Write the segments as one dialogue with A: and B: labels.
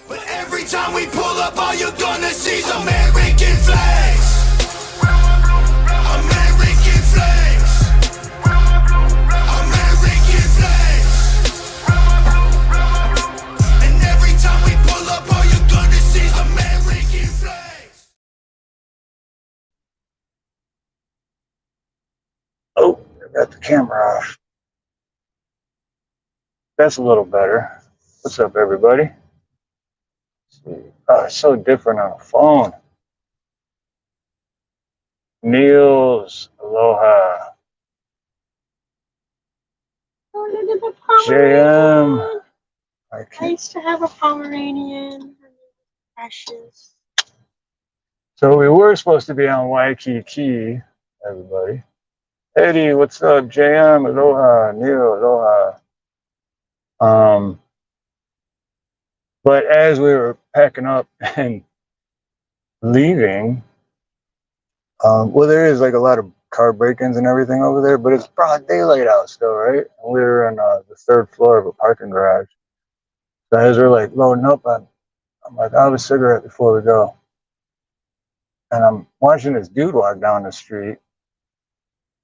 A: But every time we pull up, all you're gonna see is American flags. American flags. American flags. And every time we pull up, all you're gonna see is American flags.
B: Oh, I got the camera off. That's a little better. What's up, everybody? Let's see. Oh, it's so different on a phone. Niels, aloha.
C: Oh, look at the Pomeranian.
B: JM.
C: I used to have a Pomeranian. Precious.
B: So we were supposed to be on Waikiki, everybody. Eddie, what's up? JM, aloha. Neil, aloha. But as we were packing up and leaving, well, there is like a lot of car break-ins and everything over there, but it's broad daylight out still, right? And we were on the third floor of a parking garage. So as we're like loading up, I'm like, I'll have a cigarette before we go. And I'm watching this dude walk down the street,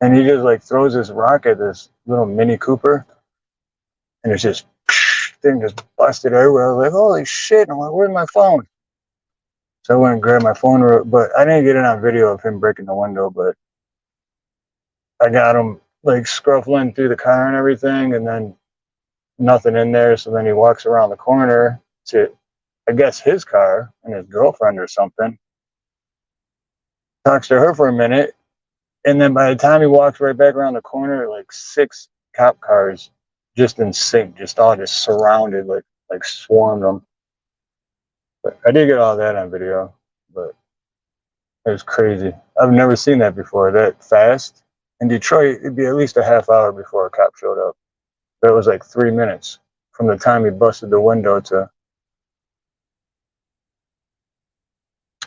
B: and he just like throws this rock at this little Mini Cooper, and it's just thing just busted everywhere. I was like, holy shit! I'm like, where's my phone? So I went and grabbed my phone, but I didn't get it on video of him breaking the window, but I got him like scruffling through the car and everything, and then nothing in there. So then he walks around the corner to, I guess, his car and his girlfriend or something. Talks to her for a minute, and then by the time he walks right back around the corner, like 6 cop cars just in sync, just all just surrounded, like swarmed them. But I did get all that on video, but it was crazy. I've never seen that before, that fast. In Detroit, it'd be at least a half hour before a cop showed up. That was like 3 minutes from the time he busted the window to.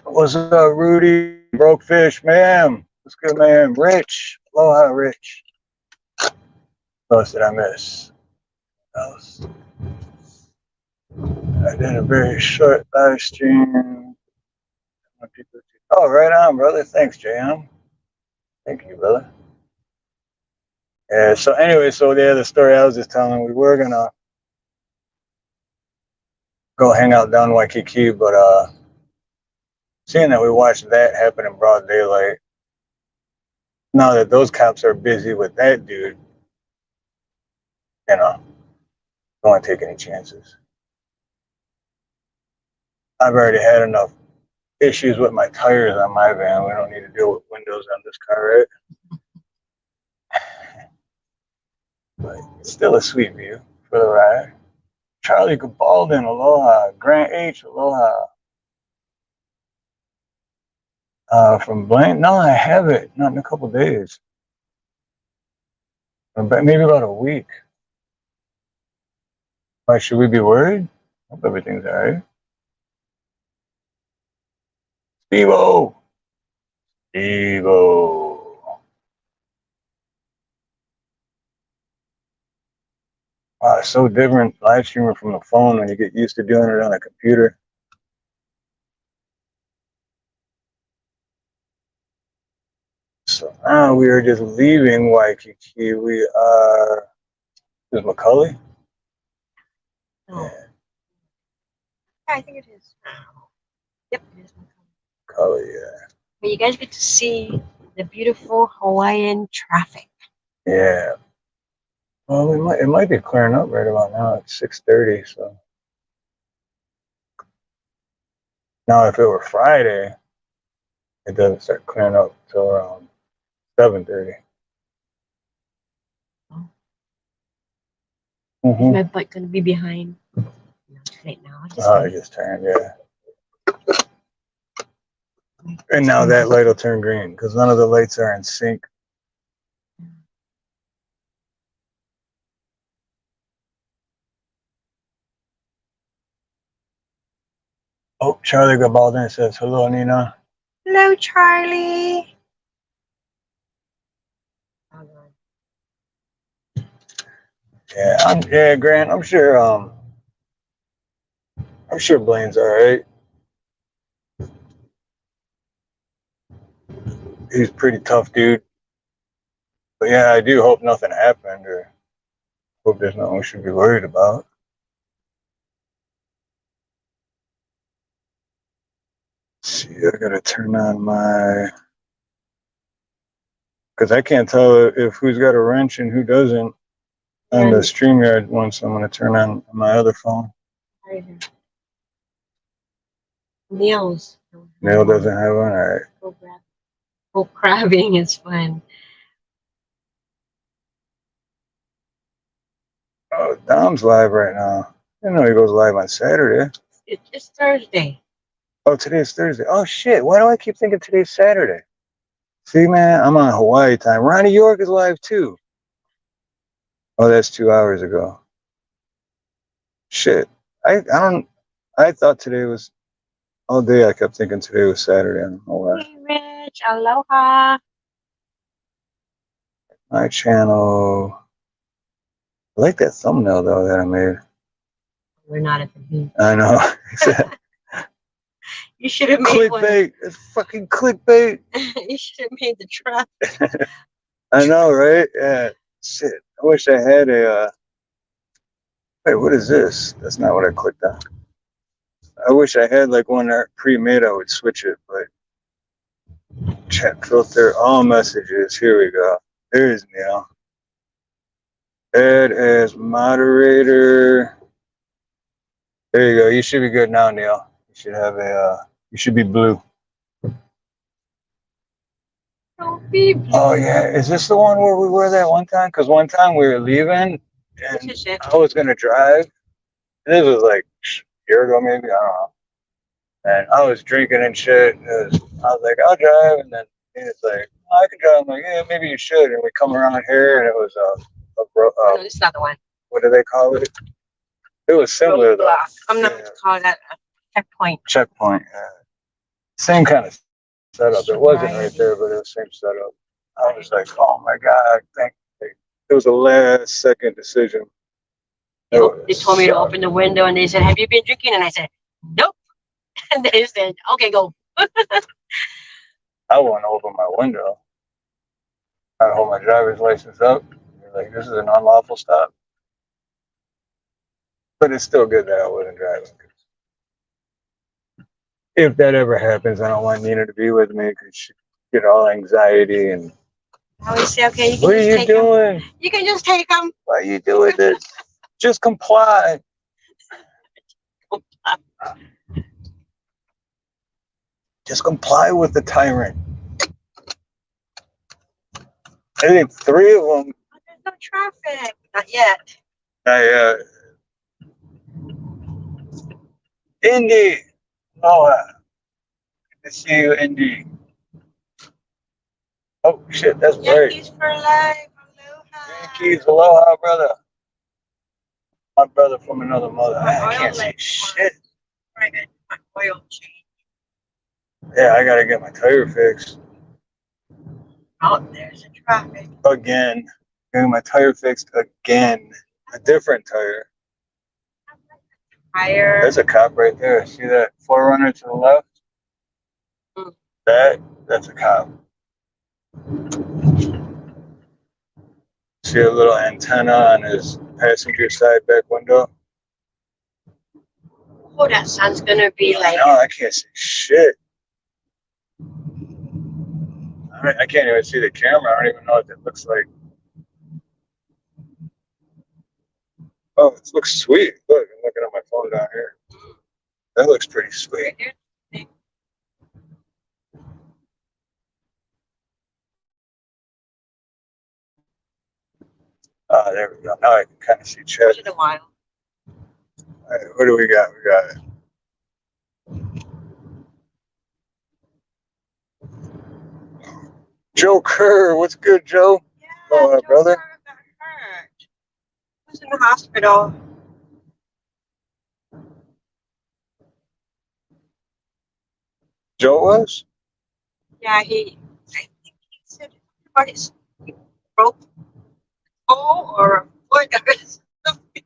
B: What's up, Rudy? Broke fish, ma'am. What's good, ma'am? Rich. Aloha, Rich. What else did I miss? Else? I did a very short live stream. Oh, right on, brother. Thanks, JM. Thank you, brother. Yeah, so anyway, so yeah, the story I was just telling, we were gonna go hang out down Waikiki, but seeing that we watched that happen in broad daylight, now that those cops are busy with that dude, you know, don't want to take any chances. I've already had enough issues with my tires on my van. We don't need to deal with windows on this car, right? But it's still a sweet view for the ride. Charlie Gabaldon, aloha. Grant H, aloha. From Blaine? No, I haven't. Not in a couple days. Maybe about a week. Why should we be worried? Hope everything's all right. Steve-O! Steve-O. Wow, it's so different live streaming from the phone when you get used to doing it on a computer. So now we are just leaving Waikiki. We are, is Macaulay?
C: Oh. Yeah. I think it is. Yep, it is
B: Macaulay, yeah.
C: But you guys get to see the beautiful Hawaiian traffic.
B: Yeah. Well, it might be clearing up right about now. It's 6:30, so. Now, if it were Friday, it doesn't start clearing up till around 7:30.
C: Oh.
B: Mm-hmm.
C: Isn't that like going to be behind? No, right now.
B: I just turned, yeah. And now that light will turn green because none of the lights are in sync. Oh, Charlie Gabaldon says, hello, Nina.
C: Hello, Charlie.
B: Yeah, Grant, I'm I'm sure Blaine's alright. He's a pretty tough dude. But yeah, I do hope nothing happened, or hope there's nothing we should be worried about. Let's see, I gotta turn on my, because I can't tell if who's got a wrench and who doesn't on the StreamYard one, so I'm gonna turn on my other phone.
C: Neil's.
B: Neil doesn't have one? Alright.
C: Go crabbing is fun.
B: Oh, Dom's live right now. I didn't know he goes live on Saturday.
C: It's Thursday.
B: Oh, today's Thursday. Oh shit, why do I keep thinking today's Saturday? See, man, I'm on Hawaii time. Ronnie York is live too. Oh, that's 2 hours ago. Shit. I thought today was, all day I kept thinking today was Saturday. I don't know why.
C: Hey, Rich. Aloha.
B: My channel. I like that thumbnail though that I made.
C: We're not at the beach.
B: I know.
C: You should have made one.
B: Clickbait. It's fucking clickbait.
C: You should have made the truck.
B: I know, right? Yeah. Shit. I wish I had a. Wait, what is this? That's not what I clicked on. I wish I had like one pre-made. I would switch it, but chat filter all messages. Here we go. There's Neil. Add as moderator. There you go. You should be good now, Neil. You should have a. You should be blue.
C: Don't be blue.
B: Oh yeah, is this the one where we were that one time? Because one time we were leaving, and I was gonna drive. This was like a year ago, maybe, I don't know. And I was drinking and shit. I was like, I'll drive, and then it's like, oh, I can drive. I'm like, yeah, maybe you should. And we come around here, and it was
C: no, this is not the one.
B: what do they call it? It was similar though.
C: I'm not calling that a checkpoint.
B: Checkpoint. Yeah. Same kind of setup. It wasn't right there, but it was same setup. I was like, oh my god, it was a last second decision.
C: They told me to open the window, and they said, have you been drinking? And I said, nope. And they said, okay, go.
B: I won't open my window. I hold my driver's license up. They're like, this is an unlawful stop. But it's still good that I wasn't driving. If that ever happens, I don't want Nina to be with me because she get all anxiety and.
C: I always say, okay, you can
B: What are
C: just
B: you
C: take
B: doing?
C: them. You can just take them.
B: Why are you doing this? Just comply. Just comply with the tyrant. I think 3 of them.
C: There's no traffic. Not yet.
B: Indy. Oh, good to see you, Indy. Oh shit, that's right.
C: Yankees for life. Aloha.
B: Yankees, aloha, brother. My brother from another mother. I can't see shit.
C: Very good. My oil change.
B: Yeah, I gotta get my tire fixed.
C: Oh, there's a traffic.
B: Again. Getting my tire fixed again. A different tire.
C: Tire.
B: There's a cop right there. See that 4Runner to the left? That's a cop. See a little antenna on his passenger side back window?
C: Oh, that sun's gonna be like.
B: No, I can't see shit. I can't even see the camera. I don't even know what it looks like. Oh, it looks sweet. Look, I'm looking at my phone down here. That looks pretty sweet. Oh, there we go. Now I can kind of see Chad.
C: In a while.
B: All right, what do we got? We got Joe Kerr. What's good, Joe?
C: Yeah,
B: Oh, brother.
C: Got hurt. He was in the hospital.
B: Joe was?
C: Yeah, I think he said about his broke toe or a foot or something.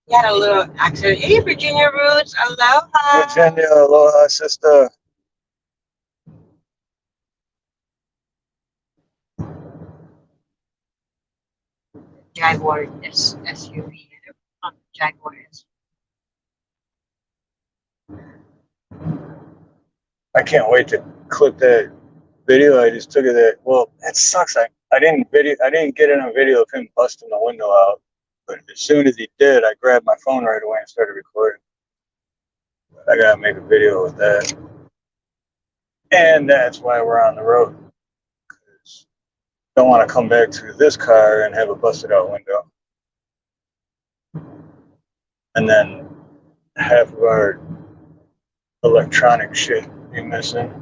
C: He had a little accident. Hey, Virginia Roots, aloha.
B: Virginia, aloha, sister.
C: Jaguar SUV. Jaguar SUV.
B: I can't wait to clip that video I just took of that. Well, that sucks. I didn't get it on video of him busting the window out. But as soon as he did, I grabbed my phone right away and started recording. I gotta make a video with that. And that's why we're on the road. Because I don't want to come back to this car and have a busted out window. And then half of our electronic shit be missing.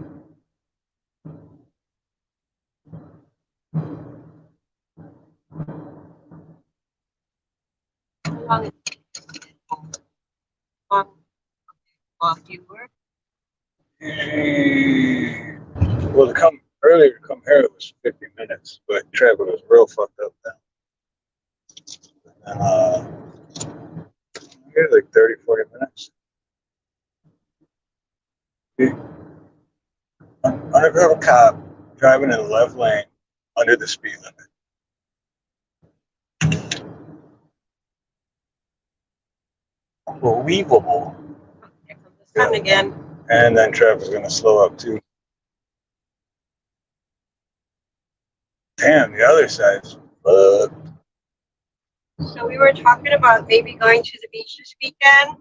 C: How long is it? Long do you work?
B: Well, to come earlier to come here, it was 50 minutes, but traffic was real fucked up then. And here like 30, 40 minutes. Undercover cop driving in the left lane under the speed limit. Unbelievable.
C: Here comes the sun again.
B: And then traffic's gonna slow up too. Damn, the other side's fucked.
C: So we were talking about maybe going to the beach this weekend.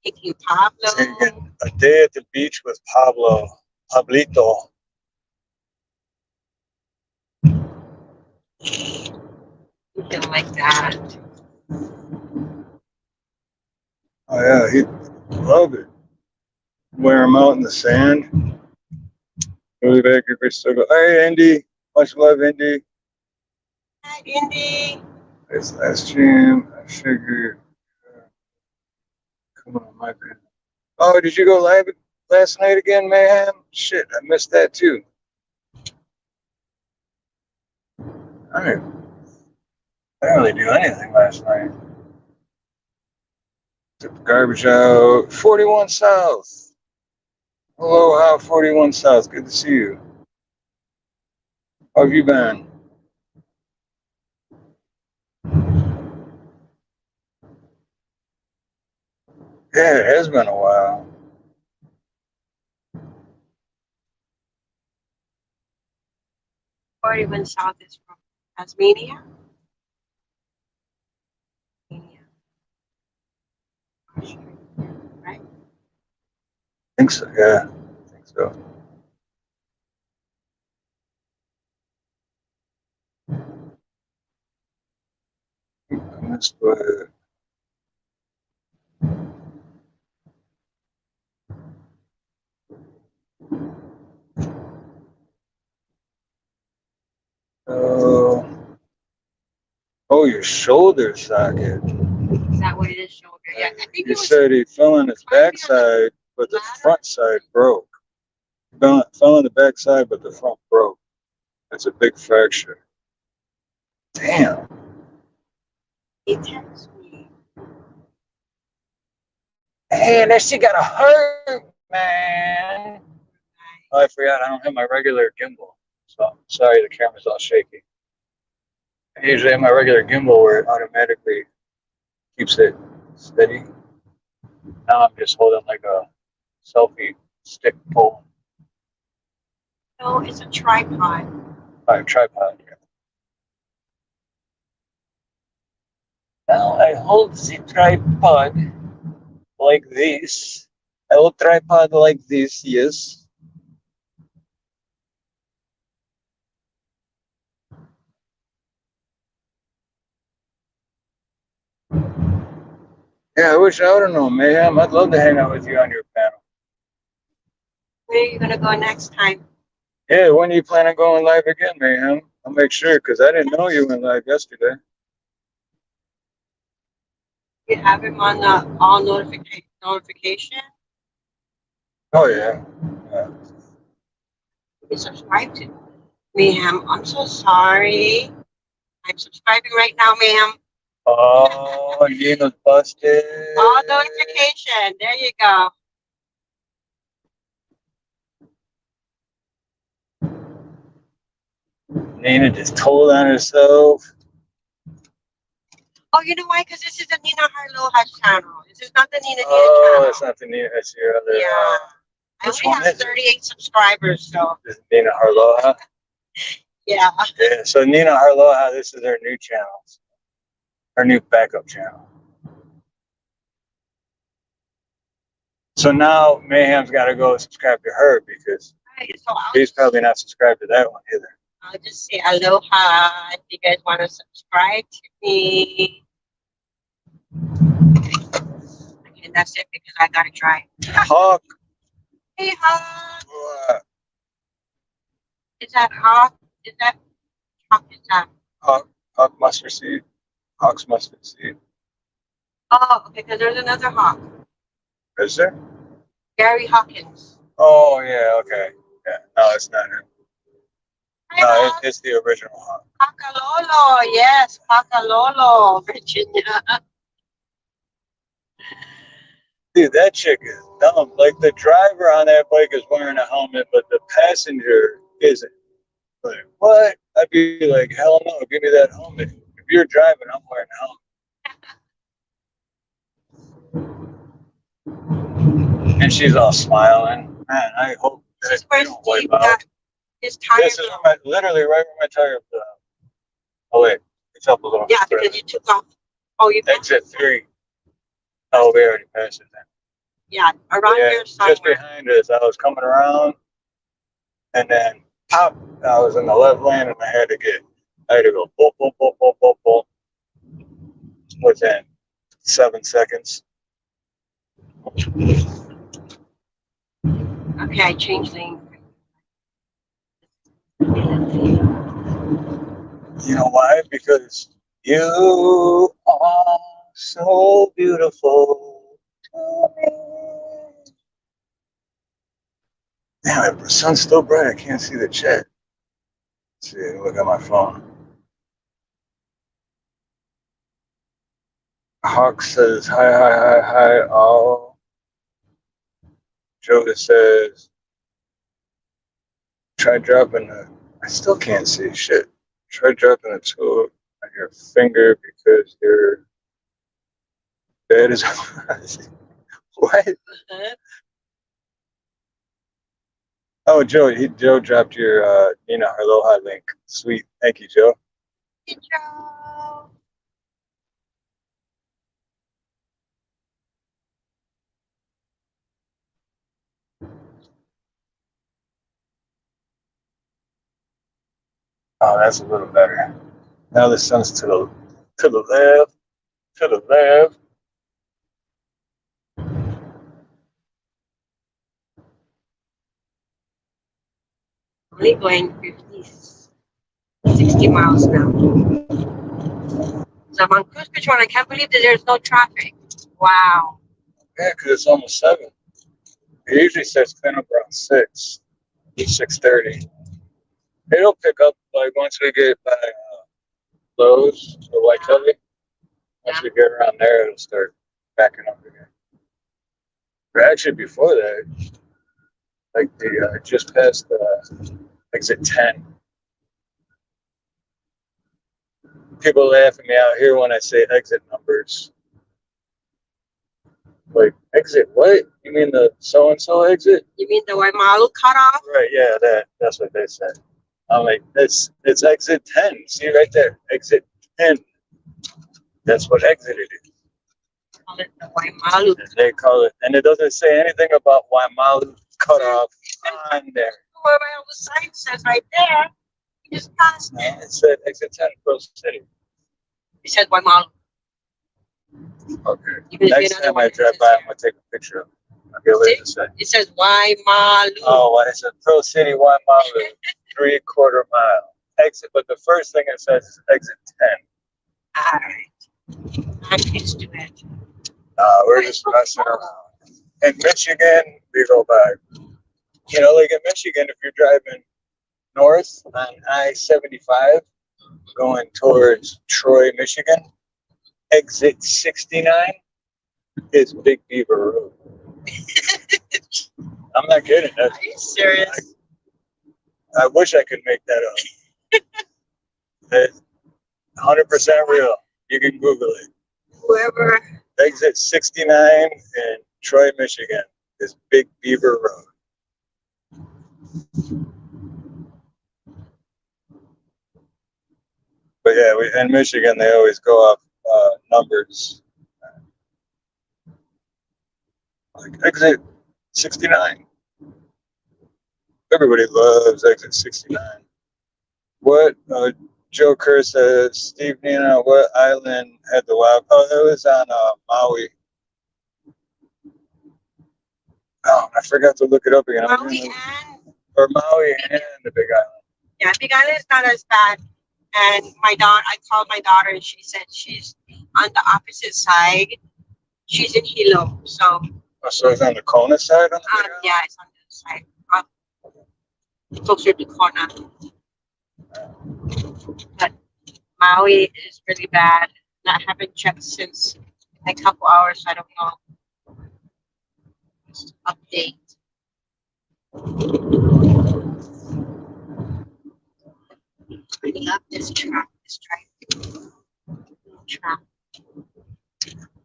C: Taking Pablo.
B: Taking a day at the beach with Pablito.
C: You can like that.
B: Oh yeah, he loved it. Wear him out in the sand. Really back here, still go. Hey, Indy. Much love, Indy.
C: Hi, Indy.
B: It's last jam. I figured. Come on, my bad. Oh, did you go live last night again, Mayhem? Shit, I missed that too. I didn't really do anything last night. Took the garbage out. 41 South. Aloha, 41 South. Good to see you. How have you been? Yeah, it has been a while.
C: 41 South is from Tasmania. Right?
B: I think so, yeah. I think so. I missed what. Oh, your shoulder socket.
C: Is that what it is? Shoulder? Yeah, I think
B: He
C: it was.
B: said he fell on his backside, but the front side broke. Fell on the backside, but the front broke. That's a big fracture. Damn.
C: He texted me.
B: Man, that shit gotta hurt, man. Oh, I forgot I don't have my regular gimbal. So I'm sorry the camera's all shaky. I usually have my regular gimbal where it automatically keeps it steady. Now I'm just holding like a selfie stick pole.
C: No, it's a tripod.
B: Tripod. Yeah. Now I hold the tripod like this. I hold tripod like this, yes. Yeah, I don't know, Mayhem. I'd love to hang out with you on your panel.
C: Where are you gonna go next time?
B: Yeah, when do you plan on going live again, Mayhem? I'll make sure, because I didn't know you went live yesterday.
C: You have him on the all notification.
B: Oh, yeah. Yeah.
C: You subscribe to Mayhem. I'm so sorry. I'm subscribing right now, ma'am.
B: Oh, Nina's busted.
C: All notification. There you go.
B: Nina just told on herself.
C: Oh, you know why? Because this is the Nina Harloha channel. This is not the Nina
B: Oh,
C: channel.
B: it's not the Nina. It's your other.
C: Yeah. I
B: Which
C: only
B: one
C: have
B: is it?
C: 38 subscribers, so
B: This is Nina Harloha.
C: yeah.
B: Yeah. So Nina Harloha, this is her new channel, her new backup channel. So now Mayhem's got to go subscribe to her because
C: Right, so
B: he's probably not subscribed to that one either.
C: I'll just say aloha if you guys want to subscribe to me. And that's it because I gotta try.
B: Hawk.
C: Hey, Hawk. Is that Hawk? Is that Hawk? Is that?
B: Hawk mustard seed. Hawk's mustard seed.
C: Oh, okay, because there's another Hawk.
B: Is there?
C: Gary Hawkins.
B: Oh, yeah, okay. Yeah, no, it's not him.
C: Hi,
B: No,
C: Hawk.
B: it's the original Hawk.
C: Pakalolo. Yes, Pakalolo, Virginia.
B: Dude, that chick is dumb. Like, the driver on that bike is wearing a helmet, but the passenger isn't. Like, what? I'd be like, hell no, give me that helmet. If you're driving, I'm wearing a helmet. And she's all smiling. Man, I hope that
C: This is
B: you
C: where
B: don't wipe
C: Steve
B: out.
C: got his tire.
B: This is literally right where my tire blew out. Oh, wait. It's up a little
C: Yeah,
B: bit.
C: because you took off. Oh, you
B: Exit 3. Oh, we already passed it then.
C: Yeah, around
B: Yeah,
C: here
B: just
C: somewhere.
B: behind us. I was coming around, and then pop, I was in the left lane, and I had to go boom, boom, boom, boom, boom, boom, within 7 seconds.
C: Okay, I changed lane.
B: You know why? Because you are so beautiful to me. Damn, the sun's still bright. I can't see the chat. Let's see, look at my phone. Hawk says, hi, hi, hi, hi, all. Joe says, try dropping the, I still can't see shit. Try dropping a tool on your finger because your bed is what? Oh, Joe dropped your Nina Aloha link. Sweet. Thank you, Joe.
C: Hey, Joe.
B: Oh, that's a little better. Now the sun's to the left, to the left.
C: Only going 50, 60 miles now. So I'm on cruise control. I can't believe that there's no traffic. Wow.
B: Yeah, because it's almost 7. It usually starts cleaning up around 6, 6:30. It'll pick up like once we get by Lowe's or White Kelly. Once we get around there, it'll start backing up again. But actually, before that, like the just past exit 10, people laugh at me out here when I say exit numbers. Like, exit what? You mean the so and so exit?
C: You mean the Waimalu cutoff?
B: Right, yeah, that's what they said. I'm like, it's exit 10. See right there, exit 10. That's what exit it is.
C: Call it the Waimalu.
B: They call it, and it doesn't say anything about Waimalu cutoff on there.
C: Where my old sign says right there. You just passed
B: No,
C: it.
B: it said exit 10 Pearl City.
C: It says Waimalu.
B: Okay.
C: You can see
B: Next
C: another
B: time
C: one
B: I
C: that
B: drive
C: says
B: by, I'm
C: there.
B: gonna take a picture of it. I'll get ready to say.
C: It says Waimalu.
B: Oh, well, it's a Pearl City Waimalu, 3/4 mile exit. But the first thing it says is exit 10.
C: All right. I'm used to it.
B: We're just messing around. In Michigan, we go by. You know, like in Michigan, if you're driving north on I-75 going towards Troy, Michigan, exit 69 is Big Beaver Road. I'm not kidding.
C: Are you serious?
B: I wish I could make that up. That's 100% real. You can Google it.
C: Whoever.
B: Exit 69 in Troy, Michigan is Big Beaver Road. But yeah, in Michigan, they always go off numbers. Like exit 69. Everybody loves exit 69. What? Joe Kerr says, Steve Nina, what island had the wild? Oh, it was on Maui. Oh, I forgot to look it up again.
C: Maui
B: Maui and the Big Island.
C: Yeah, Big Island is not as bad. And I called my daughter and she said she's on the opposite side. She's in Hilo. So,
B: So it's on the Kona side? On the Big Island?
C: yeah, it's on the side. Closer to Kona. But Maui is really bad. I haven't checked since a couple hours. I don't know. Just update. I love this track.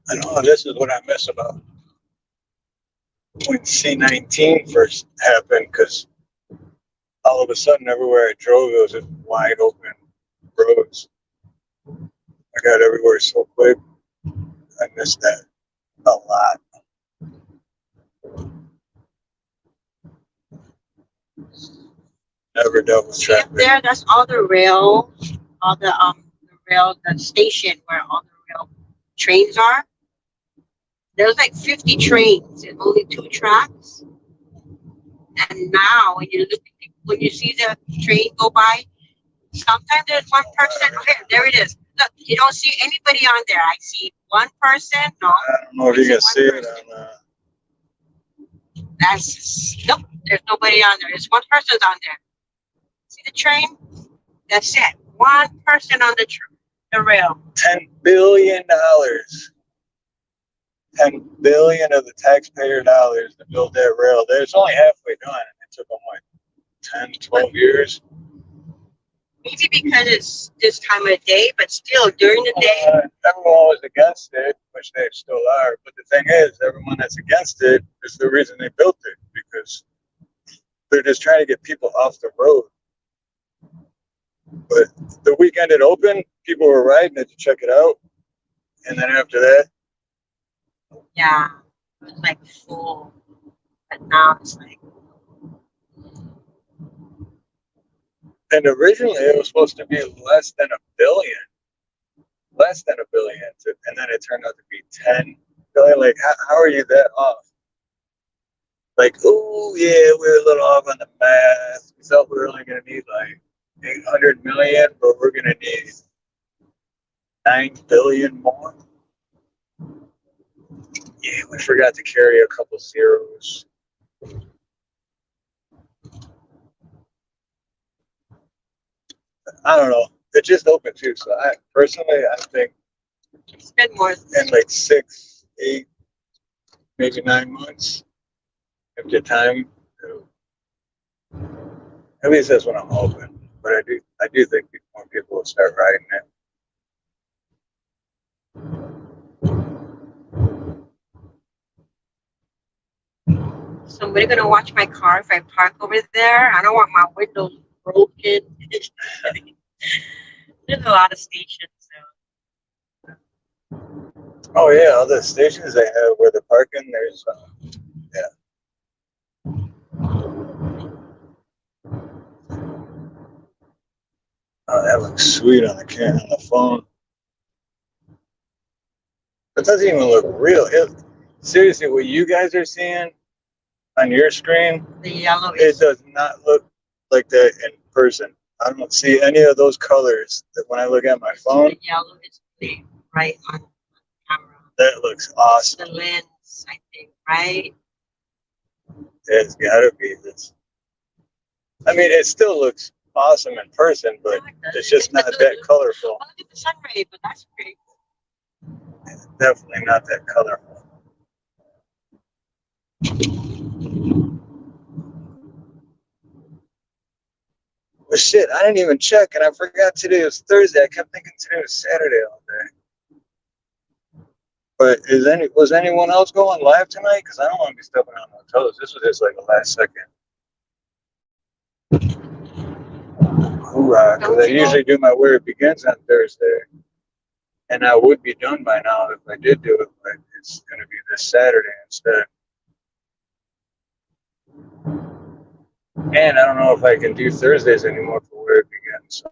B: I know this is what I miss about when C19 first happened, because all of a sudden everywhere I drove, it was just wide open roads. I got everywhere so quick. I missed that a lot. Never dealt with traffic.
C: Up there, that's all the rail, the station where all the rail trains are. There's like 50 trains and only 2 tracks. And now when you see the train go by, sometimes there's one person. Okay, there it is. Look, you don't see anybody on there. I see one person. No,
B: I don't know if you can see it on
C: nope. There's nobody on there. There's one person's on there. See the train? That's it. One person on the rail.
B: $10 billion. $10 billion of the taxpayer dollars to build that rail. It's only halfway done. It took them like 10, 12 years.
C: Maybe because it's this time of day, but still during the day.
B: Everyone was against it, which they still are. But the thing is, everyone that's against it is the reason they built it, because they're just trying to get people off the road. But the weekend it opened, people were riding it to check it out. And then after that,
C: yeah, it was like full. But now it's like.
B: and originally it was supposed to be less than $1 billion. Less than $1 billion. And then it turned out to be 10 billion. Like, how are you that off? Like, oh, yeah, we were a little off on the math. We thought we were only going to need like 800 million, but we're going to need 9 billion more. Yeah, we forgot to carry a couple zeros. I don't know. It just opened too, so I think
C: Spend more.
B: in like 6, 8, maybe 9 months, if the time. At least that's when I'm hoping. But I do think more people will start riding it.
C: Somebody gonna watch my car if I park over there. I don't want my windows broken. There's a lot of stations. So.
B: Oh yeah, all the stations they have where they're parking, there's Oh, that looks sweet on the phone. It doesn't even look real. Seriously, what you guys are seeing on your screen,
C: The yellow
B: it
C: is
B: does not look like that in person. I don't see any of those colors that when I look at my phone.
C: the yellow is really right on camera.
B: That looks awesome.
C: The lens, I think, right?
B: It's gotta be this. I mean, it still looks awesome in person, but
C: No, it doesn't.
B: it's just not that colorful.
C: Oh, look at the sun ray, but that's great.
B: Definitely not that colorful. Well, shit, I didn't even check, and I forgot today was Thursday. I kept thinking today was Saturday all day. But was anyone else going live tonight? Because I don't want to be stepping on my toes. This was just like a last second. Hoorah, because I usually do my Where It Begins on Thursday. And I would be done by now if I did do it, but it's going to be this Saturday instead. And I don't know if I can do Thursdays anymore for Where It Begins.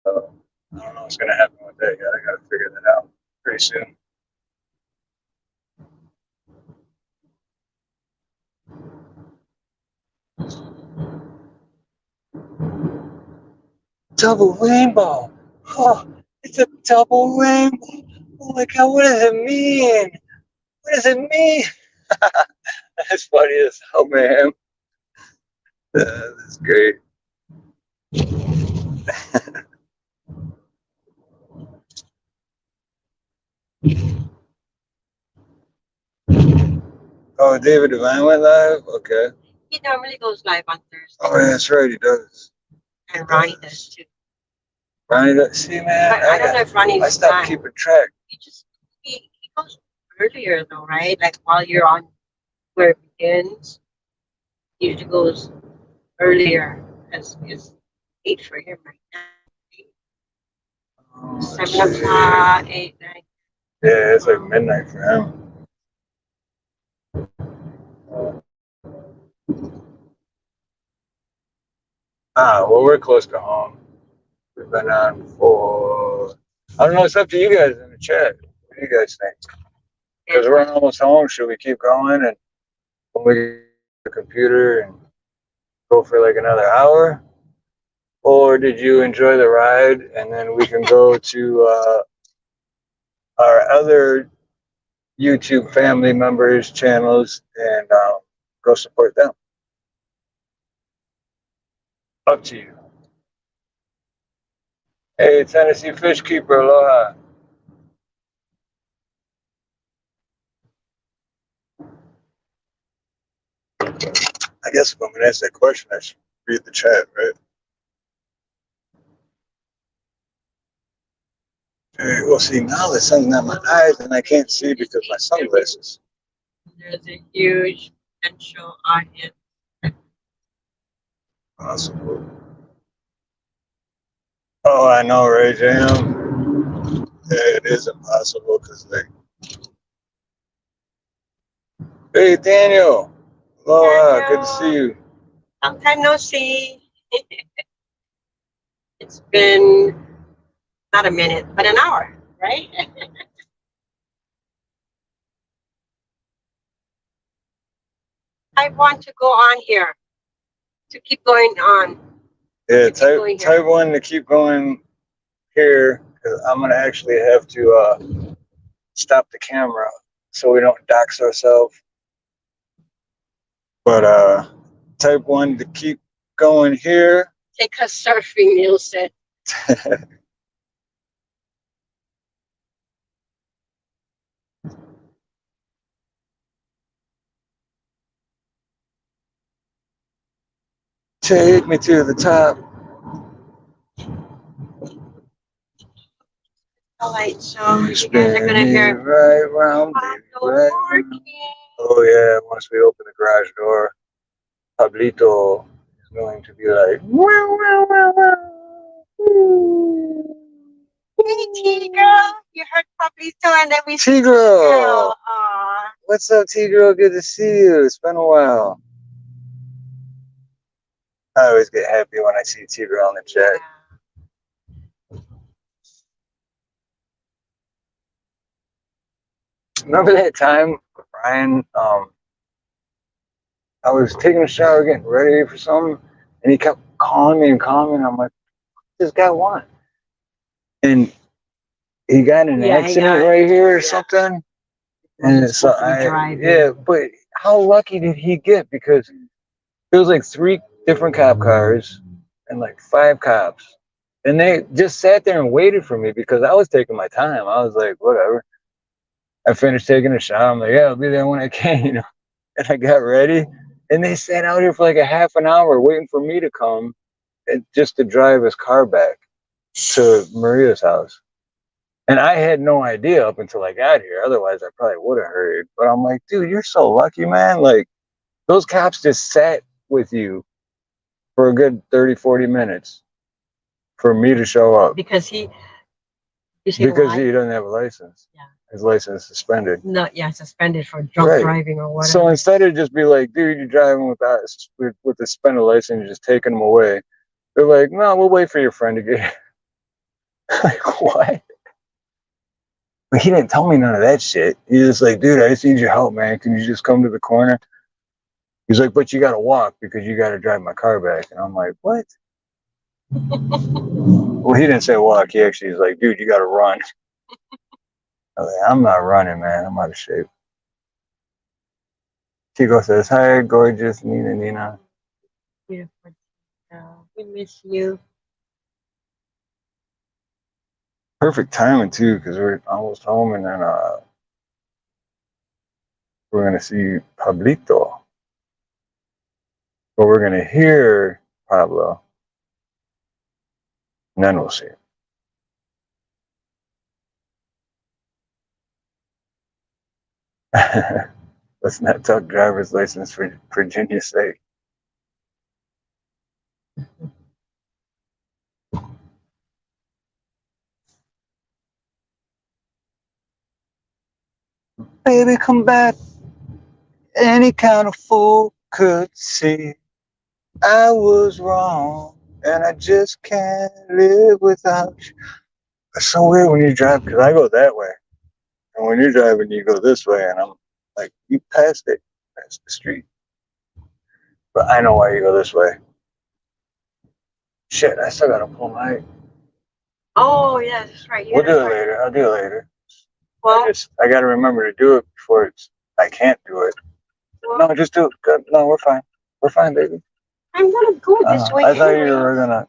B: So I don't know what's going to happen with that yet. I got to figure that out pretty soon. Double rainbow. Oh, it's a double rainbow. Oh my God, what does it mean? What does it mean? That's funny as hell, man. That's great. Oh, David Devine went live? Okay.
C: He normally goes live on Thursday.
B: Oh, yeah, that's right, he does.
C: And Ronnie does too.
B: Ronnie does. See, man,
C: But I don't know if Ronnie's
B: I stopped
C: live.
B: keeping track.
C: He goes earlier though, right? Like while you're on Where It Begins, he usually goes earlier because it's 8 for him right now. 7 o'clock, 8, 9.
B: Yeah, it's like midnight for him. Well, we're close to home. We've been on for, I don't know, it's up to you guys in the chat. What do you guys think? Because we're almost home. Should we keep going and when we get the computer and go for like another hour? Or did you enjoy the ride and then we can go to our other YouTube family members' channels and go support them? Up to you. Hey, Tennessee Fish Keeper, aloha. I guess if I'm going to ask that question, I should read the chat, right? Okay, well, see, now the sun's not in my eyes and I can't see because of my sunglasses.
C: There's a huge potential audience.
B: Possible. Oh, I know, right, Jam? Yeah, it is impossible because, like, hey, Daniel. Aloha, good to see you.
C: Long time no see. It's been not a minute, but an hour, right? I want to go on here to keep going on.
B: Yeah, type 1 to keep going here because I'm going to actually have to stop the camera so we don't dox ourselves. But type 1 to keep going here.
C: Take us surfing, Neil said.
B: Take me to the top.
C: All right, so you guys are gonna hear
B: right round, baby, right round. Oh yeah, once we open the garage door, Pablito is going to be like, wow, wow, wow, wow.
C: Hey, T-Girl, you heard Pablito and then we see
B: T-Girl.
C: Aw.
B: What's up, T-Girl? Good to see you. It's been a while. I always get happy when I see T-Girl in the chat. Remember that time, Brian? I was taking a shower, getting ready for something, and he kept calling me and calling me. And I'm like, "What does this guy want?" And he got in an accident right here or something. And so but how lucky did he get? Because there was like 3 different cop cars and like 5 cops, and they just sat there and waited for me because I was taking my time. I was like, whatever. I finished taking a shot. I'm like, yeah, I'll be there when I can, you know. And I got ready, and they sat out here for like a half an hour waiting for me to come, and just to drive his car back to Maria's house. And I had no idea up until I got here. Otherwise, I probably would have heard. But I'm like, dude, you're so lucky, man. Like, those cops just sat with you for a good 30, 40 minutes for me to show up
C: Because he, you see
B: because
C: why?
B: he doesn't have a license.
C: Yeah.
B: His license is suspended.
C: No, yeah, suspended for drunk
B: Right.
C: driving or whatever.
B: So instead of just be like, dude, you're driving without with the suspended license, you're just taking them away. They're like, no, we'll wait for your friend to get here. Like, what? But he didn't tell me none of that shit. He's just like, dude, I just need your help, man. Can you just come to the corner? He's like, but you got to walk because you got to drive my car back. And I'm like, what? Well, he didn't say walk. He actually was like, dude, you got to run. I was like, I'm not running, man. I'm out of shape. Chico says, hi, gorgeous Nina.
C: Beautiful. We miss you.
B: Perfect timing, too, because we're almost home and then we're going to see Pablito. But we're going to hear Pablo. And then we'll see. Let's not talk driver's license for Virginia's sake. Baby, come back. Any kind of fool could see I was wrong, and I just can't live without you. It's so weird when you drive, because I go that way. And when you're driving, you go this way, and I'm like, you passed it, past the street. But I know why you go this way. Shit, I still gotta pull my.
C: Oh, yeah, that's right.
B: We'll do it later. I'll do it later.
C: Well,
B: I gotta remember to do it before I can't do it.
C: well,
B: No, just do it. Good. No, we're fine. We're fine, baby.
C: I'm gonna go this way.
B: I thought you were gonna.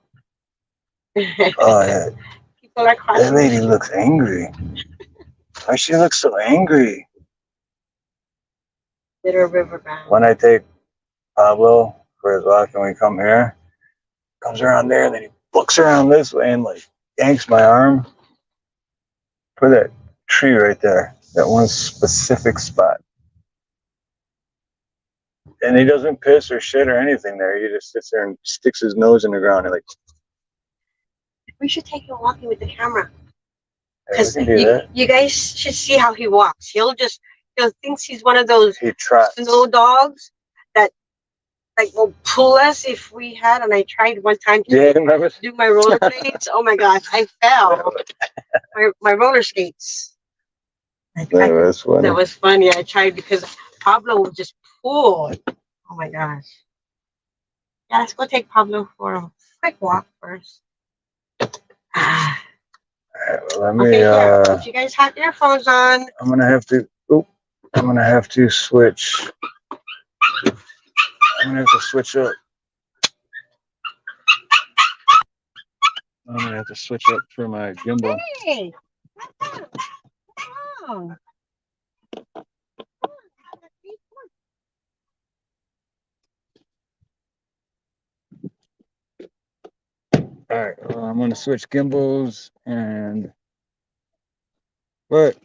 B: Oh yeah,
C: People are crossing.
B: that lady looks angry. Why she looks so angry?
C: Bitter River Bound.
B: When I take Pablo for his walk and we come here, comes around there, and then he looks around this way and like yanks my arm for that tree right there, that one specific spot. And he doesn't piss or shit or anything there. He just sits there and sticks his nose in the ground and like.
C: We should take him walking with the camera.
B: Hey, we can do that.
C: You guys should see how he walks. He'll thinks he's one of those
B: He trots.
C: snow dogs that like will pull us if we had. And I tried one time to do my rollerblades. Oh my gosh, I fell. my roller skates.
B: That was funny.
C: That was funny. I tried because Pablo would just pull. Oh my gosh. Yeah, let's go take Pablo for a quick walk first. Ah.
B: All right, well, let me.
C: Okay, yeah. If you guys have earphones on,
B: I'm gonna have to. I'm gonna have to switch. I'm gonna have to switch up. I'm gonna have to switch up for my gimbal.
C: Hey, what's up? Oh.
B: All right, well, I'm gonna switch gimbals and what?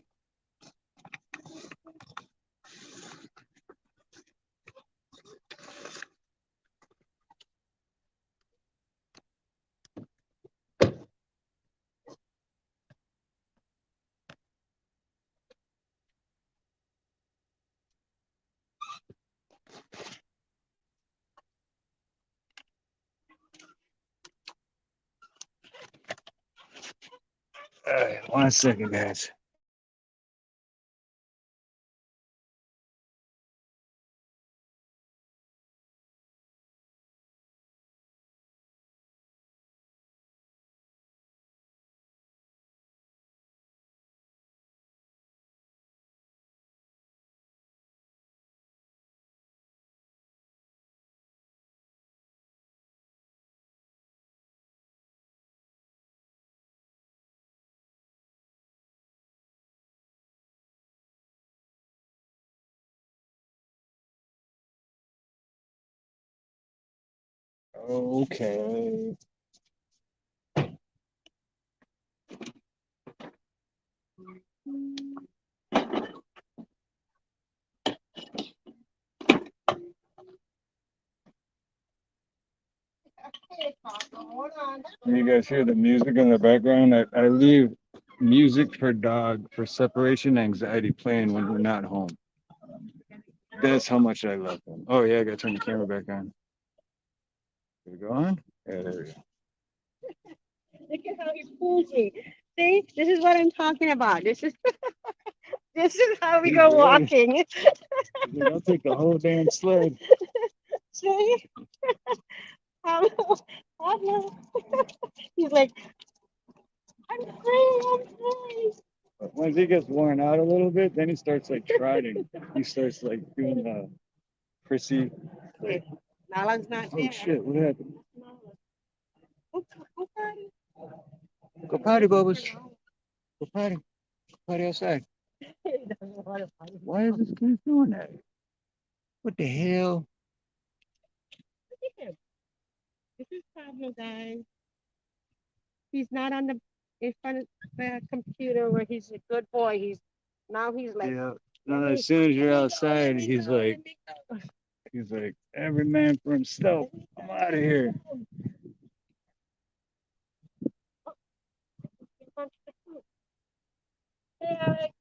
B: All right, 1 second, guys. Okay. You guys hear the music in the background? I leave music for dog for separation anxiety playing when we're not home. That's how much I love them. Oh yeah, I gotta turn the camera back on. Did it go on? Yeah, there we go.
C: Look at how he pulls me. See, this is what I'm talking about. This is how we go walking.
B: Dude, I'll take the whole damn sled.
C: See? Pablo. He's like, I'm free, I'm free.
B: But once he gets worn out a little bit, then he starts like trotting. He starts like doing the prissy.
C: Okay, Nala's not
B: Oh
C: there.
B: shit! What happened?
C: Go party.
B: Go potty, Bubbles. Go potty. Potty outside.
C: He doesn't want to party.
B: Why is this kid doing that? What the hell?
C: Look at him. This is Pablo, guys. He's not on the in front of the computer where he's a good boy. He's like,
B: Yeah. Now as soon as you're outside, he's like, every man for himself. I'm out of here.
C: hey, Alex.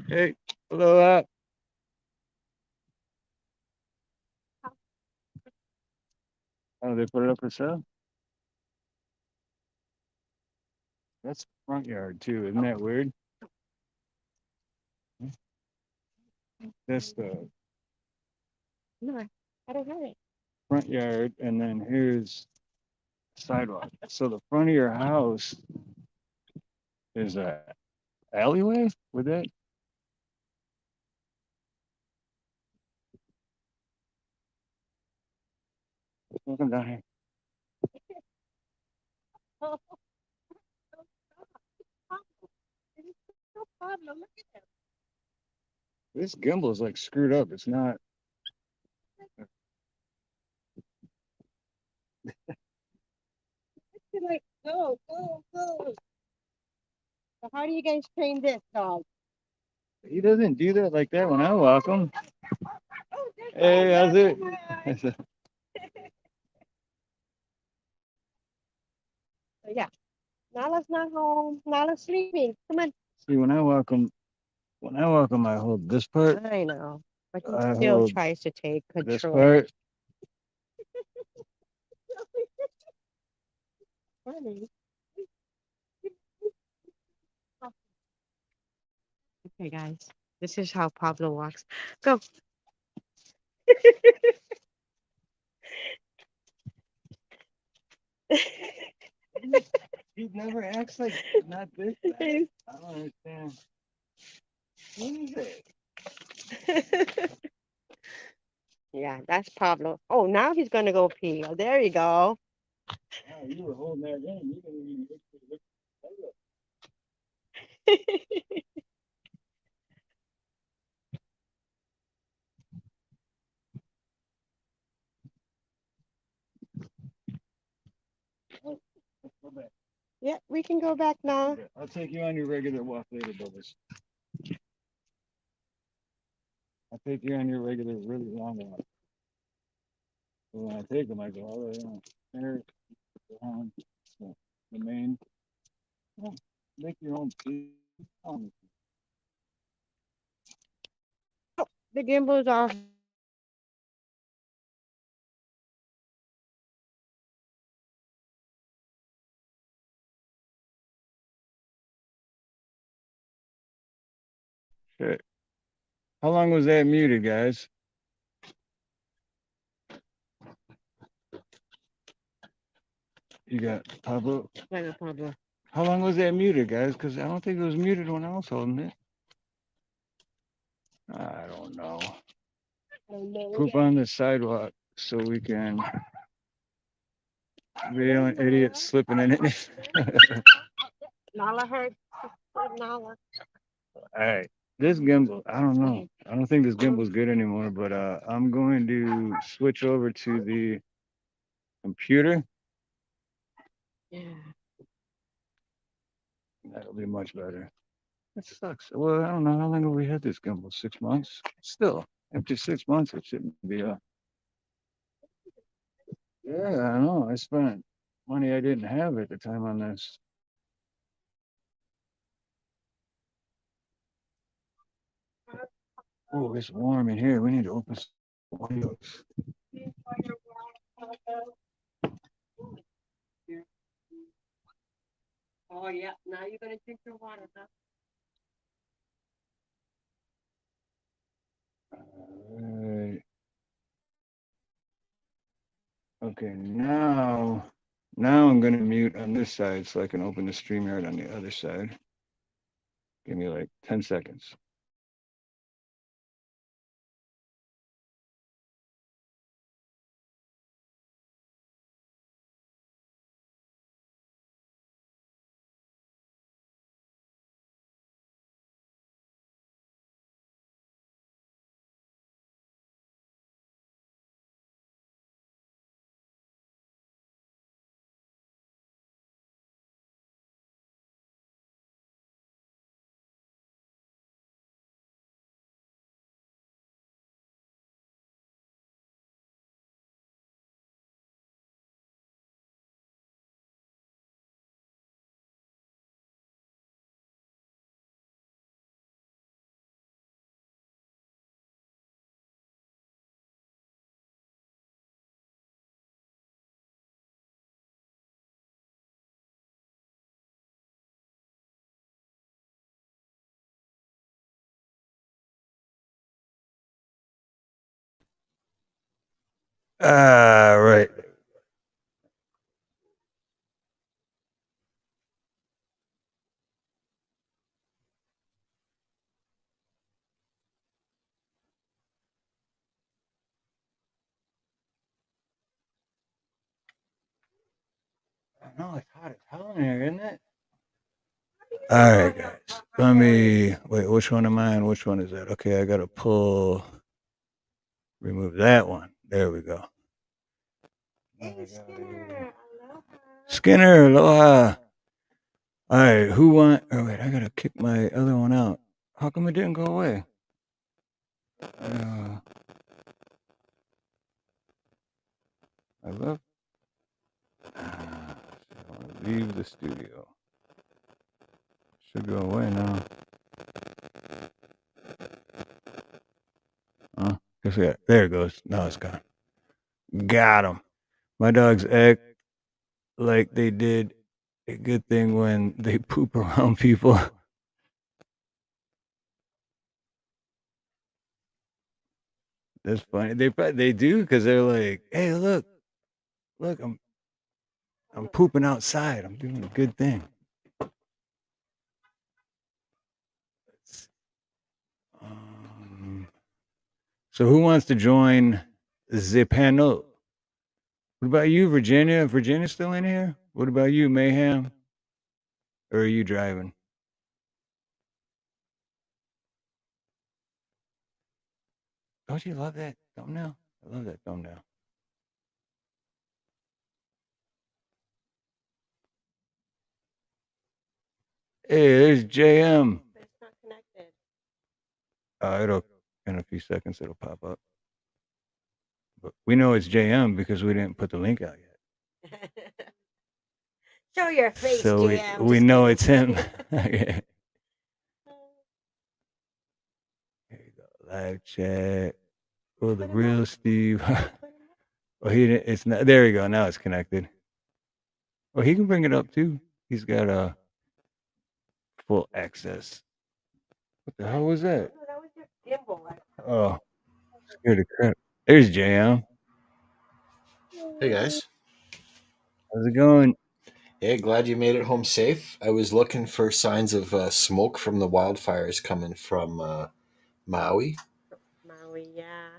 B: Hey, hello up. Oh, they put it up for sale? That's the front yard too, isn't that weird? That's the
C: No, I don't have it.
B: front yard, and then here's sidewalk. So the front of your house is a alleyway with that? Welcome down here.
C: Oh, no problem. Look at him.
B: This gimbal is like screwed up. It's not.
C: He's like, go, go, go. So how do you guys train this dog?
B: He doesn't do that like that when I walk him.
C: Oh,
B: Hey, how's it?
C: So yeah, Nala's not home. Nala's sleeping. Come on.
B: See, when I walk him, I hold this part.
C: I know, but he
B: I
C: still
B: hold
C: tries to take
B: this
C: control.
B: part.
C: Funny. Okay, guys, this is how Pablo walks. Go.
B: He never acts like not this bad. I don't understand. What is it?
C: Yeah, that's Pablo. Oh, now he's gonna go pee. Oh, there you go.
B: Wow, you were holding that in. You didn't even look. Let's go back.
C: Yeah, we can go back now.
B: Okay, I'll take you on your regular walk later, Bubbles. I'll take you on your regular, really long walk. So when I take them, I go all the way on. There, around the main. Yeah, make your own tea.
C: The gimbal's off.
B: Shit. How long was that muted, guys? You got Pablo.
C: Wait, Pablo.
B: How long was that muted, guys? Because I don't think it was muted when I was holding it. I don't know. Poop on the sidewalk so we can be an idiot slipping in it.
C: Nala heard. Nala.
B: All right. This gimbal, I don't know. I don't think this gimbal is good anymore, but I'm going to switch over to the computer,
C: Yeah.
B: that'll be much better. That sucks. Well, I don't know how long have we had this gimbal? 6 months. Still, after 6 months, it shouldn't be a. Yeah, I know. I spent money I didn't have at the time on this. Oh, it's warm in here. We need to open some windows.
C: Oh yeah. Now you're gonna drink your water, huh?
B: Alright. Okay, now I'm gonna mute on this side so I can open the StreamYard on the other side. Give me like 10 seconds. Right. I know it's hot as hell in here, isn't it? All right, guys. Let me wait. Which one am I on? Which one is that? Okay, I gotta remove that one. There we go.
C: Hey, Skinner.
B: Skinner, aloha. All right, who want? Oh wait, I gotta kick my other one out. How come it didn't go away? I love. I want to leave the studio. Should go away now. Guess we got. There it goes. Now it's gone. Got him. My dogs act like they did a good thing when they poop around people. That's funny. They do because they're like, hey, look, I'm pooping outside. I'm doing a good thing. Um, so who wants to join the panel? What about you, Virginia? Virginia still in here? What about you, Mayhem? Or are you driving? Don't you love that thumbnail? I love that thumbnail. Hey, there's JM.
C: It's not connected.
B: It'll in a few seconds it'll pop up. But we know it's JM because we didn't put the link out yet.
C: Show your face,
B: So
C: JM.
B: we
C: Just
B: know
C: kidding.
B: it's him. Okay. Here you go. Live chat. Oh, the real Steve. Oh, he didn't. It's not. There you go. Now it's connected. Oh, he can bring it up too. He's got full access. What the hell was that?
C: No, that was your gimbal.
B: Oh, scared the crap. There's JM.
D: Hey guys.
B: How's it going?
D: Hey, glad you made it home safe. I was looking for signs of smoke from the wildfires coming from Maui,
C: Maui, yeah.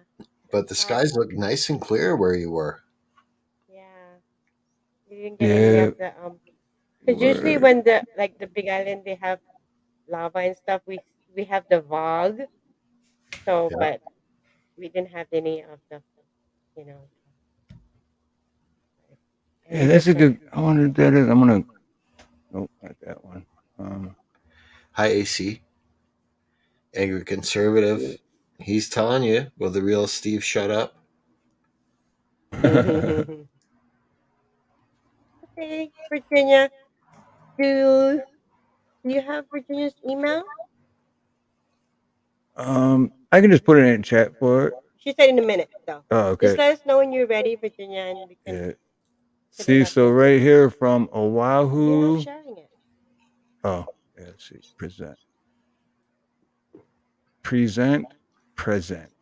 D: but the skies look nice and clear where you were.
C: Yeah. You didn't get any of the because usually when the Big Island they have lava and stuff, we have the fog. So,
D: Yeah.
C: but we didn't have any of the,
B: Yeah, that's a good. I wonder if that is. I'm gonna. Nope, not that one.
D: Hi, AC. Angry conservative. He's telling you, will the real Steve shut up?
C: Okay, Virginia. Do you have Virginia's email?
B: I can just put it in chat for it.
C: She said in a minute, though.
B: Oh,
C: Just
B: okay.
C: let us know when you're ready, Virginia, and we can
B: Yeah.
C: put it
B: See,
C: up
B: so
C: there.
B: right here from
C: You're not
B: Oahu.
C: sharing it.
B: Oh, yeah. Let's see. Present. Present. Present.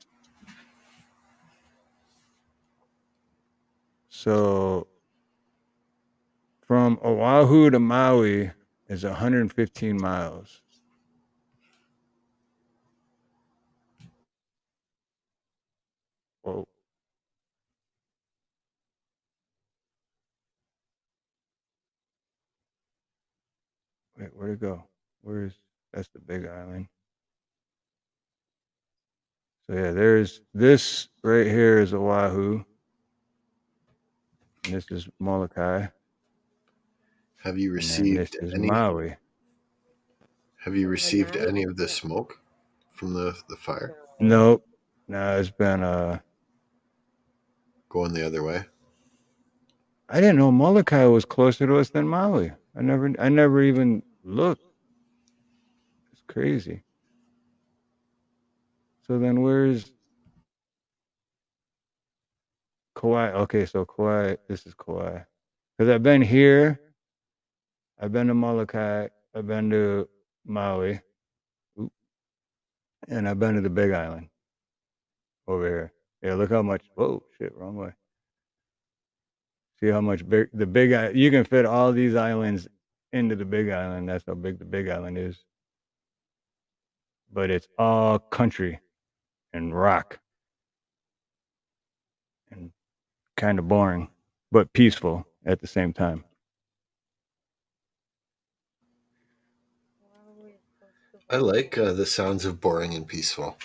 B: So from Oahu to Maui is 115 miles. Whoa. Wait, where'd it go? Where's that's the big island. So yeah, there's this right here is Oahu. And this is Molokai.
D: Have you
B: And then this
D: received
B: is
D: any?
B: Maui.
D: Have you received
C: Lanai?
D: any of the smoke from the fire
C: No.
B: Nope. No, it's been
D: going the other way?
B: I didn't know Molokai was closer to us than Maui. I never even looked. It's crazy. So then where's Kauai? Okay, so Kauai, this is Kauai. Because I've been here, I've been to Molokai, I've been to Maui, oop, and I've been to the Big Island over here. Yeah, look how much. Whoa, shit, wrong way. See how much big the Big Island. You can fit all these islands into the Big Island. That's how big the Big Island is. But it's all country and rock and kind of boring, but peaceful at the same time.
D: I like the sounds of boring and peaceful.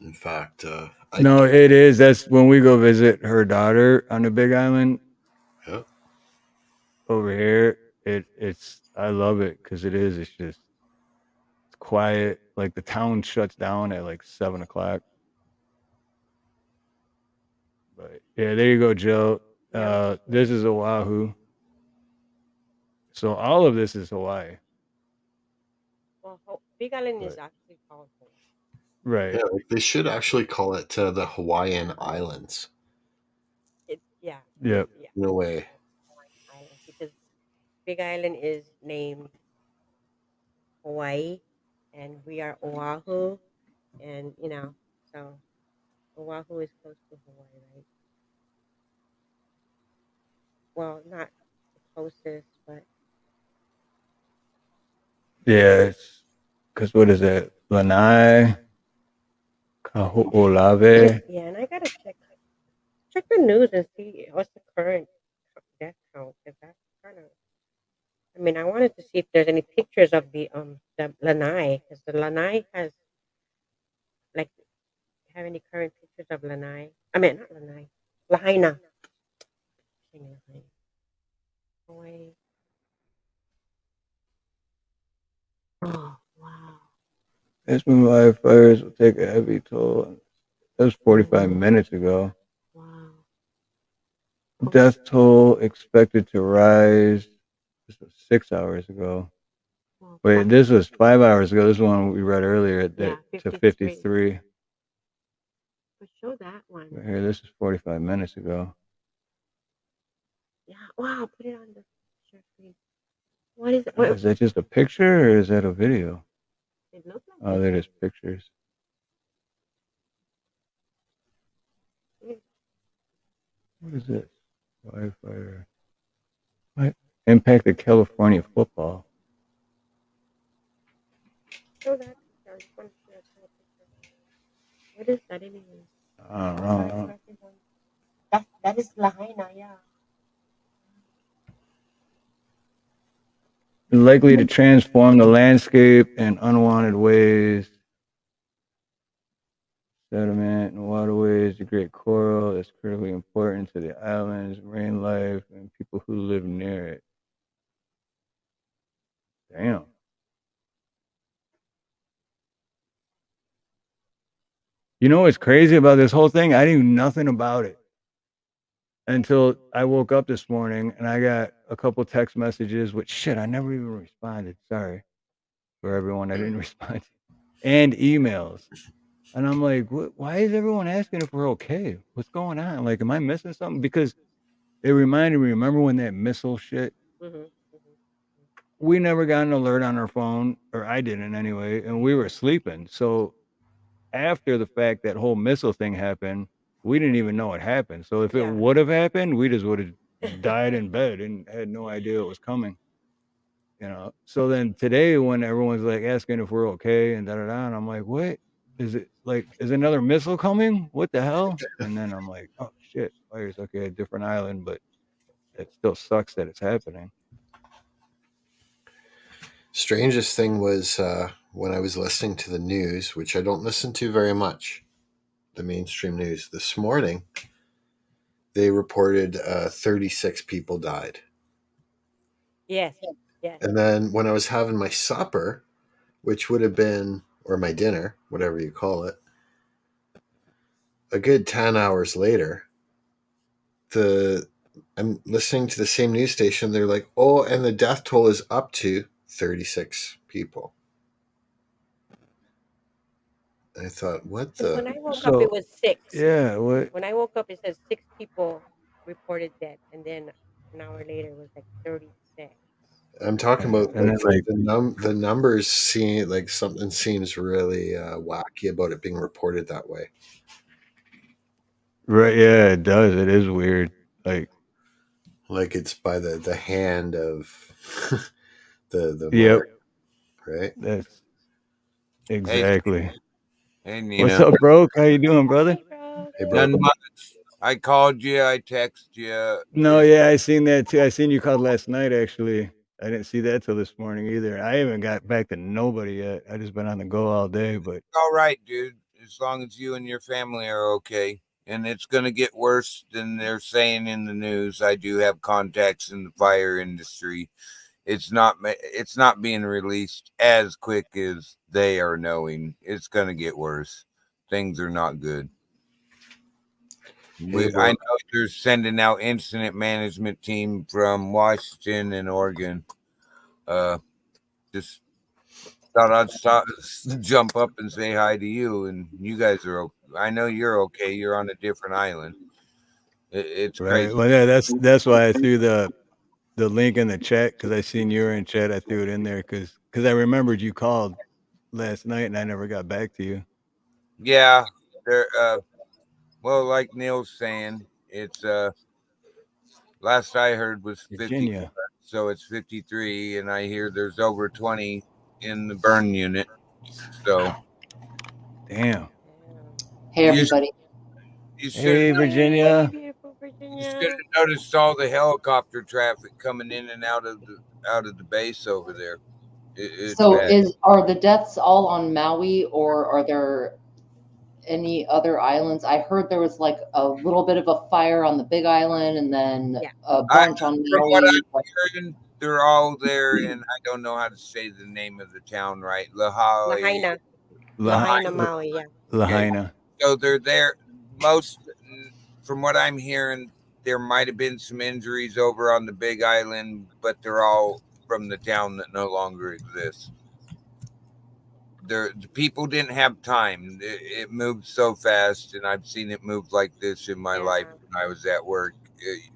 D: In fact,
B: No, it is. That's when we go visit her daughter on the Big Island
D: yeah,
B: over here. It's I love it because it is. It's just it's quiet. Like the town shuts down at like 7 o'clock. But yeah, there you go, Jill. This is Oahu. So all of this is Hawaii.
C: Well, Big Island is
B: But
C: actually called Hawaii.
B: right.
D: yeah, like they should actually call it the Hawaiian Islands.
C: Yeah.
B: Yep.
C: Yeah.
D: No way.
C: Hawaiian Island, because Big Island is named Hawaii, and we are Oahu, and so Oahu is close to Hawaii, right? Well, not the closest, but
B: Yeah, it's because what is it? Lanai, Kaho'olawe.
C: yeah. And I gotta check the news and see what's the current death count, because that's kind of. I mean, I wanted to see if there's any pictures of the lanai, because the lanai has like have any current pictures of lanai. I mean, not lanai, lahaina. Saying lahaina. Hawaii. Oh wow.
B: Aspen wildfires will take a heavy toll. That was 45 minutes ago.
C: Wow.
B: Death toll expected to rise. This was 6 hours ago.
C: Well,
B: Wait, this was 5 hours ago. This is one we read earlier at
C: yeah,
B: to
C: 53.
B: 53.
C: But show that one.
B: Right here, this is 45 minutes ago.
C: Yeah. Wow. Put it on the share screen. What is it?
B: Is that just a picture or is that a video?
C: It looks like
B: Oh, there is pictures. What is this? Wildfire. What? Impacted California football.
C: show that. I just want to share a picture. What is that anyway?
B: I don't know.
C: That is Lahaina, yeah.
B: Likely to transform the landscape in unwanted ways. sediment and waterways, the great coral is critically important to the island's marine life and people who live near it. Damn. You know what's crazy about this whole thing? I knew nothing about it until I woke up this morning and I got a couple text messages, which shit, I never even responded. Sorry for everyone I didn't respond to, and emails. And I'm like, why is everyone asking if we're okay? What's going on? Like, am I missing something? Because it reminded me, remember when that missile shit?
C: Mm-hmm.
B: We never got an alert on our phone, or I didn't anyway, and we were sleeping. So after the fact that whole missile thing happened, we didn't even know it happened. So if it
C: Yeah.
B: would have happened, we just would have died in bed and had no idea it was coming. So then today when everyone's like asking if we're okay and da da da, and I'm like, what is it like? Is another missile coming? What the hell? And then I'm like, oh shit, fires. Okay, a different island, but it still sucks that it's happening.
D: Strangest thing was when I was listening to the news, which I don't listen to very much, the mainstream news. This morning, they reported 36 people died.
C: Yes. Yes.
D: And then when I was having my supper, which would have been, or my dinner, whatever you call it, a good 10 hours later, I'm listening to the same news station. They're like, oh, and the death toll is up to 36 people. I thought, what the?
C: When I woke up, it was 6.
B: Yeah, what?
C: When I woke up, it says 6 people reported dead, and then an hour later, it was like 36.
D: I'm talking about
B: And then like
D: the numbers seem like something seems really wacky about it being reported that way.
B: right, yeah, it does. It is weird.
D: Like it's by the hand of the
B: Yep,
D: mark, right?
B: that's exactly.
E: Hey,
B: What's
E: Nina.
B: up, bro? How you doing, brother?
C: Hey, bro.
D: Hey, bro.
E: None much. I called you. I texted you.
B: No, yeah, I seen that too. I seen you called last night. Actually, I didn't see that till this morning either. I haven't got back to nobody yet. I just been on the go all day. But
E: All right, dude. As long as you and your family are okay. And it's going to get worse than they're saying in the news. I do have contacts in the fire industry. It's not being released as quick as they are knowing. It's going to get worse. Things are not good.
D: Hey, bro.
E: I know they're sending out incident management team from Washington and Oregon. Just thought I'd stop, jump up and say hi to you, and you guys are. I know you're okay. You're on a different island. It's
B: right,
E: crazy.
B: well, yeah, that's why I threw the link in the chat because I seen you were in chat. I threw it in there because I remembered you called last night and I never got back to you.
E: Yeah, they're. Well, like Neil's saying, it's last I heard was 50,
B: Virginia.
E: so it's 53, and I hear there's over 20 in the burn unit. So
B: Damn.
F: Hey,
E: You-
F: everybody.
E: you should
B: Hey, Virginia.
C: Hey, beautiful
E: you
C: Virginia.
E: should have noticed all the helicopter traffic coming in and out of the base over there. It's
F: So,
E: bad.
F: are the deaths all on Maui, or are there any other islands? I heard there was like a little bit of a fire on the Big Island, and then
C: Yeah.
F: a bunch on
E: From what
F: Maui.
E: I'm hearing, they're all there, and I don't know how to say the name of the town right.
C: Lahaina. Lahaina, Maui, yeah.
B: Lahaina.
E: So they're there. From what I'm hearing, there might have been some injuries over on the Big Island, but they're all from the town that no longer exists. The people didn't have time. It moved so fast, and I've seen it move like this in my life when I was at work.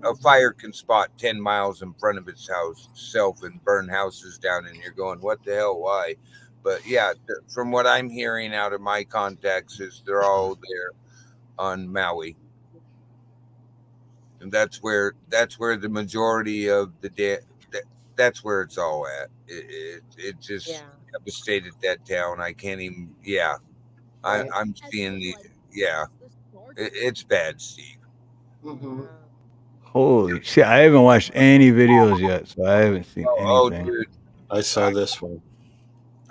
E: A fire can spot 10 miles in front of itself and burn houses down, and you're going, what the hell, why? But yeah, from what I'm hearing out of my contacts is they're all there on Maui. And that's where the majority of the that's where it's all at. It just devastated that town. I can't even. Yeah, I'm seeing the. Yeah, it's bad, Steve.
F: Mm-hmm.
B: Holy shit! I haven't watched any videos yet, so I haven't seen anything.
E: Dude,
D: I saw this one.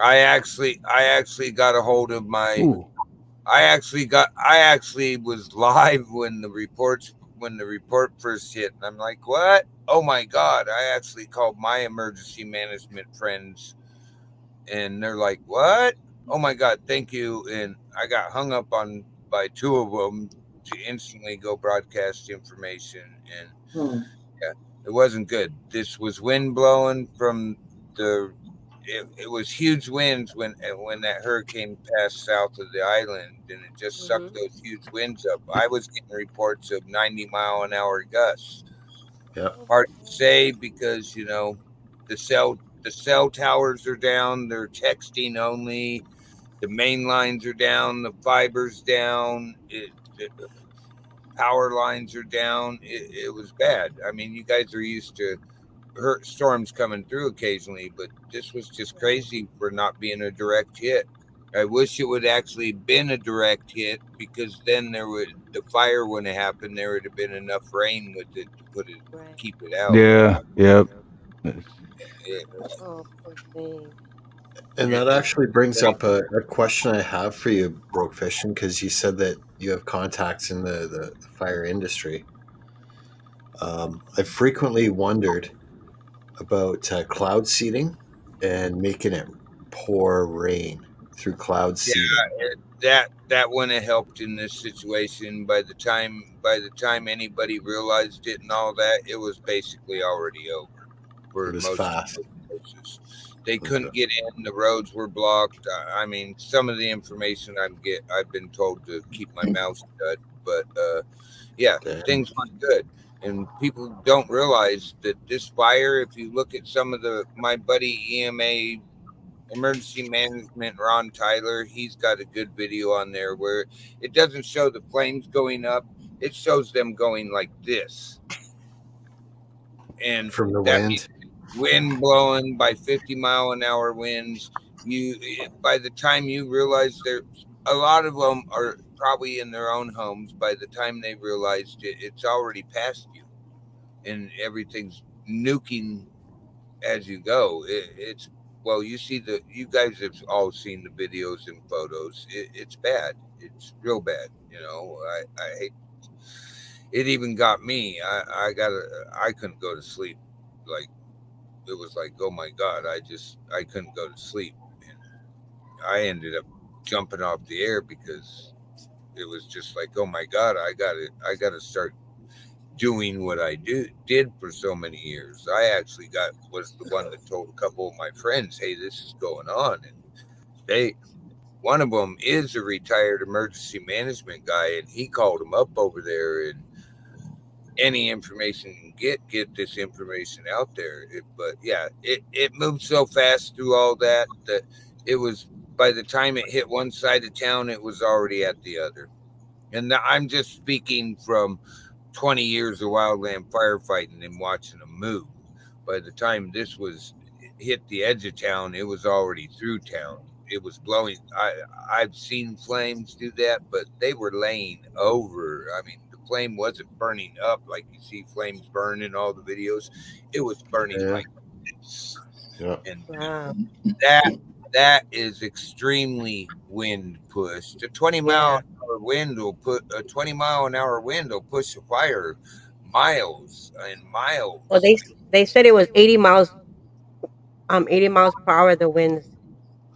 E: I actually got a hold of my.
B: Ooh.
E: I actually was live when the report first hit, and I'm like, what? Oh my God. I actually called my emergency management friends, and they're like, what? Oh my God, thank you. And I got hung up on by two of them to instantly go broadcast information. And
F: Hmm.
E: yeah, it wasn't good. This was wind blowing from the. It was huge winds when that hurricane passed south of the island, and it just sucked those huge winds up. I was getting reports of 90-mile-an-hour gusts.
D: Yeah.
E: Hard to say because the cell towers are down. They're texting only. The main lines are down. The fibers down. The power lines are down. It was bad. I mean, you guys are used to storms coming through occasionally, but this was just crazy for not being a direct hit. I wish it would actually been a direct hit because then the fire wouldn't have happened. There would have been enough rain with it to keep it out.
B: Yeah, yeah.
E: It,
D: And
E: it,
D: that
E: it,
D: actually brings up a question I have for you, Broke Fishing, because you said that you have contacts in the fire industry. I've frequently wondered about cloud seeding and making it pour rain through cloud seeding.
E: that wouldn't have helped in this situation. By the time anybody realized it and all that, it was basically already over
D: It
E: for
D: was
E: most
D: fast.
E: places. They
D: Okay.
E: couldn't get in. The roads were blocked. I mean, some of the information I've been told to keep my mouth shut. But yeah,
D: Damn.
E: things weren't good. And people don't realize that this fire. If you look at some of my buddy EMA emergency management Ron Tyler, he's got a good video on there where it doesn't show the flames going up, it shows them going like this. And
D: From the
E: that
D: wind.
E: means wind blowing by 50-mile-an-hour winds. By the time you realize, a lot of them are probably in their own homes. By the time they realized it, it's already past you, and everything's nuking as you go. It's well, you guys have all seen the videos and photos. It's bad. It's real bad. I hate. It even got me. I couldn't go to sleep. Like, it was like, oh my God, I couldn't go to sleep, and I ended up jumping off the air because it was just like, oh my God, I gotta start doing what I did for so many years. I actually was the one that told a couple of my friends, "Hey, this is going on," and one of them is a retired emergency management guy, and he called him up over there, and any information you can get this information out there. But yeah, it moved so fast through all that it was, by the time it hit one side of town, it was already at the other. And I'm just speaking from 20 years of wildland firefighting and watching them move. By the time this was hit the edge of town, it was already through town. It was blowing. I've seen flames do that, but they were laying over. I mean, the flame wasn't burning up like you see flames burn in all the videos. It was burning
D: Yeah.
E: like this.
D: Yeah.
E: And that that is extremely wind pushed. A 20-mile-an-hour wind will put a 20-mile-an-hour wind will push a fire miles and miles.
G: Well, they said it was 80 miles per hour. The winds.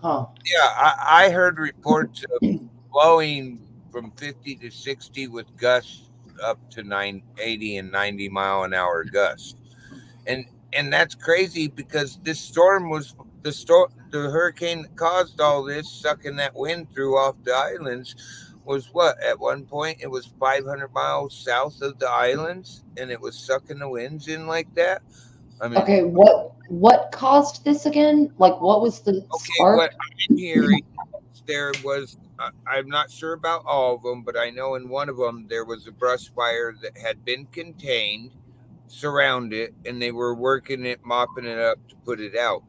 F: Huh.
E: Yeah, I heard reports of blowing from 50 to 60 with gusts up to 80 and 90-mile-an-hour gusts. And that's crazy because the hurricane that caused all this, sucking that wind through off the islands, was what, at one point it was 500 miles south of the islands, and it was sucking the winds in like that. I mean,
F: Okay, what caused this again? Like, what was the
E: okay,
F: spark?
E: what I'm hearing, there was, I'm not sure about all of them, but I know in one of them there was a brush fire that had been contained, surrounded, and they were working it, mopping it up to put it out.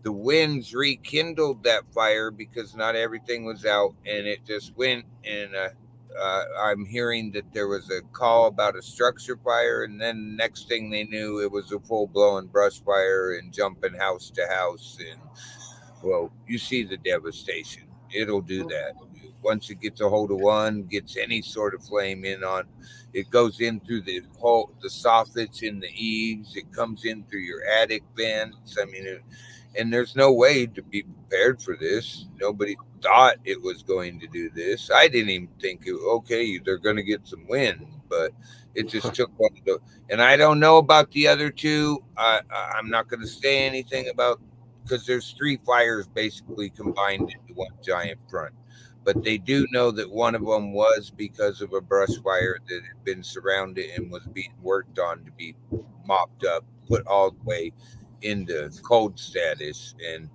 E: The winds rekindled that fire because not everything was out, and it just went. And I'm hearing that there was a call about a structure fire, and then next thing they knew, it was a full-blown brush fire and jumping house to house. And well, you see the devastation. It'll do that. Once it gets a hold of one, gets any sort of flame in on, it goes in through the soffits in the eaves. It comes in through your attic vents. I mean, and there's no way to be prepared for this. Nobody thought it was going to do this. I didn't even think okay, they're going to get some wind, but it just took one of the. And I don't know about the other two. I'm not going to say anything about, because there's three fires basically combined into one giant front. But they do know that one of them was because of a brush fire that had been surrounded and was being worked on to be mopped up, put all the way into cold status, and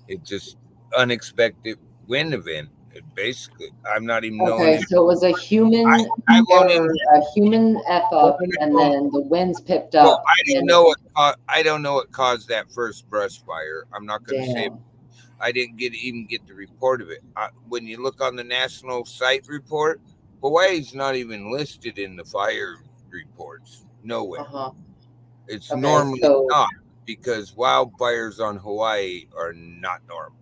E: it just unexpected wind event. Basically, I'm not even knowing.
F: Okay, so it was a human
E: I won't even.
F: error, a human F up, and then the winds picked up.
E: Well, I don't know what. I don't know what caused that first brush fire. I'm not going to say.
F: Damn.
E: I didn't even get the report of it. When you look on the national site report, Hawaii's not even listed in the fire reports. Nowhere.
F: Uh-huh.
E: It's
F: Okay,
E: normally
F: so-
E: not, because wildfires on Hawaii are not normal.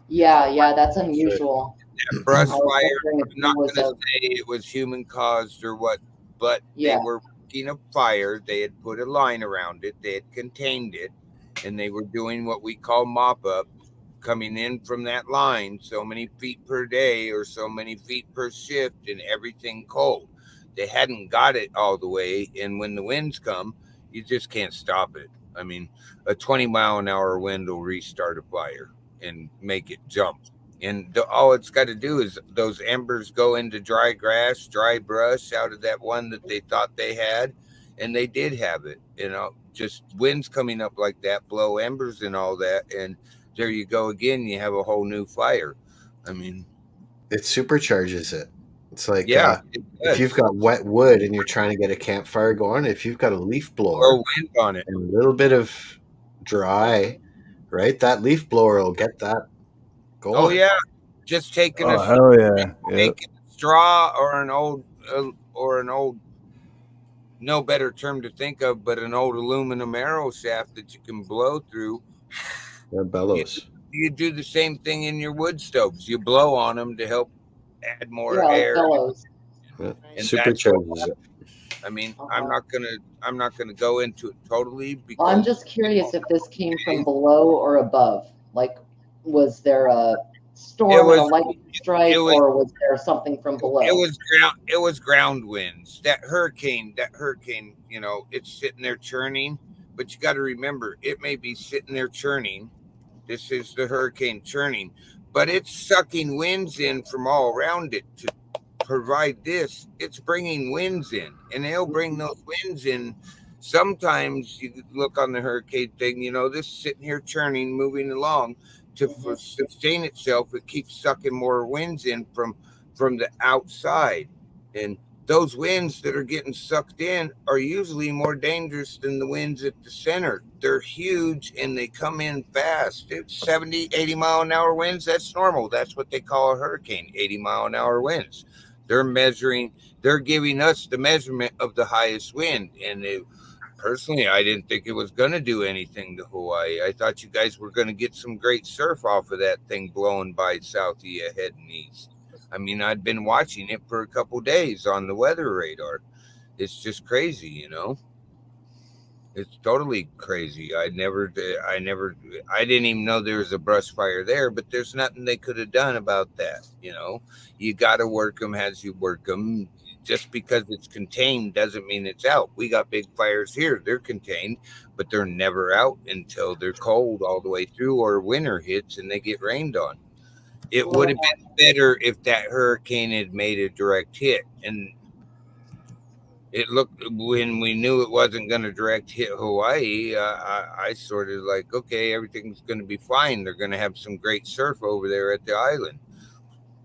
F: Yeah, that's unusual.
E: That brush
F: I was
E: fire,
F: wondering if
E: I'm not
F: it was
E: going to
F: a-
E: say it was human caused or what, but
F: Yeah.
E: they were making a fire. They had put a line around it. They had contained it, and they were doing what we call mop up, coming in from that line so many feet per day or so many feet per shift, and everything cold. They hadn't got it all the way, and when the winds come, you just can't stop it. I mean, a 20-mile-an-hour wind will restart a fire and make it jump. And all it's got to do is those embers go into dry grass, dry brush out of that one that they thought they had, and they did have it. Just winds coming up like that, blow embers and all that, and there you go again. You have a whole new fire. I mean,
D: it supercharges it. It's like
E: if
D: if you've got wet wood and you're trying to get a campfire going, if you've got a leaf blower
E: wind on it,
D: and a little bit of dry, right? That leaf blower will get that going.
E: oh yeah, just taking
B: Oh hell yeah! Yep.
E: taking a straw or an old no better term to think of, but an old aluminum arrow shaft that you can blow through.
D: They're bellows.
E: You do the same thing in your wood stoves. You blow on them to help add more
F: Yeah, like
E: air.
F: bellows.
D: Yeah.
E: And
D: Supercharges it.
E: I mean,
F: Uh-huh.
E: I'm not gonna go into it totally because
F: I'm just curious if this came from below or above. Like, was there a storm and a lightning strike, or was there something from below?
E: It was ground winds. That hurricane, it's sitting there churning, but you got to remember, it may be sitting there churning. This is the hurricane churning, but it's sucking winds in from all around it to provide this. It's bringing winds in, and they'll bring those winds in. Sometimes you look on the hurricane thing, this sitting here churning, moving along to sustain itself. It keeps sucking more winds in from the outside, and those winds that are getting sucked in are usually more dangerous than the winds at the center. They're huge and they come in fast. It's 70, 80 mile an hour winds. That's normal. That's what they call a hurricane, 80 mile an hour winds. They're giving us the measurement of the highest wind. And personally, I didn't think it was going to do anything to Hawaii. I thought you guys were going to get some great surf off of that thing blowing by Southie heading east. I mean, I'd been watching it for a couple days on the weather radar. It's just crazy, It's totally crazy. I didn't even know there was a brush fire there, but there's nothing they could have done about that. You got to work them as you work them. Just because it's contained doesn't mean it's out. We got big fires here. They're contained, but they're never out until they're cold all the way through or winter hits and they get rained on. It would have been better if that hurricane had made a direct hit. And it looked, when we knew it wasn't going to direct hit Hawaii, I sort of like, okay, everything's going to be fine. They're going to have some great surf over there at the island.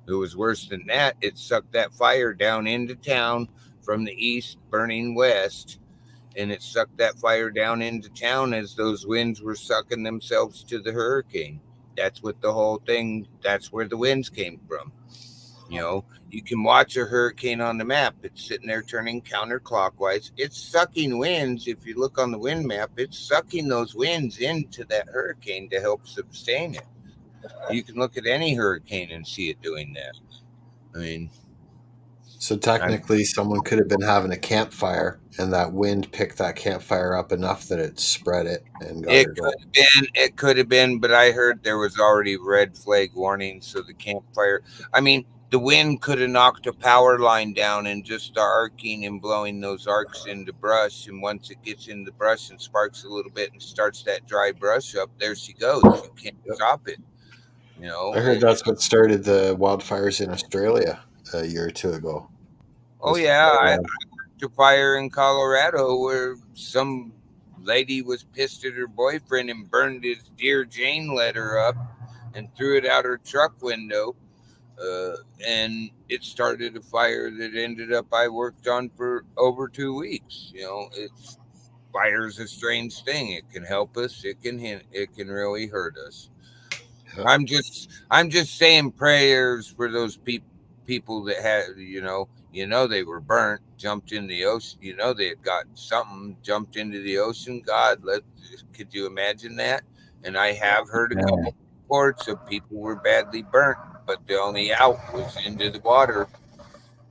E: It was worse than that. It sucked that fire down into town from the east, burning west. And it sucked that fire down into town as those winds were sucking themselves to the hurricane. That's what the whole thing, that's where the winds came from. You can watch a hurricane on the map. It's sitting there turning counterclockwise. It's sucking winds. If you look on the wind map, it's sucking those winds into that hurricane to help sustain it. You can look at any hurricane and see it doing that. I mean,
D: So technically, someone could have been having a campfire, and that wind picked that campfire up enough that it spread it and got her going.
E: it could have been, but I heard there was already red flag warning, so the campfire. I mean, the wind could have knocked a power line down and just start arcing and blowing those arcs into brush. And once it gets in the brush and sparks a little bit and starts that dry brush up, there she goes. You can't stop it. You know.
D: I heard that's what started the wildfires in Australia a year or two ago.
E: Oh
D: Was
E: yeah, I
D: fire.
E: worked a fire in Colorado where some lady was pissed at her boyfriend and burned his Dear Jane letter up and threw it out her truck window. And it started a fire that ended up I worked on for over 2 weeks. You know, fire's a strange thing. It can help us. It can really hurt us.
D: Yeah.
E: I'm just saying prayers for those people that had they were burnt, jumped in the ocean. They had got something, jumped into the ocean. Could you imagine that? And I have heard a
B: Yeah.
E: couple reports of people were badly burnt, but the only out was into the water.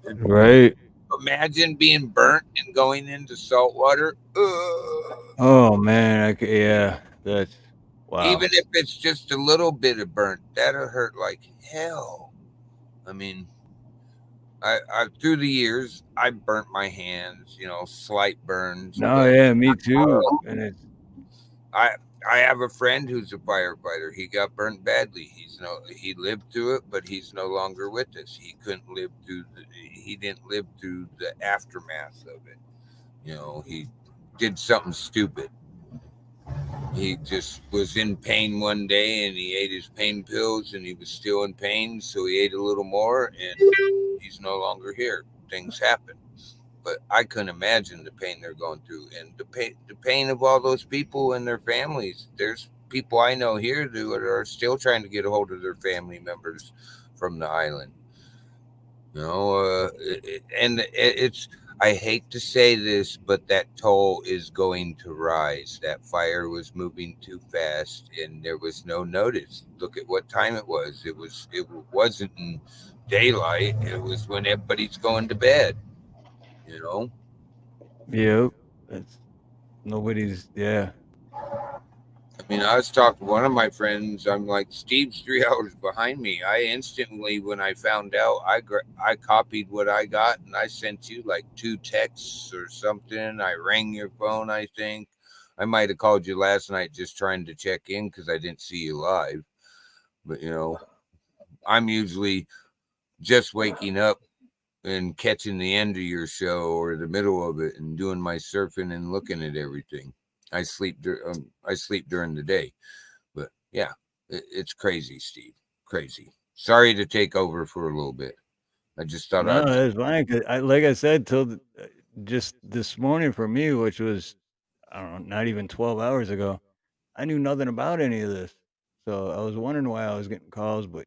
E: And
B: Right.
E: imagine being burnt and going into salt water.
B: Oh man, yeah, that's wow.
E: Even if it's just a little bit of burnt, that'll hurt like hell. I mean, I through the years, I burnt my hands, slight burns.
B: No,
E: But
B: yeah, me too. And it's
E: I have a friend who's a firefighter. He got burnt badly. He lived through it, but he's no longer with us. He didn't live through the aftermath of it. He did something stupid. He just was in pain one day and he ate his pain pills and he was still in pain. So he ate a little more and he's no longer here. Things happen. But I couldn't imagine the pain they're going through and the pain of all those people and their families. There's people I know here that are still trying to get a hold of their family members from the island. It's I hate to say this, but that toll is going to rise. That fire was moving too fast, and there was no notice. Look at what time it was. It wasn't in daylight. It was when everybody's going to bed.
B: yep. It's nobody's yeah.
E: I mean, I was talking to one of my friends. I'm like, Steve's 3 hours behind me. I instantly, when I found out, I copied what I got and I sent you like 2 texts or something. I rang your phone, I think. I might have called you last night just trying to check in because I didn't see you live. But, I'm usually just waking up and catching the end of your show or the middle of it and doing my surfing and looking at everything. I sleep during the day, but yeah, it's crazy, Steve. Crazy. Sorry to take over for a little bit. I just thought
B: No, it's fine. 'Cause like I said, just this morning for me, which was I don't know, not even 12 hours ago, I knew nothing about any of this. So I was wondering why I was getting calls, but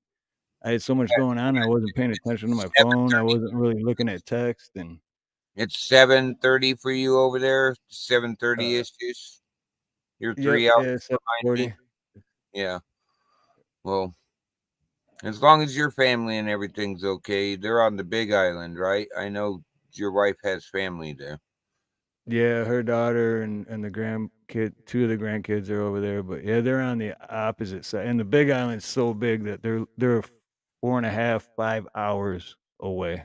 B: I had so much going on. I wasn't paying attention to my phone. I wasn't really looking at text, and
E: it's 7:30 for you over there. 7:30 ish. You're 3
B: yep,
E: hours
B: yeah,
E: behind me.
B: 7:40.
E: Yeah. Well, as long as your family and everything's okay, they're on the Big Island, right? I know your wife has family there.
B: Yeah, her daughter and the grandkid, 2 of the grandkids are over there, but yeah, they're on the opposite side. And the Big Island's so big that they're 4.5, 5 hours away.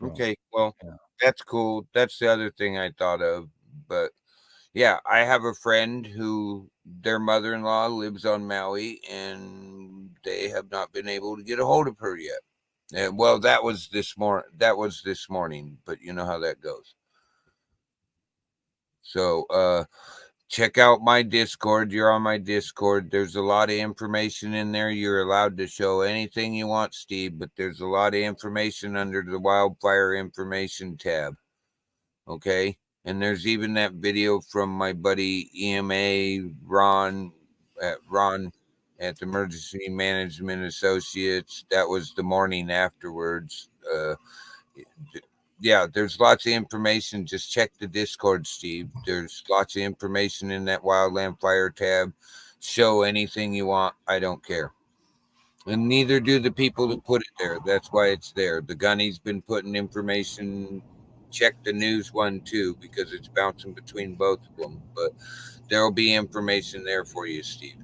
E: Okay, well,
B: Yeah.
E: that's cool. That's the other thing I thought of. But yeah, I have a friend who their mother-in-law lives on Maui and they have not been able to get a hold of her yet. And well, that was this morning, but you know how that goes. So, check out my Discord. You're on my Discord. There's a lot of information in there. You're allowed to show anything you want, Steve, but there's a lot of information under the wildfire information tab. Okay. And there's even that video from my buddy EMA, Ron at the Emergency Management Associates. That was the morning afterwards. Yeah, there's lots of information. Just check the Discord, Steve. There's lots of information in that wildland fire tab. Show anything you want. I don't care. And neither do the people that put it there. That's why it's there. The gunny's been putting information. Check the news one too, because it's bouncing between both of them. But there'll be information there for you, Steve.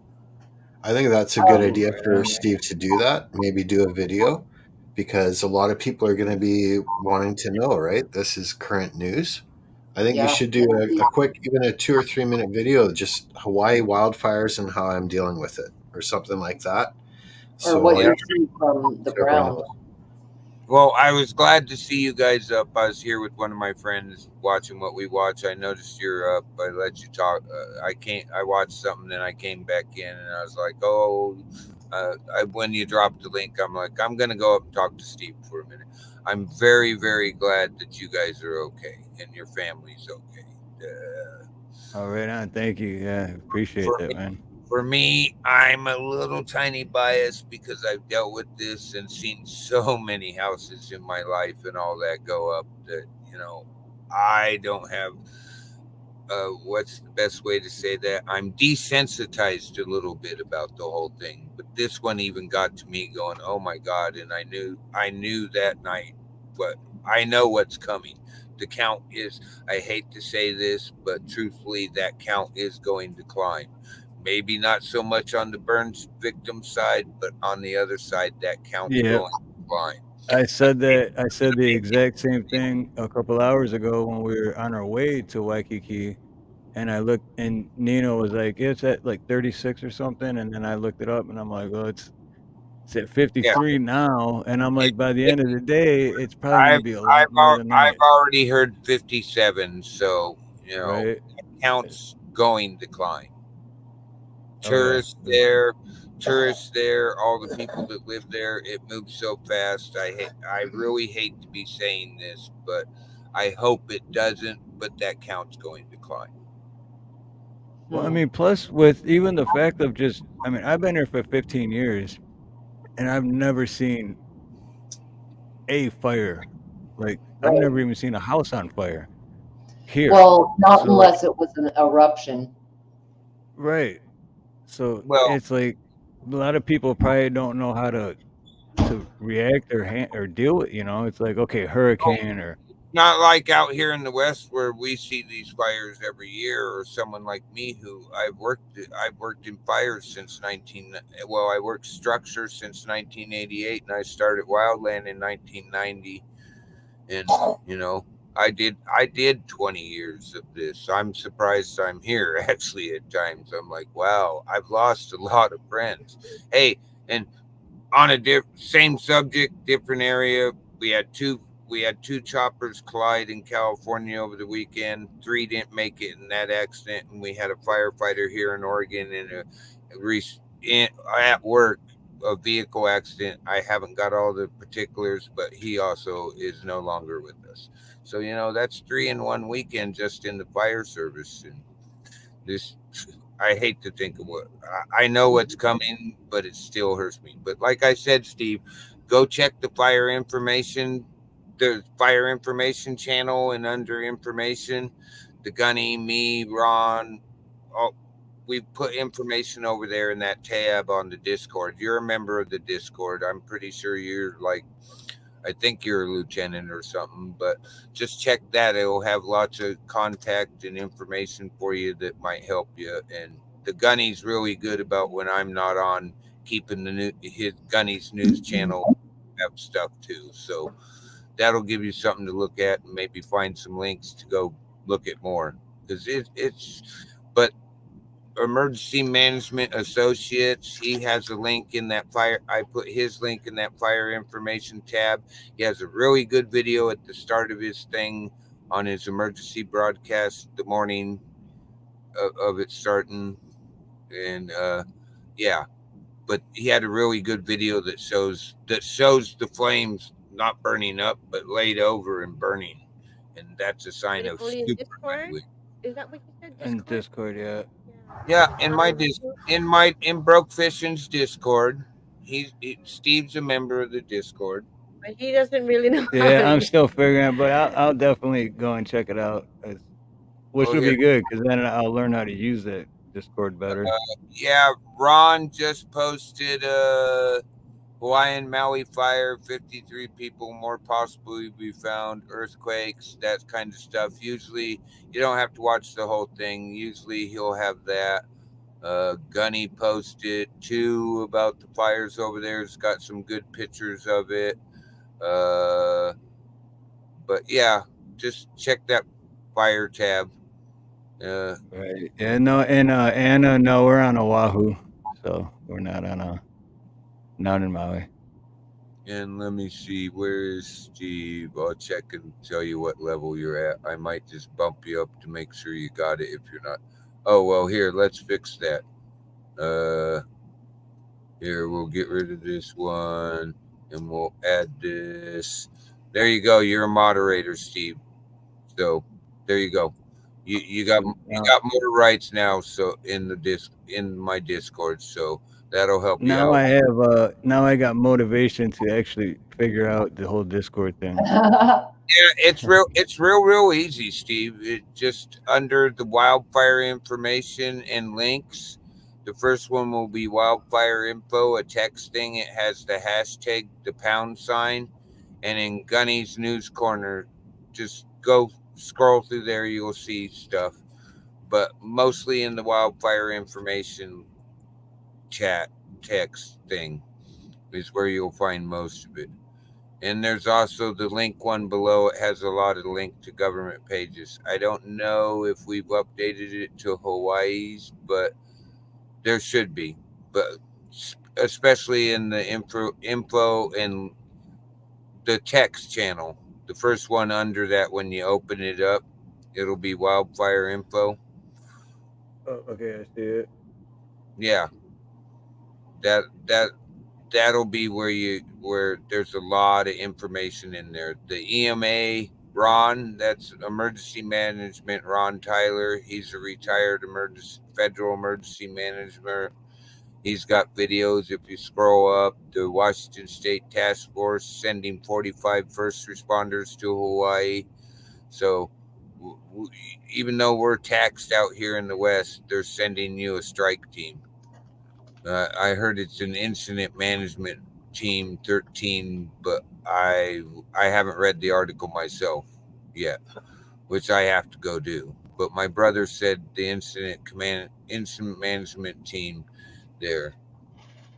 D: I think that's a good
F: Um,
D: idea for Steve to do that. Maybe do a video because a lot of people are going to be wanting to know, right? This is current news. I think you
F: yeah.
D: should do a quick, even a 2 or 3 minute video, just Hawaii wildfires and how I'm dealing with it, or something like that.
F: Or
D: So
F: what
D: all
F: you
D: you,
F: see from the
D: so everyone
F: ground.
D: knows.
E: Well, I was glad to see you guys up. I was here with one of my friends watching what we watch. I noticed you're up. I let you talk. I watched something, and I came back in, and I was like, "Oh." When you dropped the link, I'm like, I'm gonna go up and talk to Steve for a minute. I'm very, very glad that you guys are okay and your family's okay.
B: All right, on. Thank you. Yeah, appreciate
E: For
B: that,
E: me,
B: man.
E: for me, I'm a little tiny biased because I've dealt with this and seen so many houses in my life and all that go up that, I don't have, what's the best way to say that? I'm desensitized a little bit about the whole thing. But this one even got to me going, oh my God. And I knew that night what I know what's coming. The count is, I hate to say this, but truthfully, that count is going to climb. Maybe not so much on the burns victim side, but on the other side, that count's
B: Yeah,
E: going to climb.
B: I said that. I said the exact same thing a couple hours ago when we were on our way to Waikiki, and I looked, and Nino was like, "It's at like 36 or something," and then I looked it up, and I'm like, "Oh, it's at
E: Yeah.
B: 53 now," and I'm
E: It,
B: like, by the
E: it,
B: end of the day, it's probably gonna
E: I've
B: be a lot more than
E: I've
B: that,
E: already heard 57, so
B: right?
E: that counts going to climb.
B: Oh yeah,
E: Tourists there, all the people that live there. It moves so fast. I really hate to be saying this, but I hope it doesn't. But that count's going to climb.
B: Well, I
F: Hmm.
B: mean, plus with even the fact of just, I mean, I've been here for 15 years, and I've never seen a fire. Like, I've
F: Right.
B: never even seen a house on fire here.
F: Well, not
B: So,
F: unless it was an eruption.
B: right. So
E: Well,
B: it's like a lot of people probably don't know how to react or or deal with. It's like, okay,
E: oh,
B: hurricane or
E: not like out here in the West where we see these fires every year, or someone like me who I've worked in fires since 19. Well, I worked structure since 1988, and I started wildland in 1990, and you know I did 20 years of this. I'm surprised I'm here actually. At times I'm like, wow, I've lost a lot of friends. Hey, and on a same subject, different area. We had two we had two choppers collide in California over the weekend. Three didn't make it in that accident, and we had a firefighter here in Oregon at work, a vehicle accident. I haven't got all the particulars, but he also is no longer with us. So that's three in one weekend just in the fire service, and this I hate to think of what I know what's coming, but it still hurts me. But like I said, Steve, go check the fire information channel, and under information, the gunny, me, Ron, all, we put information over there in that tab on the Discord. You're a member of the Discord. I'm pretty sure you're like, I think you're a lieutenant or something, but just check that. It will have lots of contact and information for you that might help you. And the Gunny's really good about when I'm not on, keeping his Gunny's news channel have stuff too. So that'll give you something to look at and maybe find some links to go look at more, because but Emergency Management Associates. He has a link in that fire. I put his link in that fire information tab. He has a really good video at the start of his thing on his emergency broadcast, the morning of it starting. And yeah, but he had a really good video that shows the flames not burning up, but laid over and burning. And that's a sign
G: And
E: of
G: only in
E: super
G: Discord?
E: highway.
G: Is that what you said?
B: in
G: Discord?
B: Discord, yeah.
G: Yeah.
E: Yeah, in
G: Not
E: my
G: on
E: dis
G: YouTube.
E: in Broke Fishing's Discord. Steve's a member of the Discord.
G: But he doesn't really know how
B: Yeah,
G: to
B: I'm
G: use
B: still figuring, but I'll definitely go and check it out, which
E: Oh,
B: will
E: here,
B: be good because then I'll learn how to use that Discord better.
E: yeah. Ron just posted. Hawaiian Maui fire, 53 people more possibly be found, earthquakes, that kind of stuff. Usually, you don't have to watch the whole thing. Usually, he'll have that. Gunny posted too about the fires over there. It's got some good pictures of it. Uh, but yeah, just check that fire tab.
B: Right. Yeah. No. And Anna. No, we're on Oahu, so we're not in Maui.
E: And let me see, where is Steve? I'll check and tell you what level you're at. I might just bump you up to make sure you got it if you're not. Oh, well, here, let's fix that. Here, we'll get rid of this one and we'll add this. There you go. You're a moderator, Steve. So there you go. You got more rights now. So in my Discord, so that'll help you
B: Now
E: out.
B: I have now I got motivation to actually figure out the whole Discord thing.
E: Yeah, it's real easy, Steve. It just under the wildfire information and links. The first one will be wildfire info, a text thing. It has the hashtag, the pound sign, and in Gunny's news corner, just go scroll through there. You'll see stuff, but mostly in the wildfire information chat text thing is where you'll find most of it. And there's also the link one below. It has a lot of link to government pages. I don't know if we've updated it to Hawaii's, but there should be. But especially in the info and the text channel, the first one under that, when you open it up, it'll be wildfire info.
B: Oh, okay, I see it.
E: Yeah, that'll be where there's a lot of information in there. The EMA Ron, that's emergency management. Ron Tyler, he's a retired federal emergency manager. He's got videos. If you scroll up, the Washington State Task Force sending 45 first responders to Hawaii. So even though we're taxed out here in the West, they're sending you a strike team. I heard it's an incident management team 13, but I haven't read the article myself yet, which I have to go do. But my brother said the incident management team there,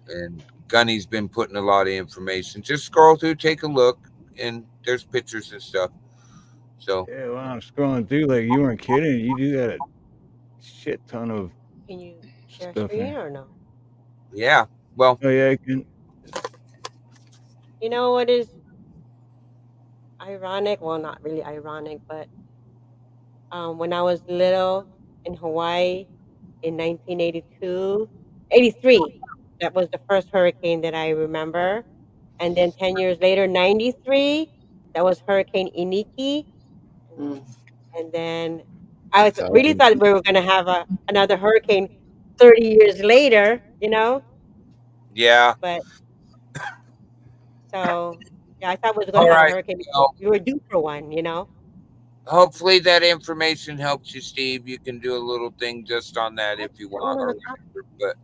E: and Gunny's been putting a lot of information. Just scroll through, take a look, and there's pictures and stuff. So
B: Yeah, well, I'm scrolling through like you weren't kidding. You do got a shit ton of
G: Can you share
B: stuff
G: screen
B: in.
G: or no?
E: yeah, well,
B: Oh yeah, I can.
G: You know what is ironic? Well, not really ironic, but when I was little in Hawaii in 1982, 83, that was the first hurricane that I remember. And then 10 years later, 93, that was Hurricane Iniki.
F: Mm.
G: And then I really thought we were going to have another hurricane 30 years later,
E: yeah.
G: but so yeah, I thought we was going
E: All
G: to have a
E: right.
G: hurricane.
E: Well,
G: We were due for one.
E: hopefully that information helps you, Steve. You can do a little thing just on that if you want,
G: Oh,
E: or
G: the top.
E: whatever. But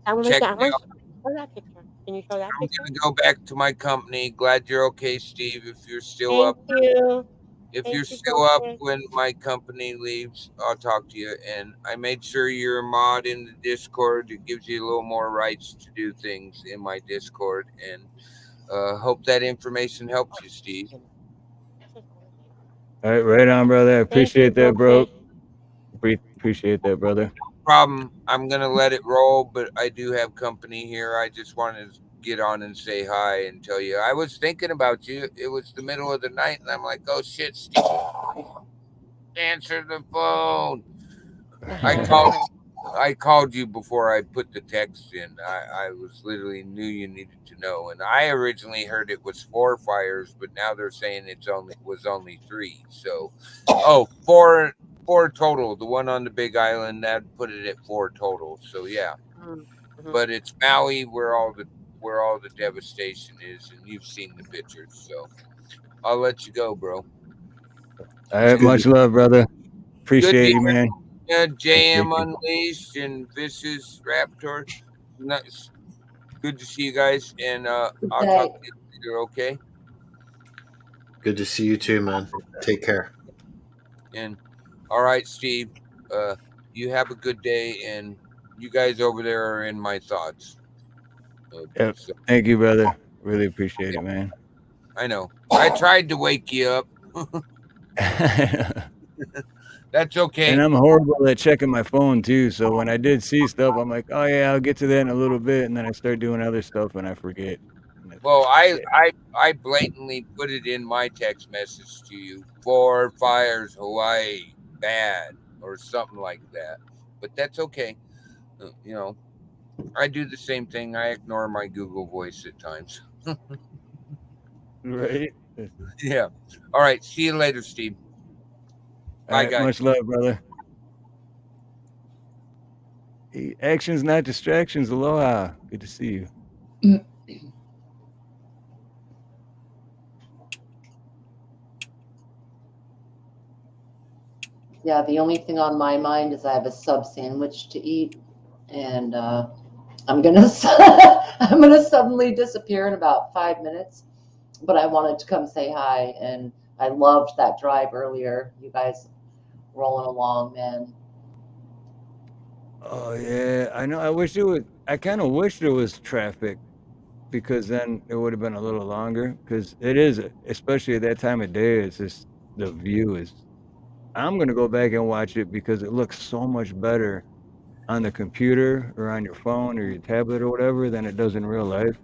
G: I'm gonna
E: check
G: show,
E: me out.
G: show that picture. Can you show that
E: I'm
G: picture?
E: gonna go back to my company. Glad you're okay, Steve. If you're still
G: Thank
E: up,
G: you.
E: if
G: Thank
E: you're
G: you,
E: still up
G: Joseph.
E: when my company leaves, I'll talk to you. And I made sure you're a mod in the Discord. It gives you a little more rights to do things in my Discord. And hope that information helps you, Steve.
B: All right, right on, brother. I
G: Thank you,
B: appreciate that, bro.
G: Joseph.
B: Appreciate that, brother.
E: Problem. I'm gonna let it roll, but I do have company here. I just wanted to get on and say hi and tell you I was thinking about you. It was the middle of the night, and I'm like, oh shit, Steve, answer the phone. I called you before I put the text in. I was literally knew you needed to know, and I originally heard it was 4 fires, but now they're saying was only 3. So, four total. The one on the Big Island that put it at 4 total. So yeah, but it's Maui where all the devastation is, and you've seen the pictures. So I'll let you go, bro.
B: All right, much love, brother.
E: Good
B: Appreciate
E: to
B: you, man.
E: JM
B: Appreciate you.
E: Unleashed and Vicious Raptor. Nice. Good to see you guys, and
F: Good
E: I'll
F: day.
E: talk to you later. Okay.
D: Good to see you too, man. Take care.
E: And all right, Steve. Uh, you have a good day, and you guys over there are in my thoughts.
B: Yep.
E: So
B: Thank you, brother. Really appreciate it, man.
E: I know I tried to wake you up. That's okay.
B: And I'm horrible at checking my phone too. So when I did see stuff, I'm like, oh yeah, I'll get to that in a little bit, and then I start doing other stuff and I forget. And it's
E: Well,
B: like,
E: I
B: shit.
E: I I blatantly put it in my text message to you. 4 fires, Hawaii, bad, or something like that. But that's okay. You know, I do the same thing. I ignore my Google Voice at times.
B: Right?
E: Yeah. All right. See you later, Steve.
B: All
E: Bye,
B: right.
E: guys.
B: Much love, brother. Actions, not distractions. Aloha. Good to see you.
F: Yeah, the only thing on my mind is I have a sub sandwich to eat, and I'm gonna I'm gonna suddenly disappear in about 5 minutes. But I wanted to come say hi, and I loved that drive earlier. You guys rolling along, man.
B: Oh yeah, I know. I wish it was. I kind of wish there was traffic because then it would have been a little longer. Because it is, especially at that time of day. It's just the view is. I'm gonna go back and watch it because it looks so much better on the computer or on your phone or your tablet or whatever than it does in real life.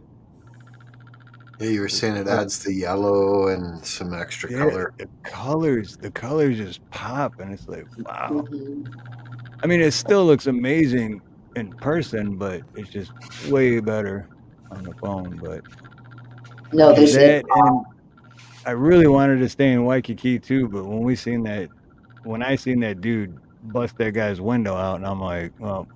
D: Yeah, you were saying it
B: Uh,
D: adds the yellow and some extra
B: yeah,
D: color.
B: the colors just pop, and it's like wow.
F: Hmm.
B: I mean, it still looks amazing in person, but it's just way better on the phone. But
F: No, they did.
B: that and I really wanted to stay in Waikiki too, but when I seen that dude bust that guy's window out, and I'm like, well,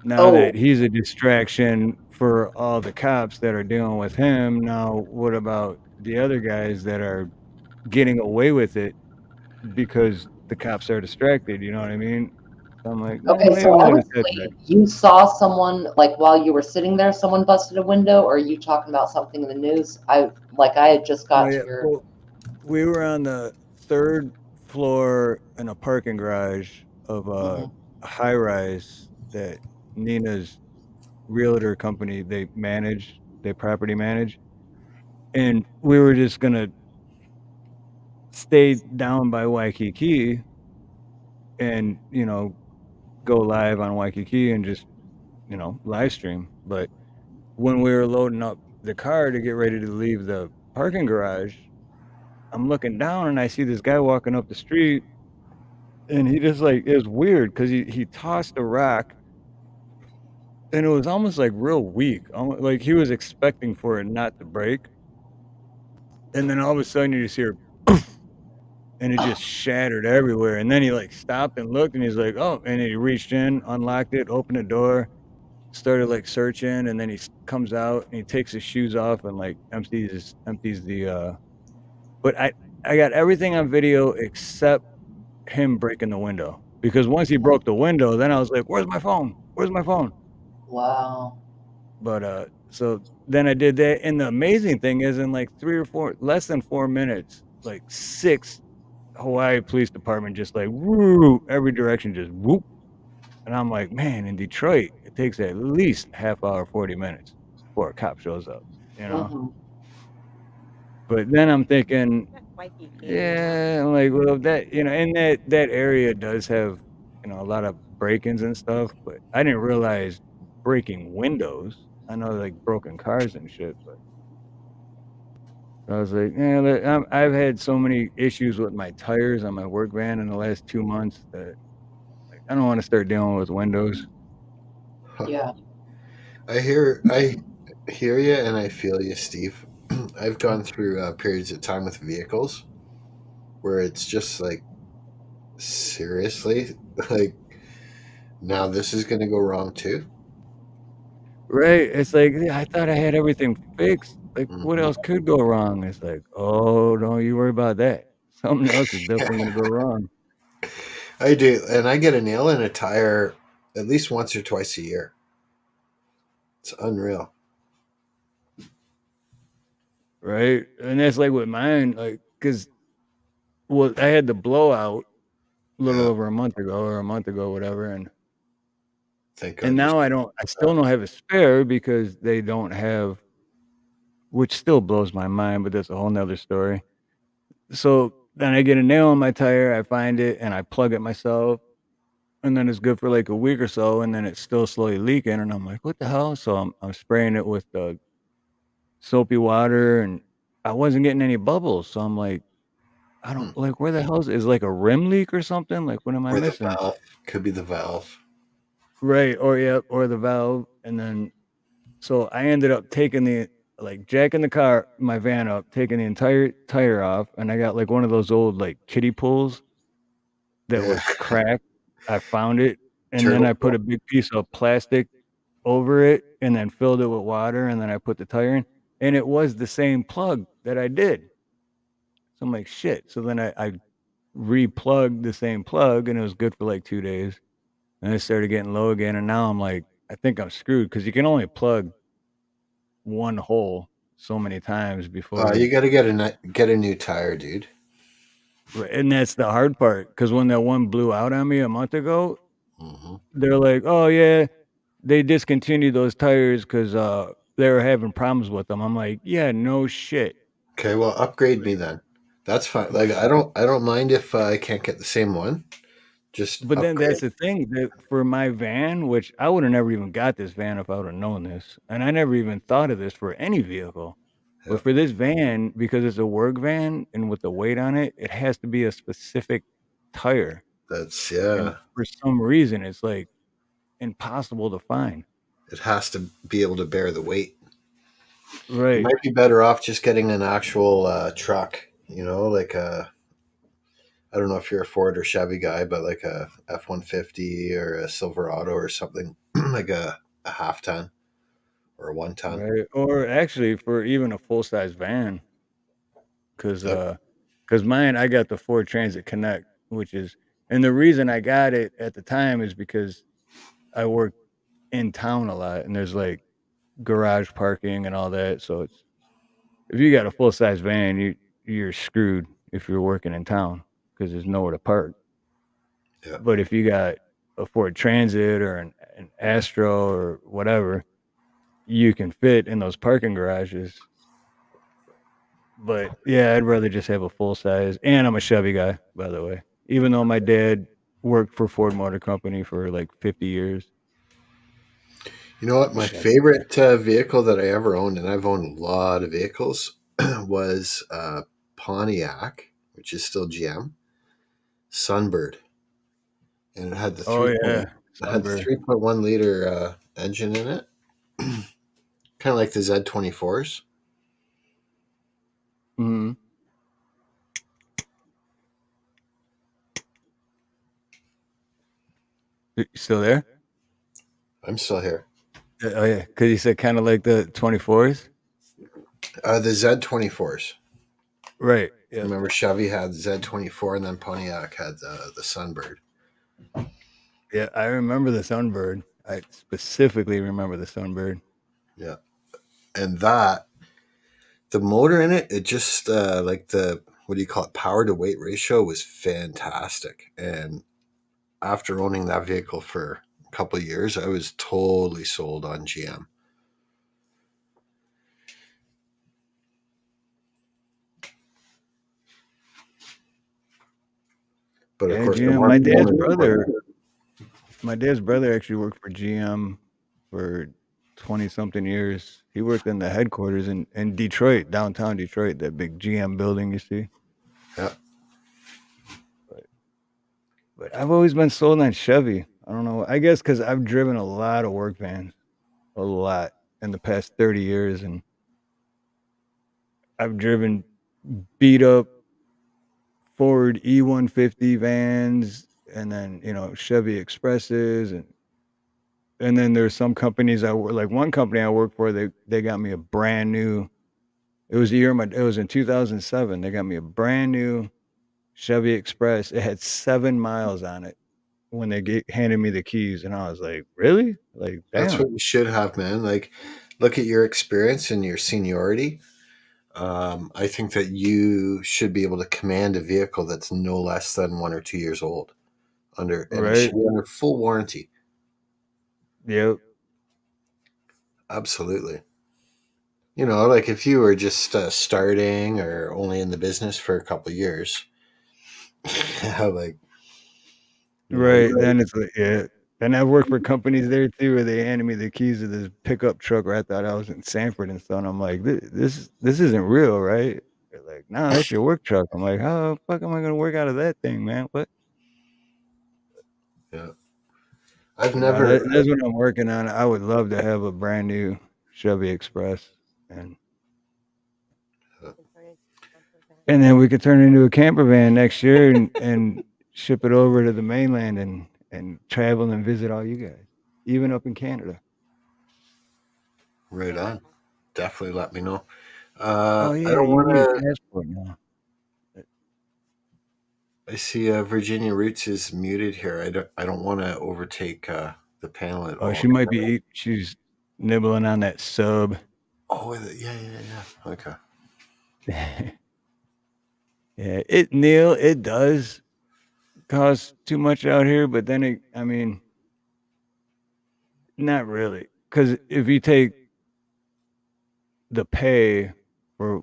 B: now that
F: Oh,
B: he's a distraction for all the cops that are dealing with him, now what about the other guys that are getting away with it because the cops are distracted? You know what I mean? So I'm like,
F: okay.
B: maybe
F: So
B: we
F: I
B: got to
F: was
B: set that.
F: wait. You saw someone like while you were sitting there, someone busted a window, or are you talking about something in the news? I had just
B: Oh
F: got to
B: yeah.
F: your.
B: Well, we were on the third floor in a parking garage of a
F: Mhm.
B: high rise that Nina's realtor company they property manage. And we were just gonna stay down by Waikiki and, go live on Waikiki and just, live stream. But when we were loading up the car to get ready to leave the parking garage, I'm looking down and I see this guy walking up the street. And he just like it was weird because he tossed a rock and it was almost like real weak, almost like he was expecting for it not to break. And then all of a sudden you just hear poof, and it just shattered everywhere. And then he like stopped and looked and he's like, oh, and he reached in, unlocked it, opened the door, started like searching, and then comes out and he takes his shoes off and like empties the but I got everything on video except him breaking the window. Because once he broke the window, then I was like, where's my phone? Where's my phone?
F: Wow.
B: But, so then I did that, and the amazing thing is in, like, 3 or 4 less than 4 minutes, like, 6 Hawaii Police Department just, like, woo, every direction, just whoop, and I'm like, "Man, in Detroit, it takes at least half hour, 40 minutes before a cop shows up," you know?
F: Hmm.
B: But then I'm thinking,
G: That's Waikiki anyhow.
B: yeah, I'm like, well, and that area does have, a lot of break-ins and stuff, but I didn't realize breaking windows. I know, like, broken cars and shit, but I was like, "Yeah, I've had so many issues with my tires on my work van in the last 2 months that, like, I don't wanna start dealing with windows."
F: Yeah.
D: I hear you and I feel you, Steve. I've gone through periods of time with vehicles where it's just like seriously, like now this is going to go wrong too.
B: Right, it's like, "Yeah, I thought I had everything fixed, like, what
D: Hmm.
B: else could go wrong?" It's like, "Oh, don't you worry about that. Something else is definitely gonna go wrong."
D: I do, and I get a nail in a tire at least once or twice a year. It's unreal.
B: right? And that's like with mine, like, because well, I had the blowout a little
D: Yeah.
B: over a month ago or a month ago, whatever,
D: Thank
B: and
D: God you
B: now
D: said
B: I still don't have a spare because they don't have, which still blows my mind, but that's a whole nother story. So then I get a nail in my tire, I find it, and I plug it myself, and then it's good for like a week or so, and then it's still slowly leaking, and I'm like, what the hell? So I'm spraying it with the soapy water, and I wasn't getting any bubbles. So I'm like, I don't
D: Hmm.
B: like where the hell is like a rim leak or something? Like what am I
D: Or the
B: missing?
D: valve. Could be the valve.
B: Right, or yeah, or the valve, and then so I ended up taking the like jacking the car, my van up, taking the entire tire off, and I got like one of those old like kiddie pools that
D: Yeah.
B: was cracked. I found it, and then
D: Turtle
B: I put a big piece of plastic over it, and then filled it with water, and then I put the tire in, and it was the same plug that I did. So I'm like, shit. So then I replugged the same plug, and it was good for like 2 days. And it started getting low again, and now I'm like, I think I'm screwed because you can only plug one hole so many times before
D: You
B: you.
D: got to get a new tire, dude.
B: Right, and that's the hard part because when that one blew out on me a month ago,
D: Hmm.
B: they're like, "Oh yeah, they discontinued those tires because they were having problems with them." I'm like, "Yeah, no shit."
D: Okay, well, upgrade me then. That's fine. Like I don't mind if I can't get the same one. Just
B: But then
D: upgrade.
B: that's the thing that for my van, which I would have never even got this van if I would have known this, and I never even thought of this for any vehicle.
D: Yeah,
B: But for this van, because it's a work van and with the weight on it, it has to be a specific tire.
D: that's
B: And
D: yeah.
B: for some reason, it's like impossible to find.
D: It has to be able to bear the weight. You
B: Right.
D: might be better off just getting an actual truck. Like a I don't know if you're a Ford or Chevy guy, but like a F-150 or a Silverado or something like a half ton or a 1 ton.
B: Right. Or actually for even a full size van, because
D: Yep.
B: mine I got the Ford Transit Connect, which is, and the reason I got it at the time is because I work in town a lot, and there's like garage parking and all that. So it's if you got a full size van, you're screwed if you're working in town because there's nowhere to park.
D: Yeah.
B: But if you got a Ford Transit or an Astro or whatever, you can fit in those parking garages. But yeah, I'd rather just have a full size. And I'm a Chevy guy, by the way. Even though my dad worked for Ford Motor Company for like 50 years.
D: You know what? My
B: Chevy guy.
D: favorite vehicle that I ever owned, and I've owned a lot of vehicles, was Pontiac, which is still GM, Sunbird, and it had the
B: Oh
D: three point
B: yeah,
D: it had the
B: Sunbird.
D: 3.1 liter engine in it, kind of like the Z24s.
B: Hmm. You still there?
D: I'm still here.
B: Oh yeah, because you said kind of like the 24s.
D: The Z24s.
B: Right. Yep.
D: Remember, Chevy had Z24, and then Pontiac had the Sunbird.
B: Yeah, I remember the Sunbird. I specifically remember the Sunbird.
D: Yeah, and the motor in it, it just like the what do you call it, power to weight ratio was fantastic. And after owning that vehicle for a couple of years, I was totally sold on GM. But of
B: Yeah,
D: course, the
B: GM.
D: more
B: My dad's brother actually worked for GM for 20 something years. He worked in the headquarters in Detroit, downtown Detroit, that big GM building you see.
D: yeah,
B: But, but I've always been sold on Chevy. I don't know. I guess because I've driven a lot of work vans, a lot in the past 30 years. And I've driven beat up Ford E150 vans and then, Chevy Expresses. And then there's some companies like one company I work for, they got me a brand new. It was in 2007. They got me a brand new Chevy Express. It had 7 miles on it. when they handed me the keys, and I was like, really? Like,
D: That's
B: damn.
D: what you should have, man. Like, look at your experience and your seniority. I think that you should be able to command a vehicle that's no less than 1 or 2 years old, and it
B: Right?
D: should be under full warranty.
B: Yep.
D: Absolutely. You know, like if you were just starting or only in the business for a couple of years, like, you know,
B: Right. Then it's like, yeah. And I worked for companies there too, where they handed me the keys to this pickup truck where I thought I was in Sanford and stuff. And I'm like, this isn't real, right? They're like, no, that's your work truck. I'm like, how the fuck am I gonna work out of that thing, man? What?
D: yeah. I've
B: No,
D: never.
B: that's what I'm working on. I would love to have a brand new Chevy Express, and
G: Can turn into a camper van.
B: then we could turn it into a camper van next year and ship it over to the mainland and travel and visit all you guys, even up in Canada.
D: Right
G: Yeah.
D: on. Definitely let me know.
B: Oh
D: I
B: yeah,
D: don't
B: you
D: want
B: need a
D: to.
B: passport now.
D: I see Virginia Roots is muted here. I don't want to overtake the panel at
B: Oh,
D: all.
B: she might be. She's nibbling on that sub.
D: Oh, yeah. Okay.
B: Yeah, Neil, it does cost too much out here, but then I mean, not really, because if you take the pay for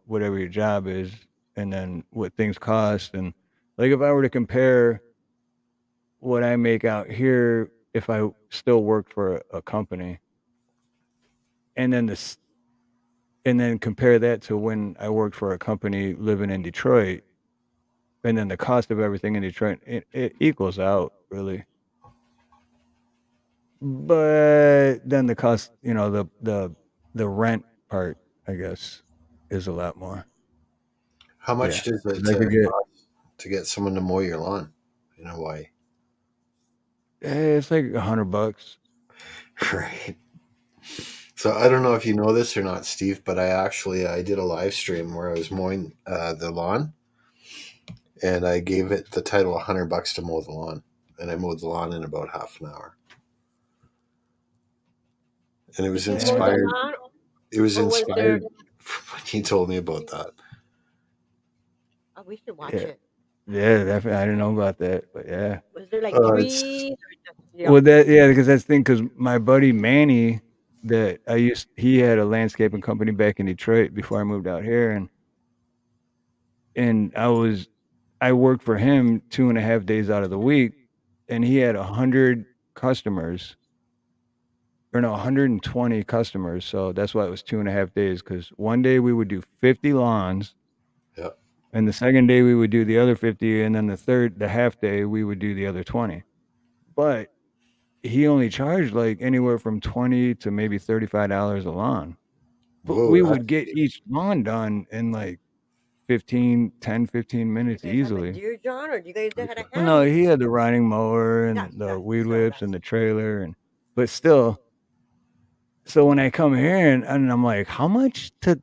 B: whatever your job is, and then what things cost, and like if I were to compare what I make out here if I still worked for a company, and then and then compare that to when I worked for a company living in Detroit, and then the cost of everything in Detroit, it equals out really. But then the cost, the rent part, I guess, is a lot more.
D: How much
B: Yeah,
D: does
B: 'cause
D: it
B: I could get
D: cost to get someone to mow your lawn in Hawaii?
B: it's like $100.
D: Right. So I don't know if you know this or not, Steve, but I did a live stream where I was mowing the lawn, and I gave it the title $100 to mow the lawn, and I mowed the lawn in about half an hour, and it was
G: Did you mow the
D: inspired.
G: lawn,
D: It was
G: or was there?
D: inspired when he told me about that.
G: Oh, we should watch
B: Yeah,
G: it.
B: yeah, definitely. I didn't know about that, but yeah.
G: Was there like
D: It's
G: trees or just
B: Well, because that's the thing. Because my buddy Manny, he had a landscaping company back in Detroit before I moved out here, and I worked for him 2.5 days out of the week, and he had 100 customers, or no, 120 customers. So that's why it was 2.5 days. Because one day we would do 50 lawns,
D: yeah.
B: and the second day we would do the other 50, and then the half day we would do the other 20. But he only charged like anywhere from 20 to maybe $35 a lawn. But
D: Whoa,
B: we
D: that's
B: would get each lawn done in like 15
G: you
B: minutes
G: guys have a
B: easily.
G: deer, John, or do you guys had a
B: Well, no,
G: hand?
B: he had the riding mower
G: Yes,
B: and the
G: yes,
B: weed
G: so
B: whips and
G: that's
B: the trailer, but still. So when I come here and I'm like, how much to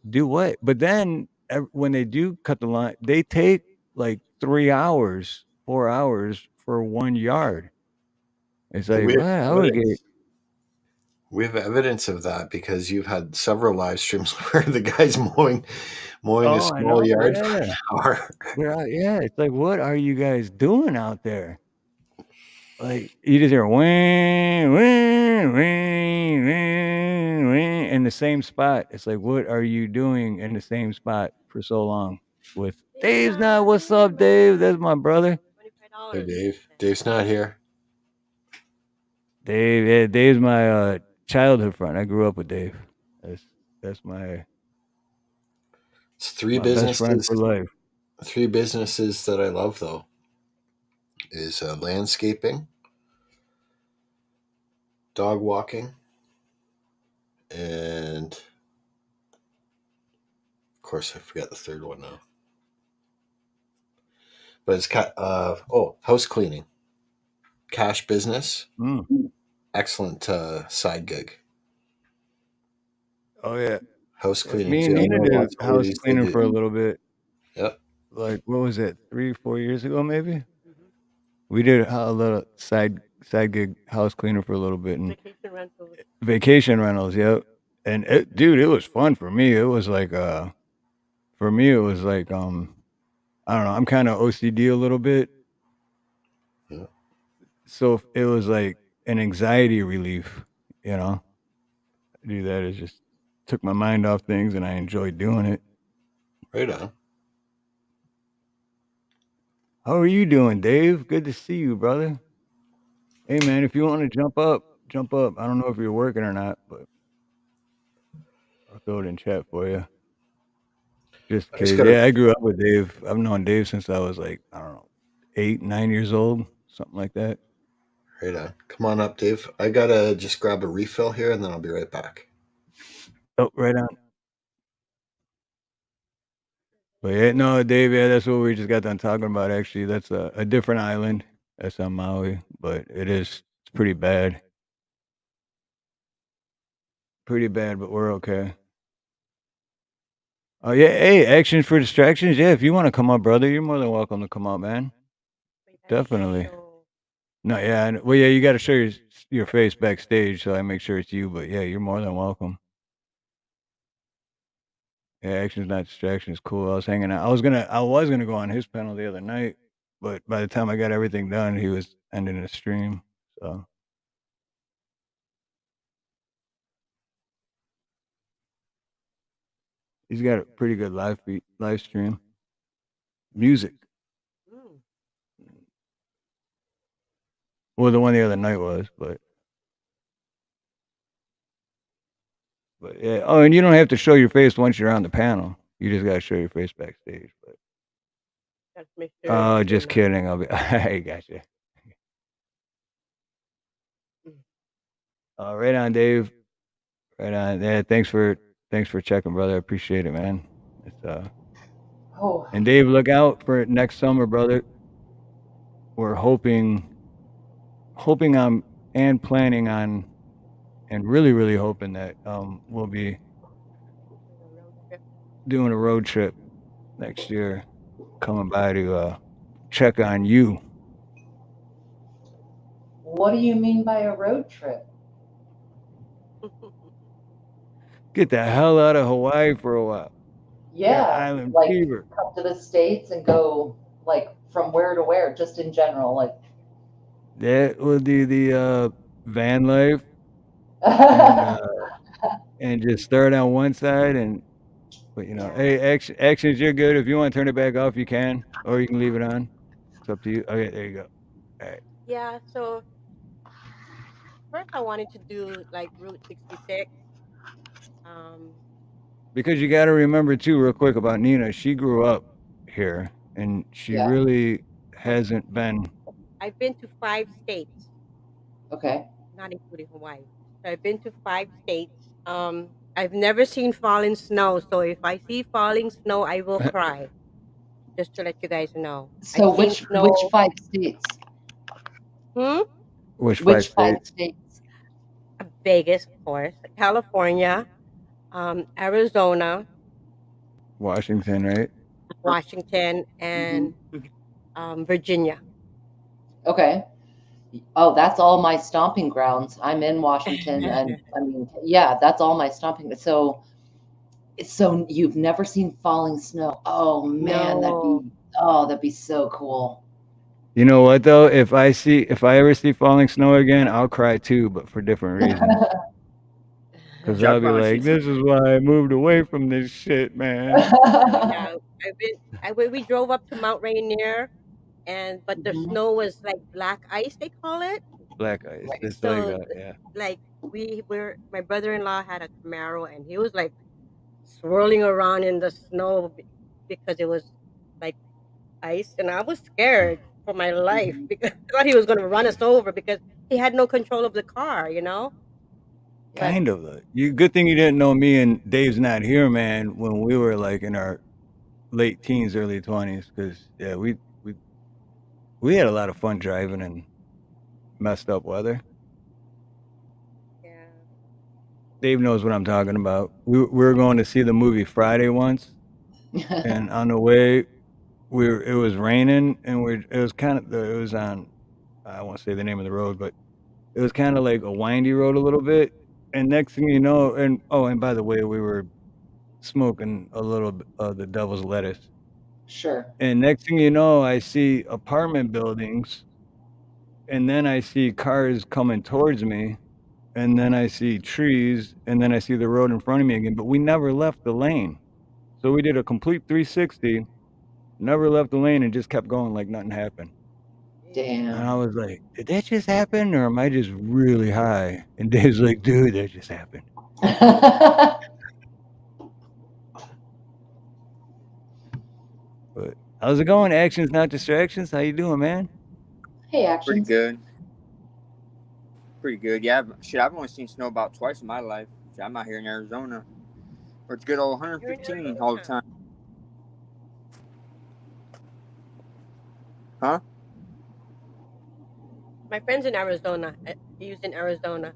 B: do what? But then when they do cut the line, they take like 3 hours, 4 hours for 1 yard. It's like,
D: we
B: what?
D: have
B: I would get.
D: evidence. We have evidence of that because you've had several live streams where the guy's mowing a
B: Oh, I
D: small
B: know.
D: yard for
B: Yeah.
D: an hour.
B: Yeah. It's like, what are you guys doing out there? Like, you just hear wing, wing, wing, wing, wing in the same spot. It's like, what are you doing in the same spot for so long? With Dave's not. What's up, Dave? That's my brother.
D: Hey,
G: $25.
D: Dave. Dave's not here.
B: Dave, yeah, Dave's my childhood friend. I grew up with Dave. That's
D: It's
B: my best friend for life.
D: three businesses that I love though is landscaping, dog walking, and of course I forget the third one now. But it's house cleaning, cash business,
B: Mm.
D: excellent side gig.
B: Oh yeah.
D: House
B: Yeah,
D: cleaning.
B: me and
D: Yeah, I
B: Nina
D: know
B: did
D: lots of
B: house
D: ladies that
B: cleaning
D: do.
B: for a little bit.
D: Yep.
B: Like, what was it? 3, 4 years ago, maybe.
G: Mhm.
B: We did a little side gig house cleaner for a little bit and
G: Vacation rentals.
B: vacation rentals. Yep. And dude, it was fun for me. It was like for me it was like I don't know. I'm kind of OCD a little bit,
D: Yeah.
B: so it was like an anxiety relief. You know, do that. It just took my mind off things, and I enjoyed doing it.
D: Right on.
B: How are you doing, Dave? Good to see you, brother. Hey, man, if you want to jump up, jump up. I don't know if you're working or not, but I'll throw it in chat for you. Just
D: I just
B: kidding.
D: got a
B: Yeah, I grew up with Dave. I've known Dave since I was like, I don't know, 8, 9 years old, something like that.
D: right on. Come on up, Dave. I gotta just grab a refill here, and then I'll be right back.
B: Oh, right on. But yeah, no, Dave, yeah, that's what we just got done talking about. Actually, that's a different island. That's on Maui, but it's pretty bad. Pretty bad, but we're okay. Oh yeah, hey, actions for distractions. Yeah, if you want to come up, brother, you're more than welcome to come up, man. Definitely. No, yeah, well, yeah, you got to show your face backstage, so I make sure it's you. But yeah, you're more than welcome. Yeah, actions not distractions. Cool. I was hanging out. I was gonna go on his panel the other night, but by the time I got everything done, he was ending the stream. So he's got a pretty good live stream. Music.
G: Mm.
B: Well, the one the other night was, but yeah. Oh, and you don't have to show your face once you're on the panel. You just gotta show your face backstage. But
G: Gotta make sure
B: oh,
G: it's
B: just
G: in,
B: kidding. I'll be. I gotcha. Right on, Dave. Right on. Yeah, thanks for checking, brother. I appreciate it, man. It's
F: Oh,
B: and Dave, look out for it next summer, brother. We're hoping on and planning on and really, really hoping that we'll be
G: a road trip.
B: doing a road trip next year, coming by to check on you.
F: what do you mean by a road trip?
B: Get the hell out of Hawaii for a while. Got
F: Yeah,
B: island
F: like
B: fever.
F: come to the States and go like from where to where, just in general, like.
B: That will do the van life and and just start on one side but
G: Yeah.
B: hey, actions, you're good. If you want to turn it back off, you can, or you can leave it on. It's up to you. Okay, there you go. All right.
G: Yeah. So first, I wanted to do like Route 66. Um,
B: Because you got to remember too, real quick about Nina. She grew up here, and she
F: Yeah.
B: really hasn't been.
G: I've been to 5 states,
F: Okay.
G: not including Hawaii. So I've been to 5 states. I've never seen falling snow. So if I see falling snow, I will cry. Just to let you guys know.
F: So
G: I've seen
F: which
G: snow.
F: 5 states?
G: Hmm?
B: Which
F: Which
B: 5
F: 5
B: states?
F: states?
G: Vegas, of course. California, Arizona,
B: Washington, right?
G: Washington, and Virginia.
F: Okay. Oh, that's all my stomping grounds. I'm in Washington, and I mean, yeah, that's all my stomping. So you've never seen falling snow? Oh man,
G: No.
F: that'd be so cool.
B: You know what though? If I ever see falling snow again, I'll cry too, but for different reasons. Because I'll be like, this is why I moved away from this shit, man.
G: Yeah, we drove up to Mount Rainier, but the
F: Mhm.
G: snow was like black ice, they call it.
B: Black ice.
F: Right.
B: It's like
G: So
B: that, yeah.
G: like my brother-in-law had a Camaro, and he was like swirling around in the snow because it was like ice, and I was scared for my life
F: Mhm.
G: because I thought he was going to run us over because he had no control of the car, you know. But
B: Kind of. Good thing you didn't know me and Dave's not here, man, when we were like in our late teens, early 20s. Because, yeah, we had a lot of fun driving and messed up weather.
G: yeah,
B: Dave knows what I'm talking about. We were going to see the movie Friday once, and on the way, it was raining, and it was on I won't say the name of the road, but it was kind of like a windy road a little bit. And next thing you know, and by the way, we were smoking a little of the devil's lettuce.
F: Sure.
B: And next thing you know, I see apartment buildings, and then I see cars coming towards me, and then I see trees, and then I see the road in front of me again. But we never left the lane. So we did a complete 360, never left the lane, and just kept going like nothing happened. And I
F: Damn.
B: was like, did that just happen, or am I just really high? And Dave's like, dude, that just happened. But how's it going? Actions, not distractions. How you doing, man?
F: Hey,
H: Pretty
F: actions.
H: good. Pretty good. Yeah, I've only seen snow about twice in my life. Shit, I'm out here in Arizona, where it's good old
G: You're in
H: 115 all the
G: Arizona.
H: time. Huh?
G: My friend's in Arizona. He's in Arizona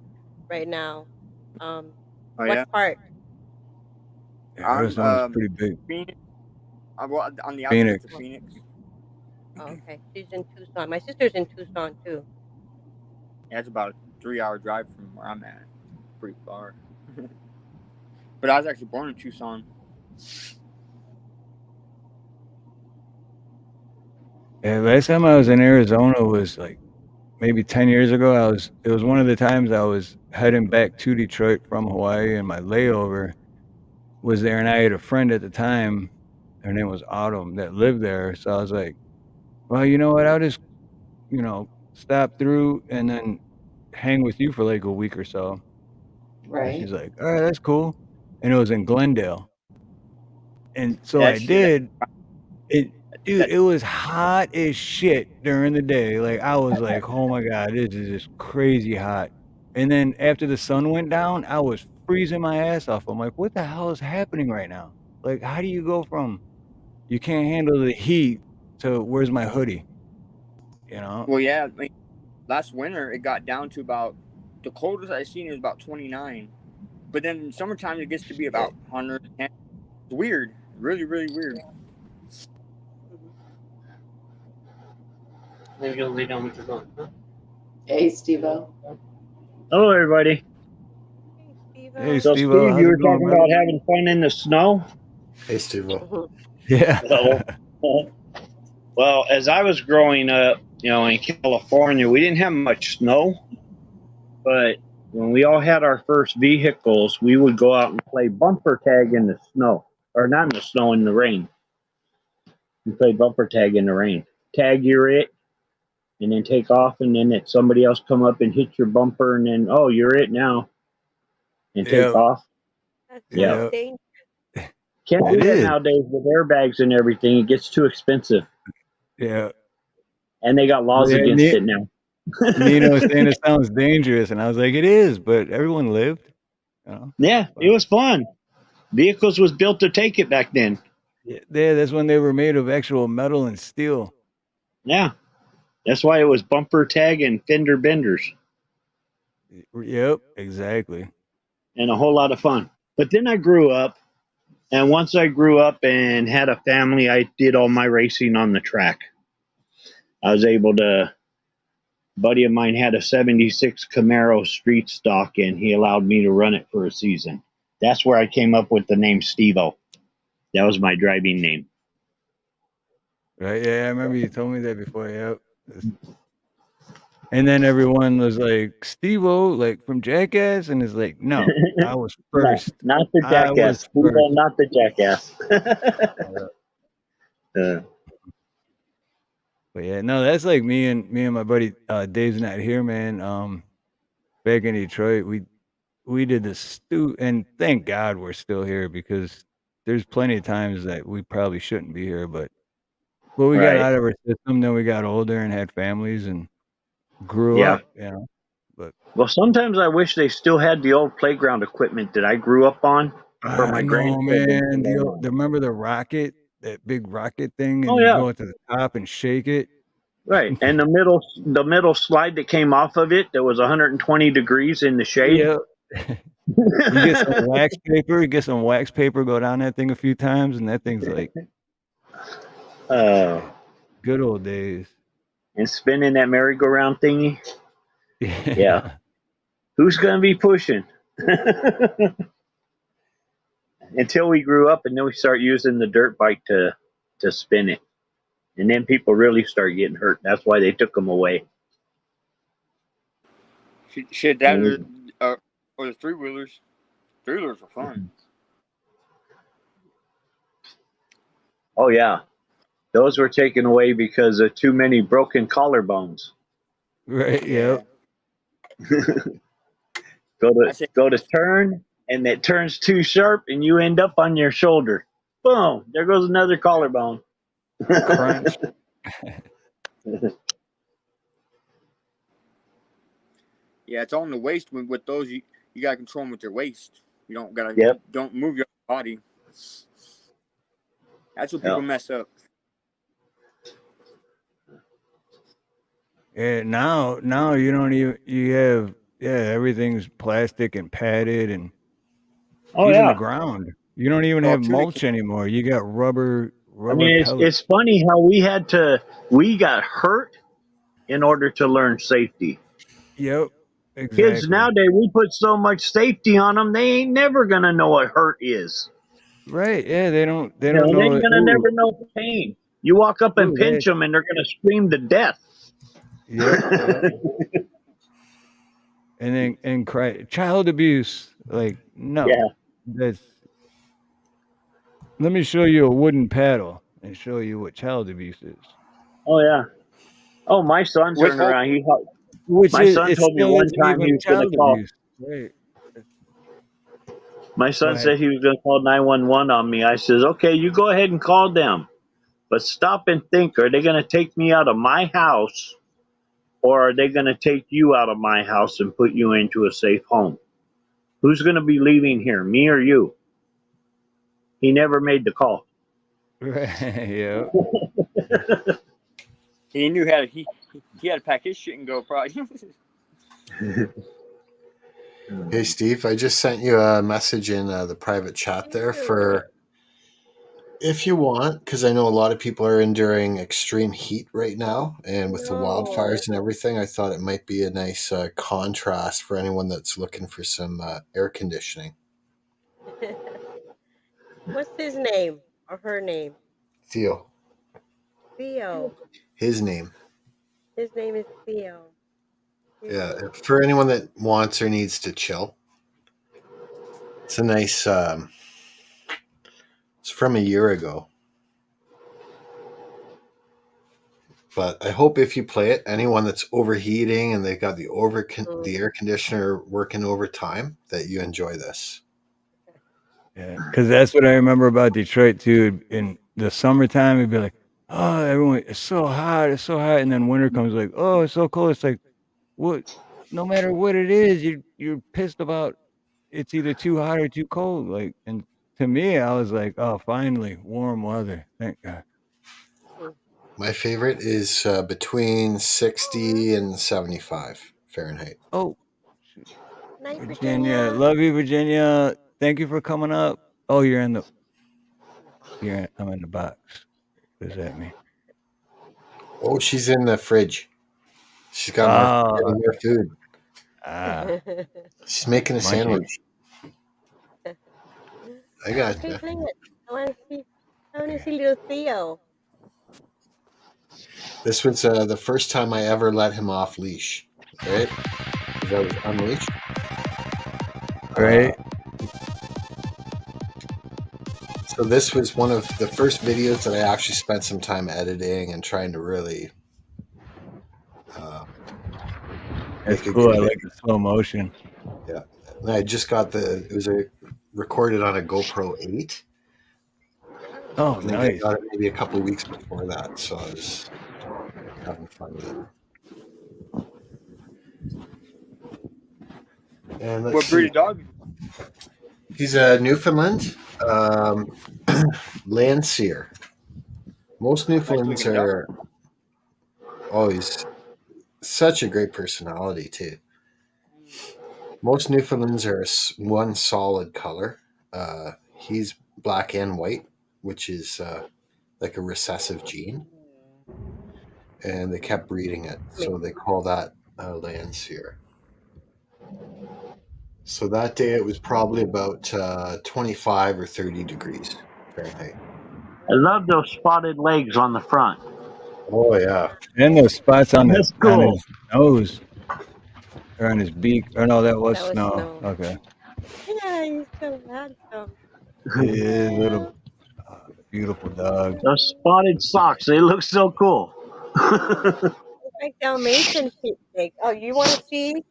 G: right now.
H: Oh
G: What
H: yeah.
G: part?
B: Yeah,
H: I'm
B: Arizona's pretty big.
H: Phoenix. Well, on the
B: Phoenix.
H: outskirts of Phoenix.
G: Oh, okay. She's in Tucson. My sister's in Tucson too.
H: Yeah, it's about a 3-hour drive from where I'm at. Pretty far. But I was actually born in Tucson.
B: Yeah, last time I was in Arizona was like maybe 10 years ago. It was one of the times I was heading back to Detroit from Hawaii, and my layover was there, and I had a friend at the time, her name was Autumn, that lived there. So I was like, well, you know what? I'll just, stop through and then hang with you for like a week or so. And
F: Right.
B: she's like, all right, that's cool. And it was in Glendale. And so
H: That
B: I
H: shit.
B: did. It, dude,
H: That,
B: it was hot as shit during the day. Like, I was like, oh my God, this is just crazy hot. And then after the sun went down, I was freezing my ass off. I'm like, what the hell is happening right now? Like, how do you go from you can't handle the heat to where's my hoodie? You know?
H: well, yeah. I mean, last winter it got down to about the coldest I seen is about 29. But then in summertime it gets to be about 110. It's weird. Really, really weird.
I: Maybe you'll lay down with your phone. Huh?
F: Hey, Steve-O.
I: Hello, everybody.
G: Hey, Steve.
B: Hey,
I: So,
B: Steve,
I: Steve,
B: how's
I: you
B: it
I: were
B: going,
I: talking
B: man?
I: about having fun in the snow.
D: Hey, Steve.
B: Yeah.
I: Well, as I was growing up, in California, we didn't have much snow, but when we all had our first vehicles, we would go out and play bumper tag in the snow, or not in the snow, in the rain. We played bumper tag in the rain. Tag, you're it, and then take off, and then somebody else come up and hit your bumper, and then, oh, you're it now, and take
B: Yep.
I: off.
G: That's
I: Yeah.
G: so
B: Yep.
G: dangerous.
I: Can't
B: It
I: do that
B: is.
I: nowadays with airbags and everything. It gets too expensive,
B: Yeah.
I: and they got laws
B: Yeah,
I: against it now.
B: Nino was saying it sounds dangerous, and I was like, it is, but everyone lived.
I: Yeah, it was fun. Vehicles was built to take it back then.
B: Yeah, that's when they were made of actual metal and steel.
I: Yeah, that's why it was bumper tag and fender benders,
B: Yep, exactly.
I: and a whole lot of fun. But then I grew up, and once I grew up and had a family, I did all my racing on the track. I was able to. A buddy of mine had a '76 Camaro street stock, and he allowed me to run it for a season. That's where I came up with the name Steve-O. That was my driving name.
B: Right? Yeah, I remember you told me that before. Yep. And then everyone was like, Steve-O, like from Jackass, and it's like, no, I was
I: No,
B: first.
I: not the
B: I was
I: jackass. Steve-O,
B: first.
I: not the jackass.
B: But yeah, no, that's like me and my buddy Dave's not here, man. Back in Detroit, we did this and thank God we're still here, because there's plenty of times that we probably shouldn't be here, but we got
I: Right.
B: out of our system, then we got older and had families and grew
I: Yeah.
B: up, But
I: Well, sometimes I wish they still had the old playground equipment that I grew up on for my
B: I know,
I: grandchildren.
B: man. Remember the rocket, that big rocket thing, and
I: Oh
B: you
I: yeah,
B: go up to the top and shake it?
I: right. And the middle slide that came off of it that was 120 degrees in the shade.
B: Yeah. You get some wax paper, go down that thing a few times, and that thing's like
I: Uh,
B: good old days.
I: and spinning that merry-go-round thingy.
B: Yeah.
I: Yeah. Who's going to be pushing? Until we grew up, and then we start using the dirt bike to spin it. And then people really start getting hurt. That's why they took them away.
H: Shit, that or the three wheelers. Three wheelers were fun.
I: Oh, yeah. Those were taken away because of too many broken collarbones.
B: Right.
H: Yeah.
B: Yep.
H: I say
I: Go to turn, and it turns too sharp, and you end up on your shoulder. Boom! There goes another collarbone.
B: Crunch.
H: yeah, it's all in the waist. With those, you gotta control them with your waist. You
I: Yep.
H: don't move your body. That's what people
I: Yep.
H: mess up.
B: Yeah. Now you don't even you have everything's plastic and padded and
I: Oh
B: even the
I: yeah.
B: ground. You don't even
H: Oh,
B: have
H: true.
B: mulch anymore. You got rubber
I: I mean,
B: pellets.
I: it's funny how we got hurt in order to learn safety.
B: Yep.
I: Kids
B: Exactly.
I: nowadays, we put so much safety on them, they ain't never gonna know what hurt is.
B: Right. Yeah. They don't
I: You know,
B: know
I: they're
B: it.
I: gonna never know pain. You walk up and
B: Ooh,
I: pinch them, and they're gonna scream to death.
B: yep. Yep. And cry child abuse. Like, no.
I: Yeah.
B: That's Let me show you a wooden paddle and show you what child abuse is.
I: Oh yeah. Oh, my son
H: With
I: turned
H: hope.
I: around.
B: Which
I: My
B: is
I: son
B: it
I: told me
B: still
I: one
B: isn't
I: time he
B: even
I: was gonna
B: child
I: call.
B: abuse. Right.
I: My
B: Go
I: son
B: ahead.
I: said he was gonna call 911 on me. I says, okay, you go ahead and call them, but stop and think: are they gonna take me out of my house, or are they gonna take you out of my house and put you into a safe home? Who's gonna be leaving here, me or you? He never made the call.
B: Right. Yeah.
H: He knew how to he had to pack his shit and go. Probably.
D: Hey, Steve, I just sent you a message in the private chat there for if you want, because I know a lot of people are enduring extreme heat right now, and with the wildfires and everything, I thought it might be a nice contrast for anyone that's looking for some air conditioning.
G: What's his name or her name?
D: Theo,
G: Theo.
D: his name.
G: His name is Theo.
D: Yeah,
G: Theo.
D: for anyone that wants or needs to chill. It's a nice, it's from a year ago. But I hope if you play it, anyone that's overheating and they've got the air conditioner working overtime, that you enjoy this.
B: Yeah. Because that's what I remember about Detroit too. In the summertime, it'd be like, oh, everyone, it's so hot, it's so hot, and then winter comes, like, oh, it's so cold. It's like, what? No matter what it is, you're pissed about. It's either too hot or too cold. Like, and to me, I was like, oh, finally, warm weather. Thank God.
D: My favorite is between 60 and 75 Fahrenheit.
B: Oh, shoot.
G: Night,
B: Virginia,
G: Virginia.
B: love you, Virginia. Thank you for coming up. Oh, I'm in the box. What does that mean?
D: Oh, she's in the fridge. She's got more,
B: Ah,
D: getting more food. She's making a
B: munchie.
D: sandwich. I got
G: Okay,
D: you.
G: play it. I want to see. I want to see little Theo.
D: This was the first time I ever let him off leash, right? Because I was unleashed.
B: Right.
D: So this was one of the first videos that I actually spent some time editing and trying to really
B: That's
D: make a
B: cool.
D: good
B: I
D: video.
B: like the slow motion.
D: Yeah. And I just got it was recorded on a GoPro 8.
B: Oh,
D: I think I
B: nice.
D: got it maybe a couple of weeks before that, so I was having fun with it. And let's
H: What breed
D: see.
H: of dog?
D: He's a Newfoundland Landseer. Most Newfoundlands
H: looking dog.
D: are always such a great personality too. Most Newfoundlands are one solid color. He's black and white, which is like a recessive gene. and they kept breeding it. So they call that Landseer. So that day it was probably about 25 or 30 degrees Fahrenheit.
I: I love those spotted legs on the front.
D: Oh, yeah.
B: And those spots on
I: That's
B: his
I: cool.
B: nose or on his beak. Or no, that was
G: That was
B: snow.
G: snow.
B: Okay.
G: Yeah, he's so handsome.
B: He is
G: Yeah.
B: little beautiful dog.
I: Those spotted socks, they look so cool.
G: It's like Dalmatian sheepdog. Oh, you want to see?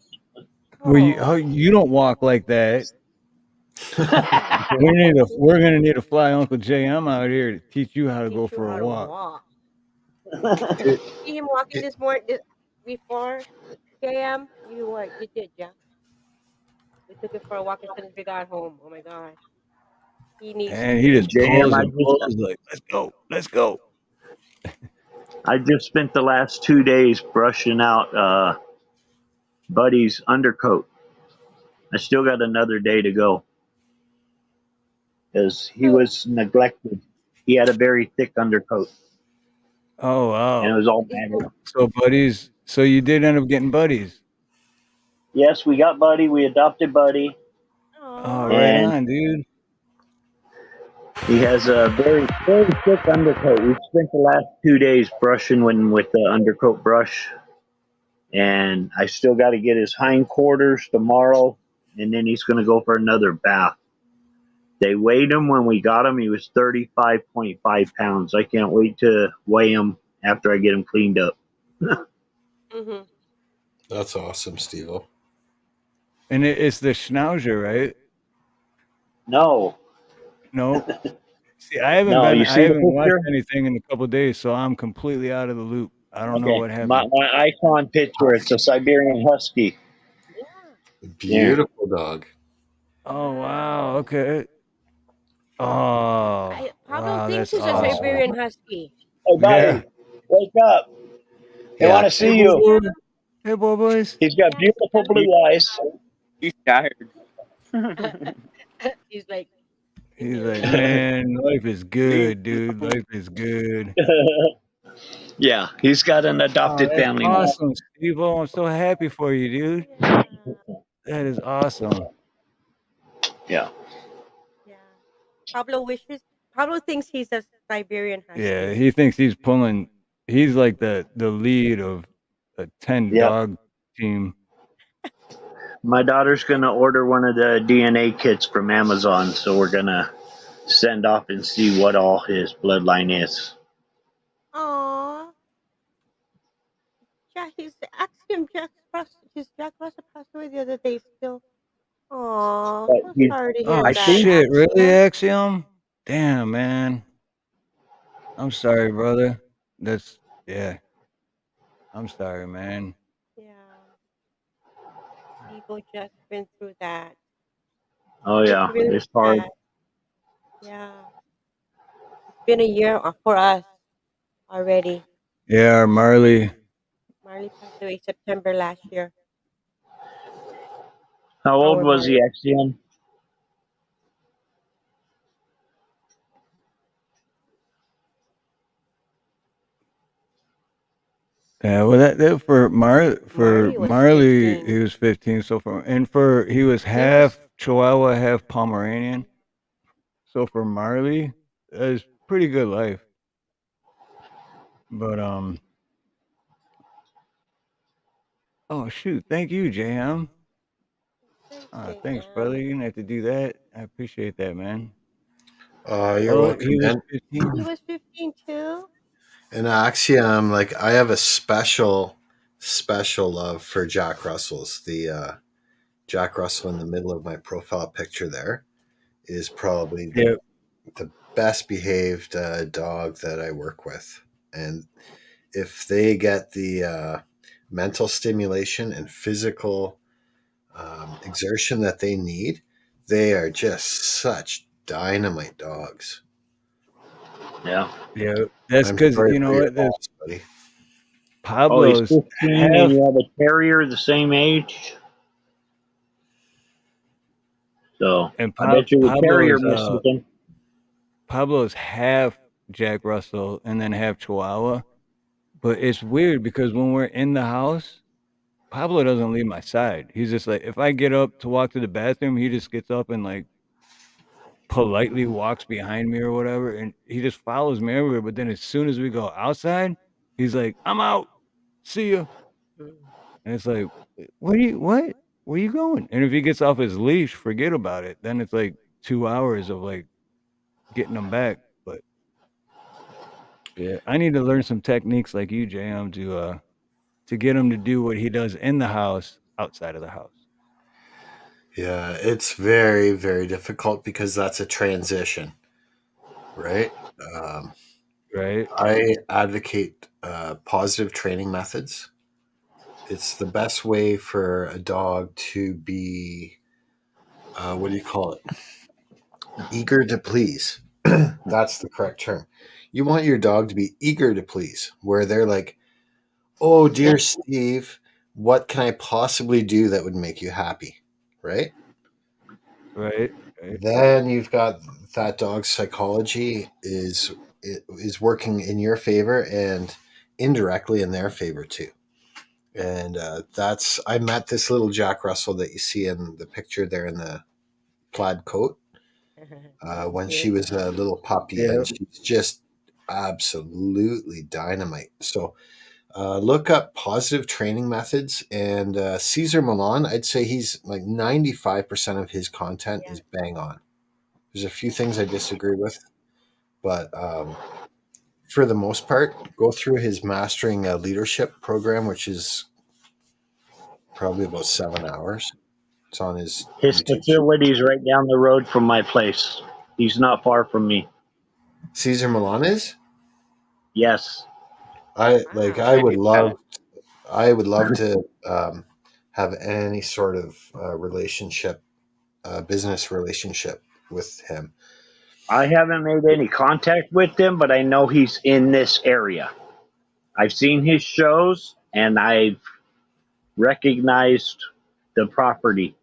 B: Well,
G: Oh,
B: you don't walk like that. We're gonna need to fly Uncle JM out here to teach you how to go
G: teach you
B: for
G: how
B: a
G: to
B: walk.
G: walk.
D: It,
G: See him walking
D: it,
G: this morning before JM? You did, yeah. We took him for a walk as soon as we got home. Oh my gosh. He needs
B: And he
G: to
B: just
I: JM,
B: pulls and pulls like, let's go.
I: I just spent the last 2 days brushing out Buddy's undercoat. I still got another day to go because he
G: so
I: was neglected. He had a very thick undercoat
B: Oh
I: and it
B: wow.
I: was all
G: he's
I: matted.
B: So you did end up getting buddies.
I: Yes, we got Buddy. We adopted Buddy,
B: Oh,
G: Aw.
B: right
I: and
B: on, dude.
I: he has a very, very thick undercoat. We spent the last 2 days brushing with the undercoat brush, and I still got to get his hindquarters tomorrow, and then he's going to go for another bath. They weighed him when we got him. He was 35.5 pounds. I can't wait to weigh him after I get him cleaned up.
G: Mm-hmm.
D: that's awesome, Steve-O.
B: And it's the Schnauzer, right?
I: No,
B: No. See,
I: no, you
B: I
I: see the
B: haven't watched
I: picture?
B: anything in a couple of days, so I'm completely out of the loop. I don't know
I: Okay,
B: what
I: my,
B: happened.
I: my icon picture, it's a Siberian Husky.
G: Yeah.
I: Yeah.
D: Beautiful dog.
B: Oh wow,
G: Wow.
B: okay. Oh
G: Pablo
B: wow,
G: thinks
B: that's
G: he's a
B: awesome.
G: Siberian Husky.
I: Hey,
B: Yeah.
I: buddy, wake up. They
D: Yeah.
I: want to
B: Hey
I: see
B: boy,
I: you.
B: boy. Hey boys.
I: He's got
G: Yeah,
I: beautiful
G: tell him.
I: blue eyes.
H: He's tired.
G: He's like, leave
B: He's
G: me
B: like,
G: alone.
B: man, life is
H: Leave
B: good, dude. Life is good.
I: Yeah, he's got an
B: Oh,
I: adopted
B: that's
I: family now.
B: awesome, Steve. I'm so happy for you, dude.
G: Yeah.
B: That is awesome.
I: Yeah.
G: Yeah. Pablo thinks he's a Siberian
B: Yeah,
G: Husky.
B: he thinks he's like the lead of a 10
I: Yep.
B: dog team.
I: My daughter's going to order one of the DNA kits from Amazon, so we're going to send off and see what all his bloodline is.
G: Aw. Yeah, he's asked him Jack Russell passed away the other day still. Aw.
I: But
G: So
I: he's,
G: sorry to hear
B: Oh
I: I
G: that,
I: think,
B: shit, really,
G: Axiom.
B: Axiom? Damn, man. I'm sorry, brother. That's yeah. I'm sorry, man.
G: Yeah. People just been through that.
I: oh
G: It's
I: yeah,
G: really
I: it's hard.
G: sad. Yeah. It's been a year for us already.
B: Yeah, Marley.
G: Marley passed away September last year.
I: How old
G: Our
I: was he,
G: Marley.
I: Axiom?
B: Yeah, well, that for
G: Marley was
B: Marley,
G: 15.
B: he was 15 so far, and for he was
G: He was,
B: half Chihuahua, half Pomeranian. So for Marley, that's pretty good life. But oh shoot, thank you, JM.
G: thanks,
B: Thanks, brother.
G: JM.
B: You didn't have to do that. I appreciate that, man.
D: You're
B: Oh,
D: welcome,
B: he was
D: man.
B: 15.
G: He was 15 too?
D: And Axiom, like I have a special love for Jack Russell's. The Jack Russell in the middle of my profile picture there is probably
B: Yeah,
D: the best behaved dog that I work with. And if they get the mental stimulation and physical exertion that they need, they are just such dynamite dogs.
I: Yeah.
B: yeah. That's
D: I'm
B: because
D: sorry
B: you know
D: for your
B: what? There's
D: loss, buddy.
I: Oh, he's
B: Pablo's
I: 15 and
B: half.
I: you have a terrier the same age. So
B: And
I: I bet you the terrier
B: Pablo's
I: missed something.
B: Pablo's half Jack Russell and then half Chihuahua. But it's weird because when we're in the house, Pablo doesn't leave my side. He's just like, if I get up to walk to the bathroom, he just gets up and like politely walks behind me or whatever, and he just follows me everywhere. But then as soon as we go outside, he's like, "I'm out. See ya."
G: Mm.
B: And it's like, what are you? What? Where you going? And if he gets off his leash, forget about it. Then it's like 2 hours of like getting him back. But yeah, I need to learn some techniques like you, JM, to get him to do what he does in the house outside of the house.
D: Yeah, it's very, very difficult because that's a transition, right? Um,
B: Right?
D: I advocate positive training methods. It's the best way for a dog to be, what do you call it? Eager to please. That's the correct term. You want your dog to be eager to please, where they're like, oh, dear Steve, what can I possibly do that would make you happy? Right?
B: Right? Right?
D: Then you've got that dog's psychology is working in your favor and indirectly in their favor too. And that's I met this little Jack Russell that you see in the picture there in the plaid coat when she
G: Cute.
D: was a little puppy,
B: Yeah.
D: and she's just absolutely dynamite. So look up positive training methods, and Caesar Milan. I'd say he's like 95% of his content
G: Yeah.
D: is bang on. There's a few
G: Yeah.
D: things I disagree with, but for the most part, go through his mastering leadership program, which is probably about 7 hours. It's on his
I: His
D: YouTube channel.
I: facility's right down the road from my place. He's not far from me.
D: Caesar Milan is.
I: Yes.
D: I like.
G: Wow.
D: I would love to have any sort of relationship, business relationship with him.
I: I haven't made any contact with him, but I know he's in this area. I've seen his shows and I've recognized the property,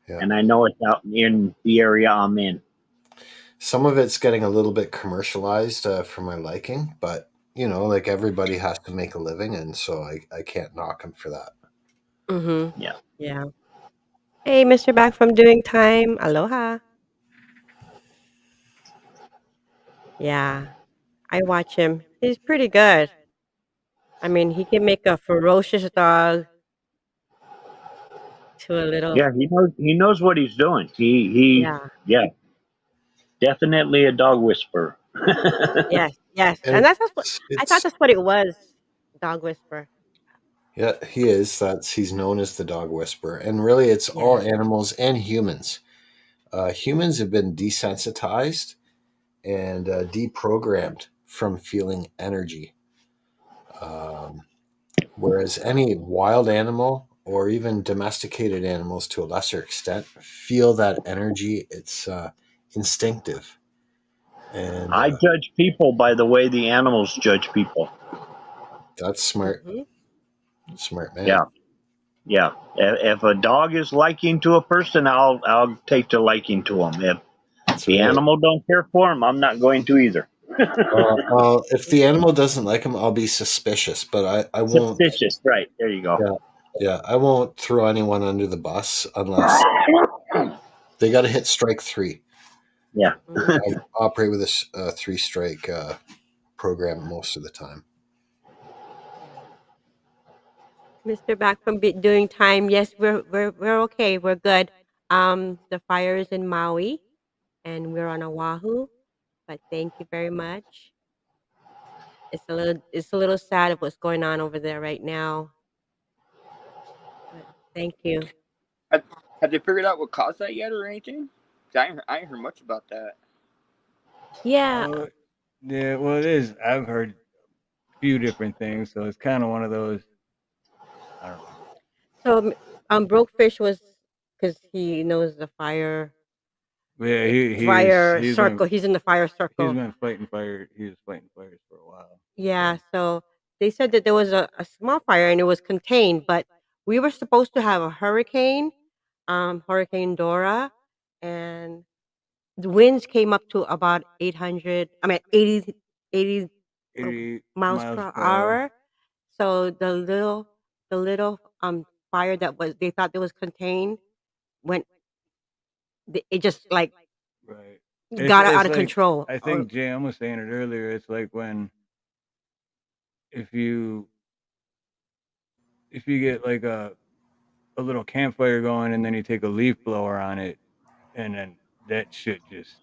D: Yeah.
I: and I know it's out in the area I'm in.
D: Some of it's getting a little bit commercialized for my liking, but like everybody has to make a living, and so I can't knock him for that.
G: Mm-hmm.
I: Yeah.
G: Yeah. Hey, Mr. Back from Doing Time. Aloha. Yeah. I watch him. He's pretty good. I mean, he can make a ferocious dog to a little,
I: Yeah, he knows what he's doing. He
G: yeah.
I: yeah, definitely a dog whisperer.
G: Yes, yes.
D: And
G: And that's what I thought
D: it's
G: that's what it was. Dog whisper.
D: yeah, he is. He's known as the dog whisperer, and really, it's all
G: Yes.
D: animals and humans. Humans have been desensitized and deprogrammed from feeling energy. Um, Whereas any wild animal or even domesticated animals to a lesser extent feel that energy. It's instinctive. And
I: I judge people by the way the animals judge people.
D: that's smart.
G: Mm-hmm.
D: Smart man.
I: Yeah, yeah. If a dog is liking to a person, I'll take the liking to him. If
D: That's
I: the
D: right.
I: animal don't care for him, I'm not going to either.
D: If the animal doesn't like him, I'll be suspicious, but I won't.
I: Suspicious, right? There you go.
D: Yeah, yeah, I won't throw anyone under the bus unless they got to hit strike three.
I: Yeah.
G: Mm-hmm.
D: I operate with a three strike program most of the time.
G: Yeah. Mr. Back from Doing Time. Yes, we're okay. We're good. The fire is in Maui, and we're on Oahu. But thank you very much. It's a little sad of what's going on over there right now. But thank you.
H: Have, have they figured out what caused that yet or anything? 'Cause I ain't heard much about that.
G: Yeah.
B: Yeah, well, it is. I've heard a few different things, so it's kind of one of those. I don't know.
G: So Brokefish was because he knows the fire
B: Yeah,
G: fire circle. He's in the fire
B: he's
G: circle.
B: been fighting fire. He was fighting fires for a while.
G: Yeah. So they said that there was a small fire and it was contained, but we were supposed to have a hurricane, Hurricane Dora, and the winds came up to about 800. I mean 80
B: 80
G: miles
B: miles
G: per
B: per hour.
G: hour. So the little fire that was they thought that was contained went it just like
B: Right.
G: got out
B: It's
G: of
B: like
G: control.
B: I
G: Or
B: think JM was saying it earlier. It's like when if you get like a little campfire going and then you take a leaf blower on it and then that shit just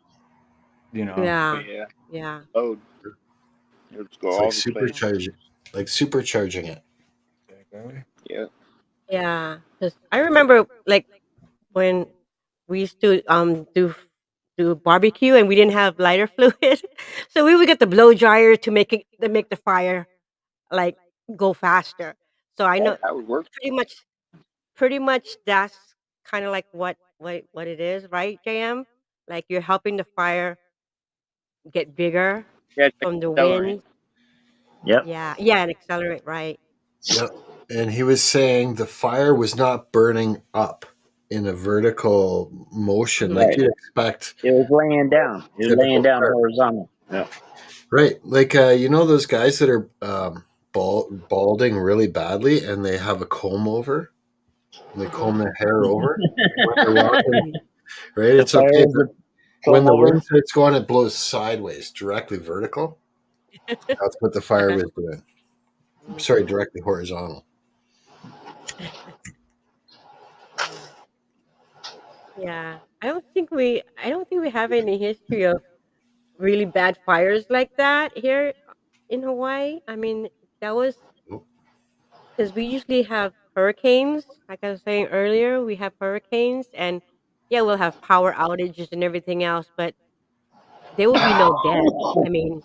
B: you know.
H: Oh
G: yeah,
H: yeah.
G: yeah,
H: Oh, it'll just go
D: It's
H: all
D: like
H: over the place.
D: supercharging it.
B: Exactly.
H: Yeah.
G: yeah. Because I remember like when we used to do barbecue and we didn't have lighter fluid, so we would get the blow dryer to make the fire like go faster. So I know
H: That would work.
G: pretty much pretty much that's kind of like what it is, right, JM? Like you're helping the fire get bigger
H: Yeah, it's like
G: from the
H: accelerant.
G: wind.
I: Yep.
G: Yeah, yeah, and accelerate, right?
D: Yep. And he was saying the fire was not burning up in a vertical motion
G: Mhm.
D: like
I: Right.
D: you'd expect
I: It was laying down. It was laying
D: typical
I: down
D: fire.
I: horizontal. Yeah.
D: Right. Like you know those guys that are balding really badly and they have a comb over and they
G: Mhm.
D: comb their hair over when they're walking.
G: Mhm.
D: Right.
I: The
D: It's okay,
I: fire is
D: but
I: a
D: when
I: comb
D: the
I: over.
D: wind starts going, it blows sideways, directly vertical. That's what the fire was doing. Sorry,
G: Mhm.
D: directly horizontal.
G: Yeah. Yeah. I don't think we have any history of really bad fires like that here in Hawaii. I mean, that was because we usually have hurricanes. Like I was saying earlier, we have hurricanes, and yeah, we'll have power outages and everything else, but there will be no death. I mean,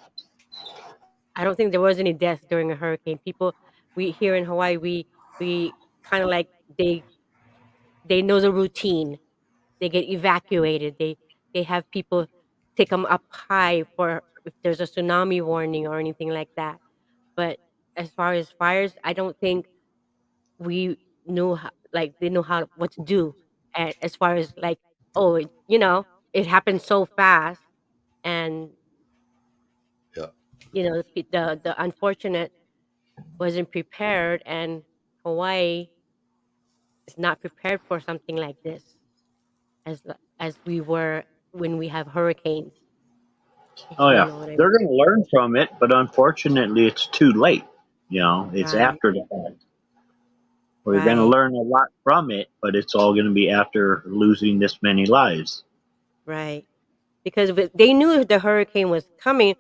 G: I don't think there was any deaths during a hurricane. People, we here in Hawaii, we kind of like they know the routine. They get evacuated. They have people take them up high for if there's a tsunami warning or anything like that. But as far as fires, I don't think we knew how, like they know how what to do. And as far as like, oh, it happened so fast, and
D: Yeah.
G: the unfortunate wasn't prepared, and Hawaii is not prepared for something like this as we were when we have hurricanes. If
I: Oh
G: you
I: yeah.
G: know what I
I: They're
G: mean.
I: going to learn from it, but unfortunately, it's too late. It's
G: Right,
I: after the fact. We're going to
G: right,
I: learn a lot from it, but it's all going to be after losing this many lives.
G: right. Because they knew the hurricane was coming,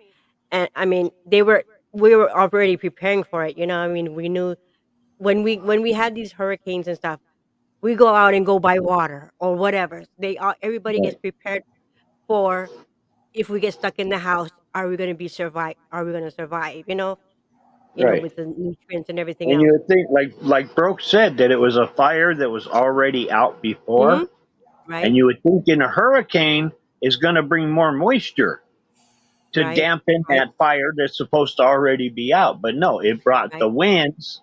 G: and I mean, we were already preparing for it. I mean, we knew when we had these hurricanes and stuff, we go out and go buy water or whatever. Everybody gets
I: Right.
G: prepared for if we get stuck in the house, are we going to be survive? Are we going to survive?
I: Right.
G: With the nutrients and everything
I: And you
G: else.
I: would think, like Brooke said, that it was a fire that was already out
G: Hmm.
I: before, and
G: Right,
I: you would think in a hurricane is going to bring more moisture to
G: right,
I: dampen
G: right,
I: that fire that's supposed to already be out. But no, it brought the
G: right.
I: winds,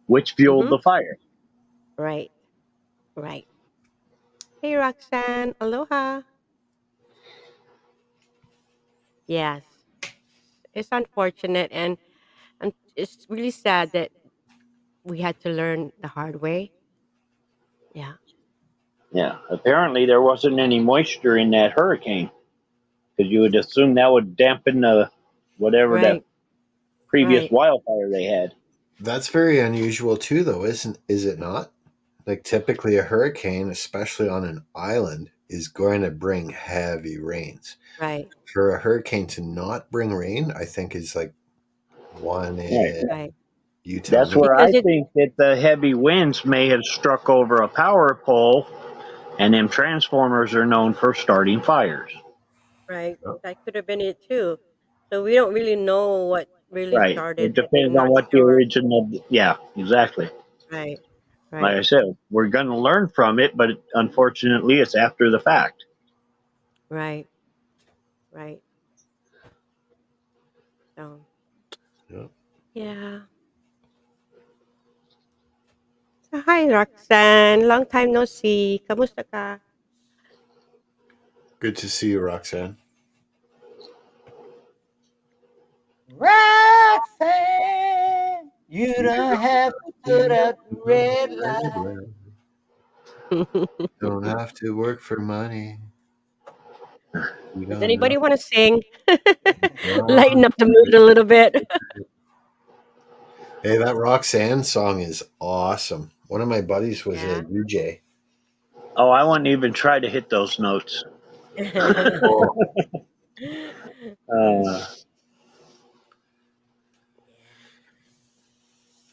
I: which fueled
G: Hmm.
I: the fire.
G: Right, right. Hey, Roxanne, aloha. Yes, it's unfortunate, and it's really sad that we had to learn the hard way. Yeah,
I: Yeah, apparently there wasn't any moisture in that hurricane because you would assume that would dampen the whatever that
G: right,
I: previous
G: right,
I: wildfire they had.
D: That's very unusual too, though, is it not? Like typically a hurricane, especially on an island, is going to bring heavy rains.
G: right,
D: For a hurricane to not bring rain, I think is like one
I: Right.
D: in
G: right.
D: you tell
I: That's
D: me.
I: where
G: Because
I: I think that the heavy winds may have struck over a power pole, and them transformers are known for starting fires.
G: right,
D: Oh,
G: that could have been it too. So we don't really know what really
I: Right. It
G: started.
I: depends
G: I'm
I: on
G: not
I: what the
G: sure.
I: original. Yeah, exactly.
G: Right,
I: Like
G: right,
I: I said, we're going to learn from it, but unfortunately, it's after the fact.
G: right, right. So
D: yeah.
G: yeah. So hi, Roxanne. Long time no see. Kamusta ka?
D: Good to see you, Roxanne.
B: Roxanne. You don't have to put up the red light.
D: Don't have to work for money. You
G: Does
D: don't
G: anybody
D: know.
G: want to sing?
D: No.
G: Lighten up the mood a little bit.
D: Hey, that Roxanne song is awesome. One of my buddies was
G: Yeah.
D: a DJ.
I: Oh, I wouldn't even try to hit those notes.
D: Oh,
I: Uh,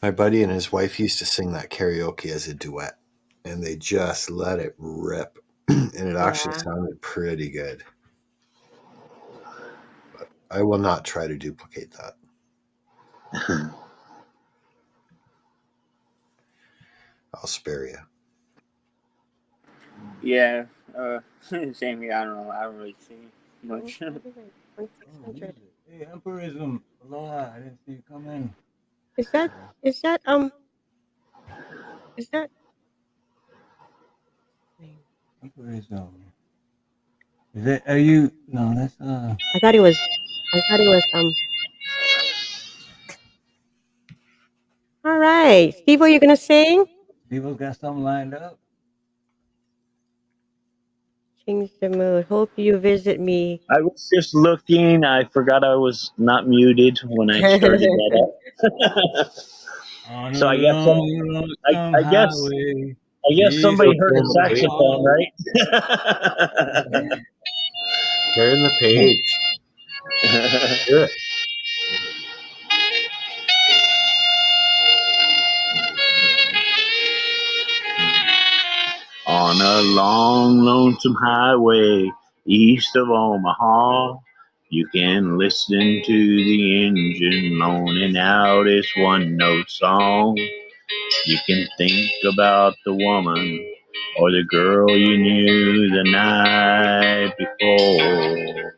D: my buddy and his wife used to sing that karaoke as a duet, and they just let it rip. And it actually
G: Yeah.
D: sounded pretty good. But I will not try to duplicate that. I'll spare you.
H: Yeah, same here. I don't know. I don't really see much.
G: 1600.
B: Hey, Emperism. Aloha. I didn't see you come in.
G: Is that is that is that
B: Emperism. Is it? Are you? No, that's
G: I thought it was all right. Steve, are you gonna sing?
B: People got something lined up.
G: Change the mood. Hope you visit me.
I: I was just looking. I forgot I was not muted when I started that up.
B: On a
I: So
B: long, lonesome
I: I guess
B: highway.
I: I guess
B: East
I: somebody
D: So
I: heard a
D: turn the
B: of
D: page.
I: saxophone,
B: Omaha.
D: Turn the page.
I: right?
D: Do it.
I: On a long, lonesome highway east of Omaha, you can listen to the engine moaning out its one note song. You can think about the woman or the girl you knew the night before.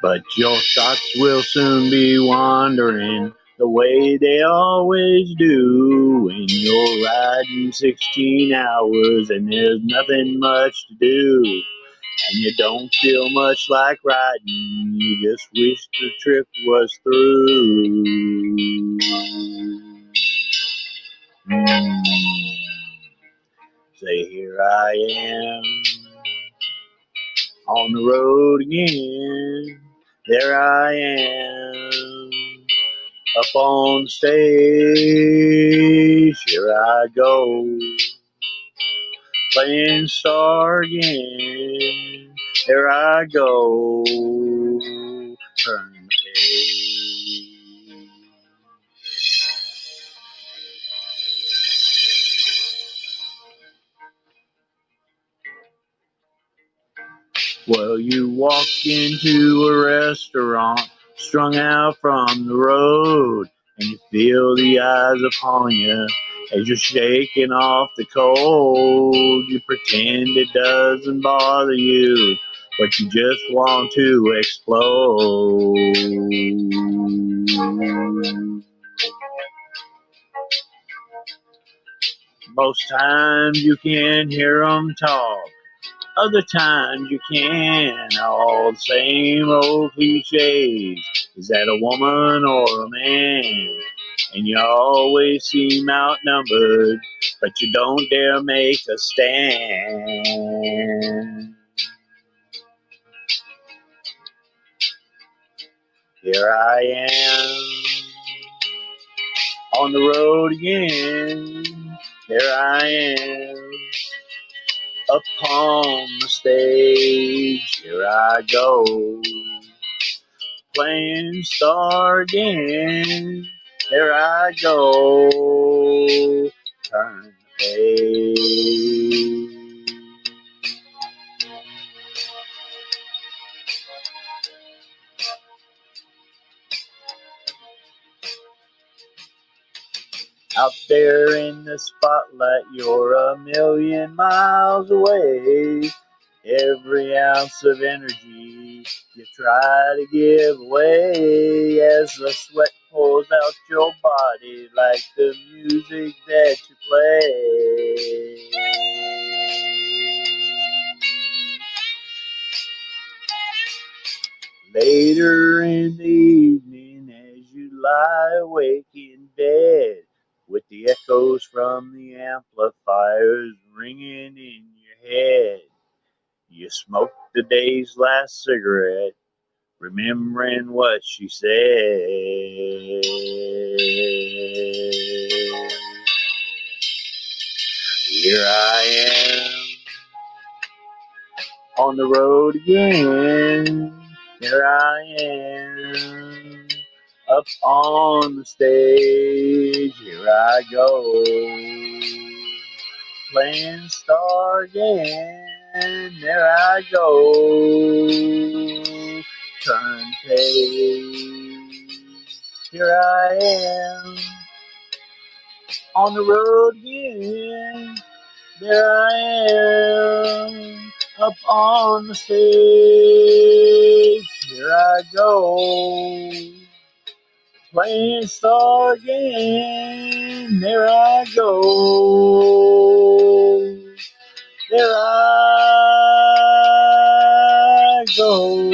I: But your thoughts will soon be wandering the way they always do when you're riding 16 hours and there's nothing much to do. And you don't feel much like riding, you just wish the trip was through. Mm. Say, here I am on the road again. There I am up on stage. Here I go playing star again. There I go, turn the page. Well, you walk into a restaurant, strung out from the road, and you feel the eyes upon you as you're shaking off the cold. You pretend it doesn't bother you, but you just want to explode. Most times you can hear 'em talk. Other times you can, all the same old cliches. Is that a woman or a man? And you always seem outnumbered, but you don't dare make a stand. Here I am on the road again. Here I am upon the stage. Here I go playing star again. There I go, turn the page. Out there in the spotlight, you're a million miles away. Every ounce of energy you try to give away as the sweat pours out your body like the music that you play. Later in the evening, as you lie awake in bed, with the echoes from the amplifiers ringing in your head, you smoke the day's last cigarette, remembering what she said. Here I am on the road again. Here I am up on the stage. Here I go playing star again. There I go, turn page. Here I am on the road again. There I am up on the stage. Here I go playing star again. There I go. There I go.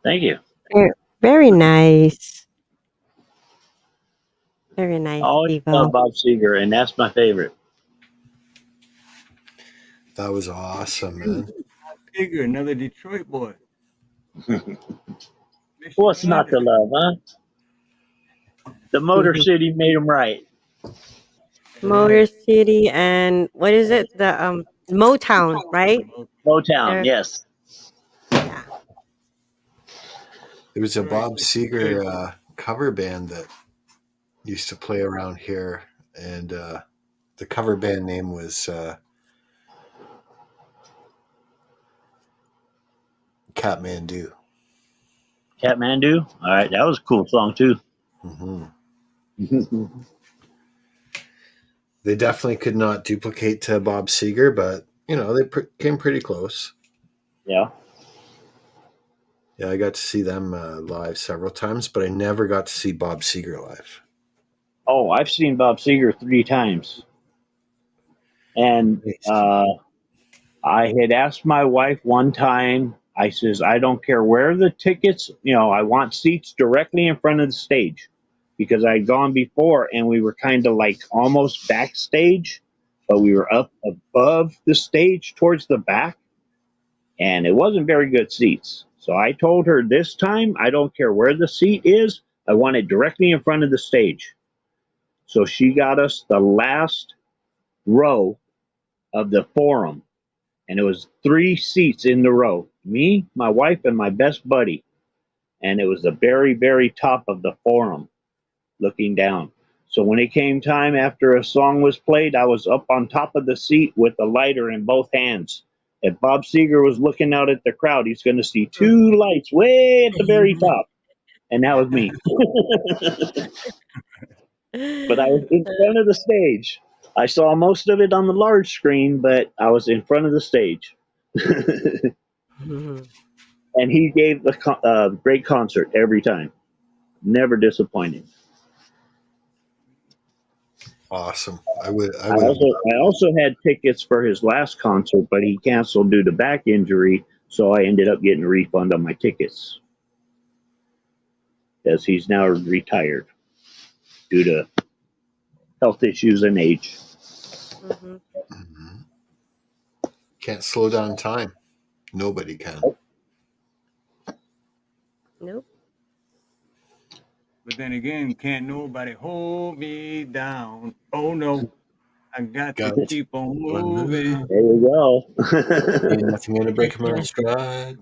I: Thank you.
G: Very nice. Very nice,
I: I always
G: Steve.
I: love Bob Seger, and that's my favorite.
D: That was awesome, man.
B: Figure, another Detroit boy.
I: What's not to love, huh? The Motor City made him right.
G: Motor City and what is it? The Motown, right?
I: Motown,
G: There,
I: yes.
G: yeah.
D: There was a
B: Right.
D: Bob Seger cover band that used to play around here, and the cover band name was Kathmandu.
I: Kathmandu. All right, that was a cool song too.
D: Hmm. They definitely could not duplicate Bob Seger, but they came pretty close.
I: Yeah.
D: Yeah, I got to see them live several times, but I never got to see Bob Seger live.
I: Oh, I've seen Bob Seger 3 times, and I had asked my wife one time. I says, I don't care where the tickets. I want seats directly in front of the stage, because I'd gone before and we were kind of like almost backstage, but we were up above the stage towards the back, and it wasn't very good seats. So I told her this time, I don't care where the seat is, I want it directly in front of the stage. So she got us the last row of the forum, and it was 3 seats in the row, me, my wife, and my best buddy. And it was the very, very top of the forum, looking down. So when it came time after a song was played, I was up on top of the seat with a lighter in both hands. If Bob Seger was looking out at the crowd, he's going to see 2 lights way at the very top, and that was me. But I was in front of the stage. I saw most of it on the large screen, but I was in front of the stage. And he gave a great concert every time. Never disappointing.
D: Awesome. I would.
I: I also had tickets for his last concert, but he canceled due to back injury, so I ended up getting a refund on my tickets, as he's now retired due to health issues and age.
D: Mhm. Can't slow down time. Nobody can.
G: Nope.
B: But then again, can't nobody hold me down. Oh no, I got to keep on moving.
I: There you go.
D: Ain't nothing gonna break my stride.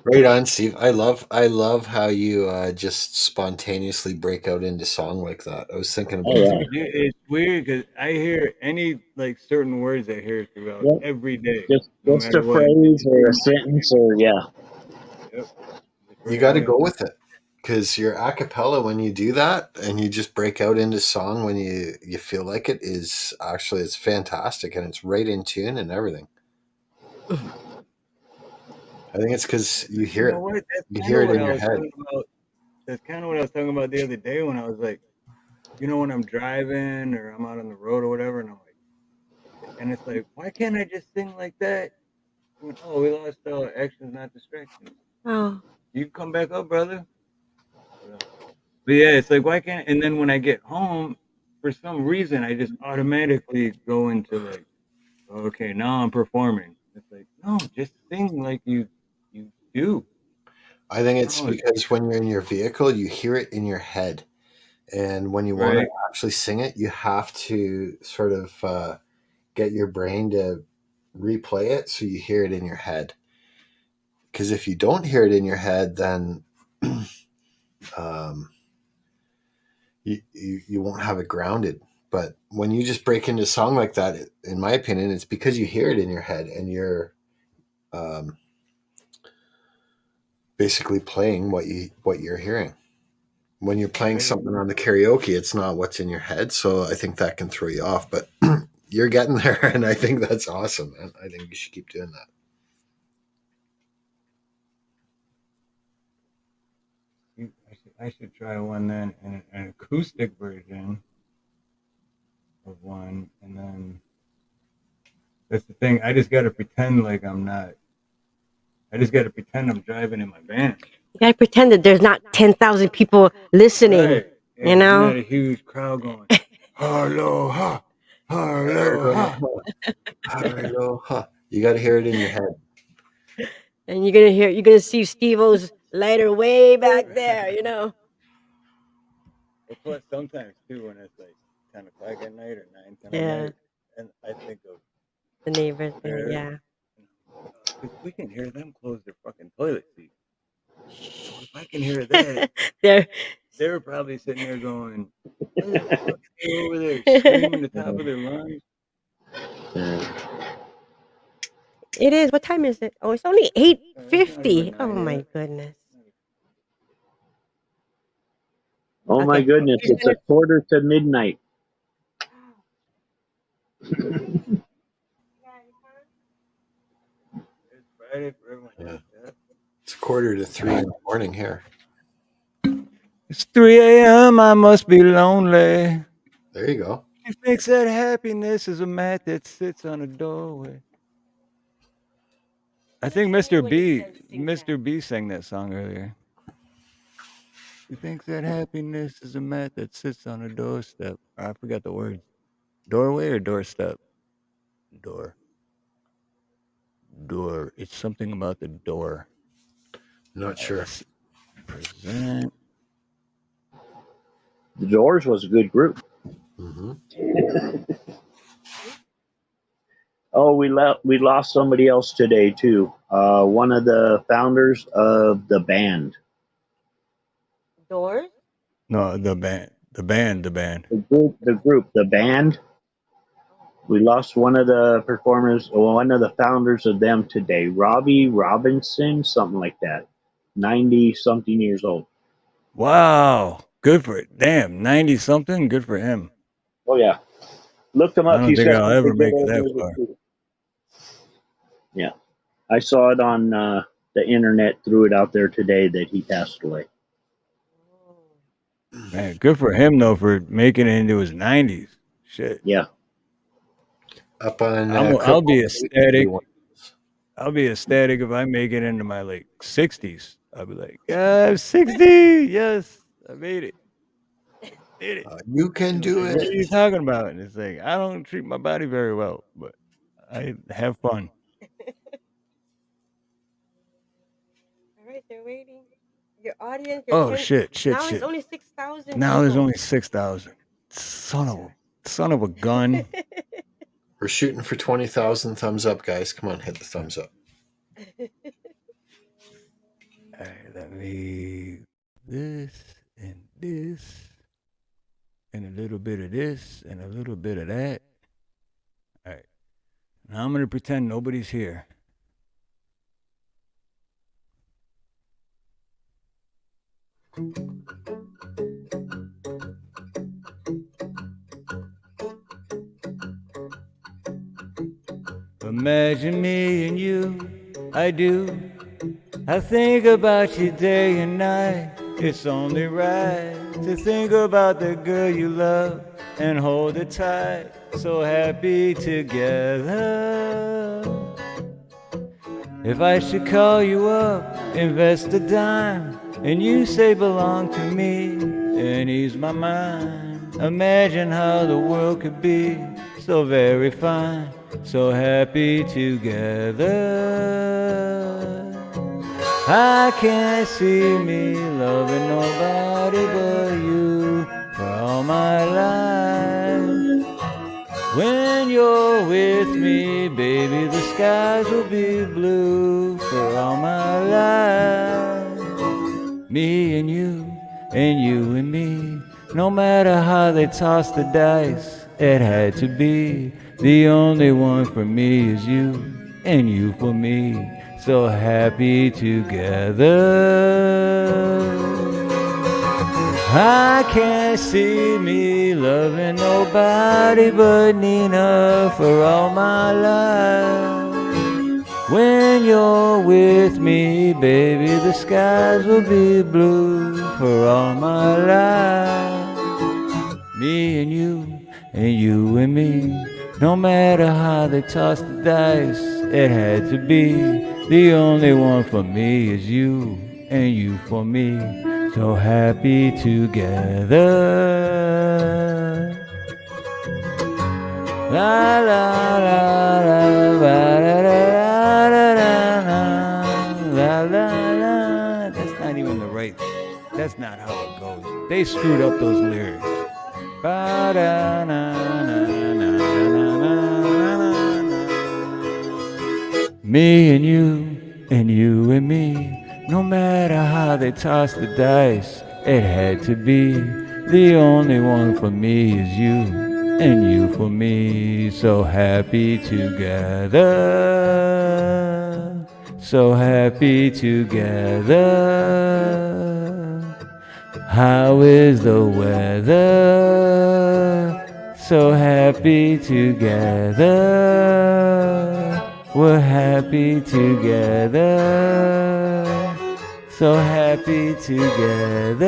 D: Right on, Steve. I love how you just spontaneously break out into song like that. I was thinking about that.
B: It's weird because I hear any certain words I hear throughout
I: Yep.
B: every day.
I: Just
B: no
I: a
B: matter what.
I: phrase or a sentence or yeah.
B: Yep.
D: You got to go with it. because your a cappella, when you do that and you just break out into song when you feel like it, is actually, it's fantastic, and it's right in tune and everything. I think it's because you
B: You
D: hear
B: know
D: it.
B: what? That's
D: You
B: kind
D: hear
B: of
D: it
B: what
D: in
B: I
D: your
B: was
D: head.
B: talking about. That's kind of what I was talking about the other day when I was like, you know, when I'm driving or I'm out on the road or whatever, and I'm like, and it's like, why can't I just sing like that? When, oh, we lost actions, not distractions.
G: Oh,
B: You come back up, brother. But yeah, it's like, why can't? And then when I get home, for some reason, I just automatically go into like, okay, now I'm performing. It's like, no, just sing like you do.
D: I think it's
B: No,
D: because when you're in your vehicle, you hear it in your head. And when you want to
B: right.
D: actually sing it, you have to sort of get your brain to replay it so you hear it in your head. Because if you don't hear it in your head, then um, you won't have it grounded. But when you just break into a song like that, in my opinion, it's because you hear it in your head and you're um, basically playing what you're hearing. When you're playing something on the karaoke, it's not what's in your head. So I think that can throw you off. But you're getting there, and I think that's awesome. And I think you should keep doing that.
B: I should try one then, an acoustic version of one, and then that's the thing. I just got to pretend like I'm not. I just got to pretend I'm driving in my van.
G: you gotta pretend that there's not 10,000 people listening.
B: Right. Yeah,
G: You
B: there's
G: know.
B: not a huge crowd going, aloha, aloha.
D: Aloha. You got to hear it in your head.
G: And you're gonna see Steve-O's lighter way back there. You know.
B: Well, plus sometimes too when it's like 10 o'clock at night or 9, 10 at
G: Yeah,
B: night, and I think of
G: the neighbors.
B: there,
G: Yeah.
B: because we can hear them close their fucking toilet seat. So if I can hear that,
G: They're
B: they're probably sitting there going, "What the fuck are they over there screaming the top of their lungs?"
G: It is. What time is it? Oh, it's only
B: It's not even
G: 8:50. Oh
B: 9
G: my
B: yet.
G: goodness.
I: Oh my
G: Okay.
I: goodness, it's a quarter to midnight.
B: It's Friday for everyone
D: Yeah.
B: else. Yeah.
D: It's 2:45 in the morning here.
B: It's 3 a.m. I must be lonely.
D: There you go.
B: She thinks that happiness is a mat that sits on a doorway. I think Mr. B sang that song earlier. She thinks that happiness is a mat that sits on a doorstep. I forgot the words. Doorway or doorstep? Door. Door. It's something about the door.
D: Not sure.
B: Present.
I: The Doors was a good group.
D: Mm-hmm.
I: Oh, we lost somebody else today too. One of the founders of the band.
G: Doors?
B: No, the band. The band. The band.
I: The band. We lost one of the performers, one of the founders of them today, Robbie Robinson, something like that. 90 something years old.
B: Wow. Good for it. Damn. 90 something. Good for him.
I: Oh yeah. Look him
B: I
I: up.
B: don't
I: He's
B: think
I: got
B: I'll
I: some
B: ever
I: pretty good
B: make it
I: old
B: that
I: music
B: far.
I: too. Yeah. I saw it on the internet, threw it out there today that he passed away.
B: Man, good for him though for making it into his 90s. Shit.
I: Yeah.
D: Up on
B: I'll be
D: Cripple
B: ecstatic.
D: Creek,
B: I'll be ecstatic if I make it into my like 60s. I'll be like, yeah, I'm 60. Yes, I made it. Did it.
D: you can
B: And
D: do
B: like, what are
D: it.
B: you talking about? And it's like, I don't treat my body very well, but I have fun.
G: All right, they're waiting. Your audience, your
B: Oh
G: 10.
B: shit, shit,
G: Now it's
B: shit.
G: only 6,000
B: Now there's
G: people.
B: only 6,000. Son of a gun.
D: We're shooting for 20,000 thumbs up, guys. Come on, hit the thumbs up.
B: All right, let me this and this and a little bit of this and a little bit of that. All right. Now I'm gonna pretend nobody's here. Imagine me and you, I do. I think about you day and night. It's only right to think about the girl you love and hold her tight. So happy together. If I should call you up, invest a dime, and you say belong to me, and ease my mind. Imagine how the world could be so very fine, so happy together. I can't see me loving nobody but you for all my life. When you're with me, baby, the skies will be blue for all my life. Me and you and me, no matter how they toss the dice, it had to be. The only one for me is you, and you for me, so happy together. I can't see me loving nobody but Nina for all my life. When you're with me, baby, the skies will be blue for all my life. Me and you and me, no matter how they toss the dice, it had to be. The only one for me is you, and you for me, so happy together. La la la la la la la la la. That's not even the right. That's not how it goes. They screwed up those lyrics. Me and you and me, no matter how they toss the dice, it had to be. The only one for me is you, and you for me, so happy together, so happy together. How is the weather? So happy together. We're happy together. So happy together.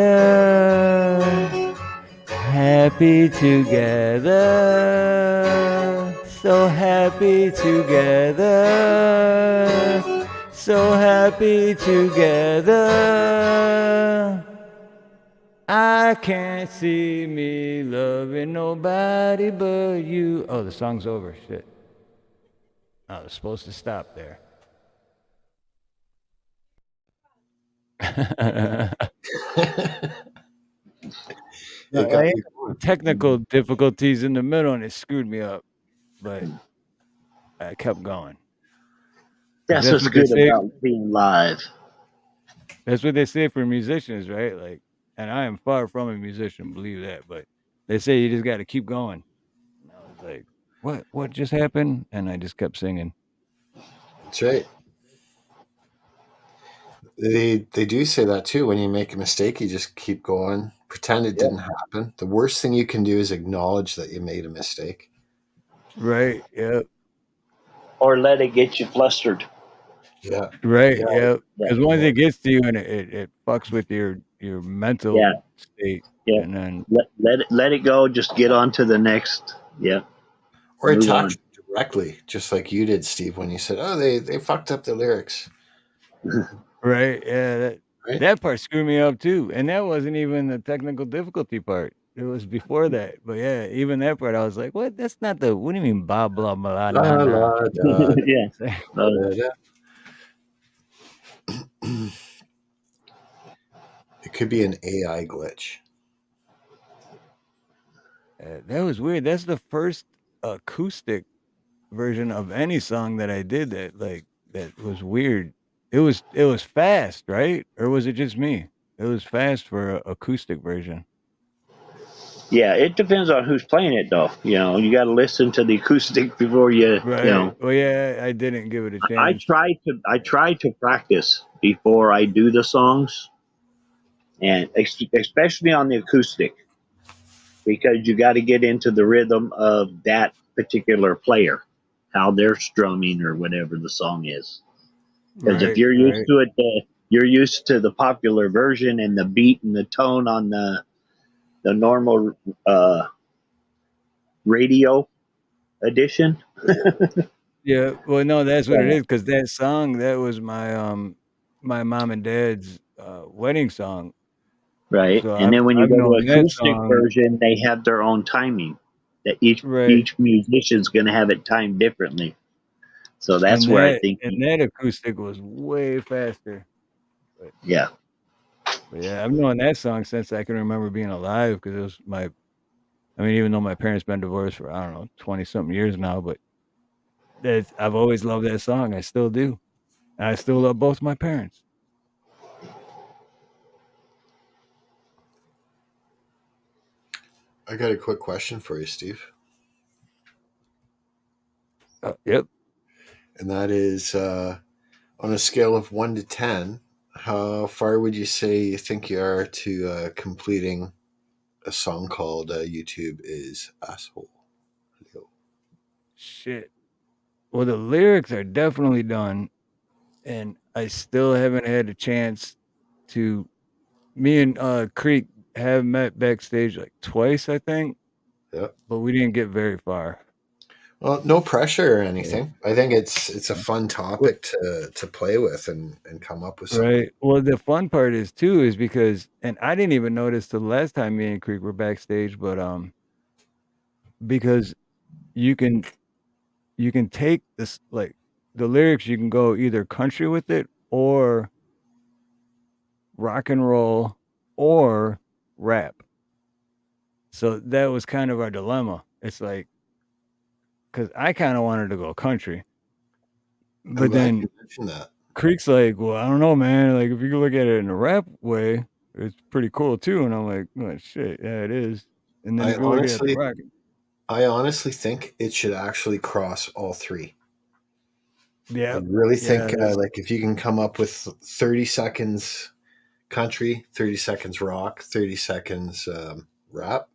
B: Happy together. So happy together. So happy together. I can't see me loving nobody but you. Oh, the song's over. Shit. I was supposed to stop there.
D: It got you going.
B: Technical difficulties in the middle, and it screwed me up. But I kept going.
I: That's what's
B: what they
I: good
B: say.
I: about being live.
B: That's what they say for musicians, right? Like, and I am far from a musician, believe that. But they say you just got to keep going. And I was like, what just happened? And I just kept singing.
D: That's right. They do say that too. When you make a mistake, you just keep going. Pretend it didn't happen. The worst thing you can do is acknowledge that you made a mistake.
B: Right. Yep.
I: Or let it get you flustered.
D: Yeah.
B: Right.
I: Yeah.
B: Yep.
I: Yeah.
B: Because once it gets to you and it fucks with your mental
I: Yeah.
B: state,
I: Yeah.
B: and then
I: Let it go. Just get on to the next. Yeah.
D: Or
I: Move
D: attack
I: on.
D: them directly, just like you did, Steve, when you said, "Oh, they fucked up the lyrics."
B: right. Yeah.
D: Right?
B: That part screwed me up too, and that wasn't even the technical difficulty part. It was before that. But yeah, even that part, I was like, "What? That's not the. What do you mean, blah blah blah
D: La,
B: nah nah?"
D: la, da,
I: Yeah.
D: da, da, da. It could be an AI glitch.
B: That was weird. That's the first acoustic version of any song that I did that was weird. It was fast, right? Or was it just me? It was fast for a acoustic version.
I: Yeah. It depends on who's playing it, though. You got to listen to the acoustic before you.
B: Right. Well, yeah, I didn't give it a
I: I
B: chance.
I: try to practice before I do the songs. and especially on the acoustic, because you got to get into the rhythm of that particular player, how they're strumming or whatever the song is. Because if
B: Right,
I: you're used
B: right.
I: to it, you're used to the popular version and the beat and the tone on the normal radio edition.
B: Yeah, well, no, that's what it
I: Yeah.
B: is. Cause that song, that was my mom and dad's, wedding song.
I: Right.
B: So
I: And then when you
B: I've
I: go to
B: known that
I: acoustic
B: song.
I: version, they have their own timing. That
B: Right,
I: each musician's going to have it timed differently. So that's
B: and
I: where I think,
B: that acoustic was way faster, but
I: yeah,
B: yeah, I've known that song since I can remember being alive. Cause it was I mean, even though my parents been divorced for, I don't know, 20 something years now, but I've always loved that song, I still do, and I still love both my parents.
D: I got a quick question for you, Steve.
B: Yep.
D: And that is on a scale of 1 to 10, how far would you say you think you are to completing a song called YouTube is Asshole?
B: Shit. Well, the lyrics are definitely done, and I still haven't had a chance to. Me and Creek have met backstage like twice, I think,
D: Yeah.
B: but we didn't get very far.
D: Well, no pressure or
B: So,
D: anything. I think it's a fun
B: what-
D: topic to play with and come up with something.
B: right. Well, the fun part is too is because, and I didn't even notice the last time me and Creek were backstage, but because you can you can take this like the lyrics, you can go either country with it or rock and roll or rap. So that was kind of our dilemma. It's like, because I kind of wanted to go country,
D: I'm
B: but
D: glad
B: then
D: you mentioned that.
B: Creek's like, well, I don't know, man. Like, if you look at it in a rap way, it's pretty cool too. And I'm like, oh, shit, yeah, it is. And then
D: I
B: if you look at it the
D: honestly
B: rock,
D: I honestly think it should actually cross all three. I
B: yeah,
D: really
B: yeah,
D: think like if you can come up with 30 seconds country, 30 seconds rock, 30 seconds rap,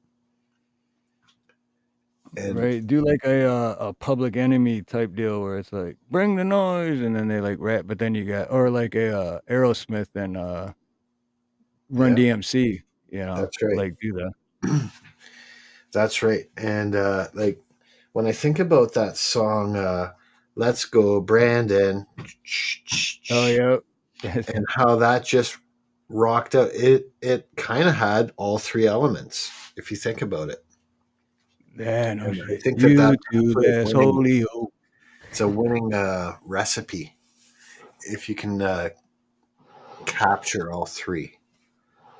D: and
B: right. Do like a Public Enemy type deal where it's like, bring the noise, and then they like rap, but then you got, or like a Aerosmith and Run
D: yeah,
B: DMC,
D: that's right.
B: like do that.
D: That's right. And like when I think about that song, "Let's Go, Brandon,"
B: Oh yeah.
D: and how that just rocked out, it kind of had all three elements if you think about it.
B: Yeah, no
D: And I
B: shit.
D: think that that's
B: YouTube
D: actually a
B: as
D: winning.
B: holy hope.
D: It's a winning recipe if you can capture all three.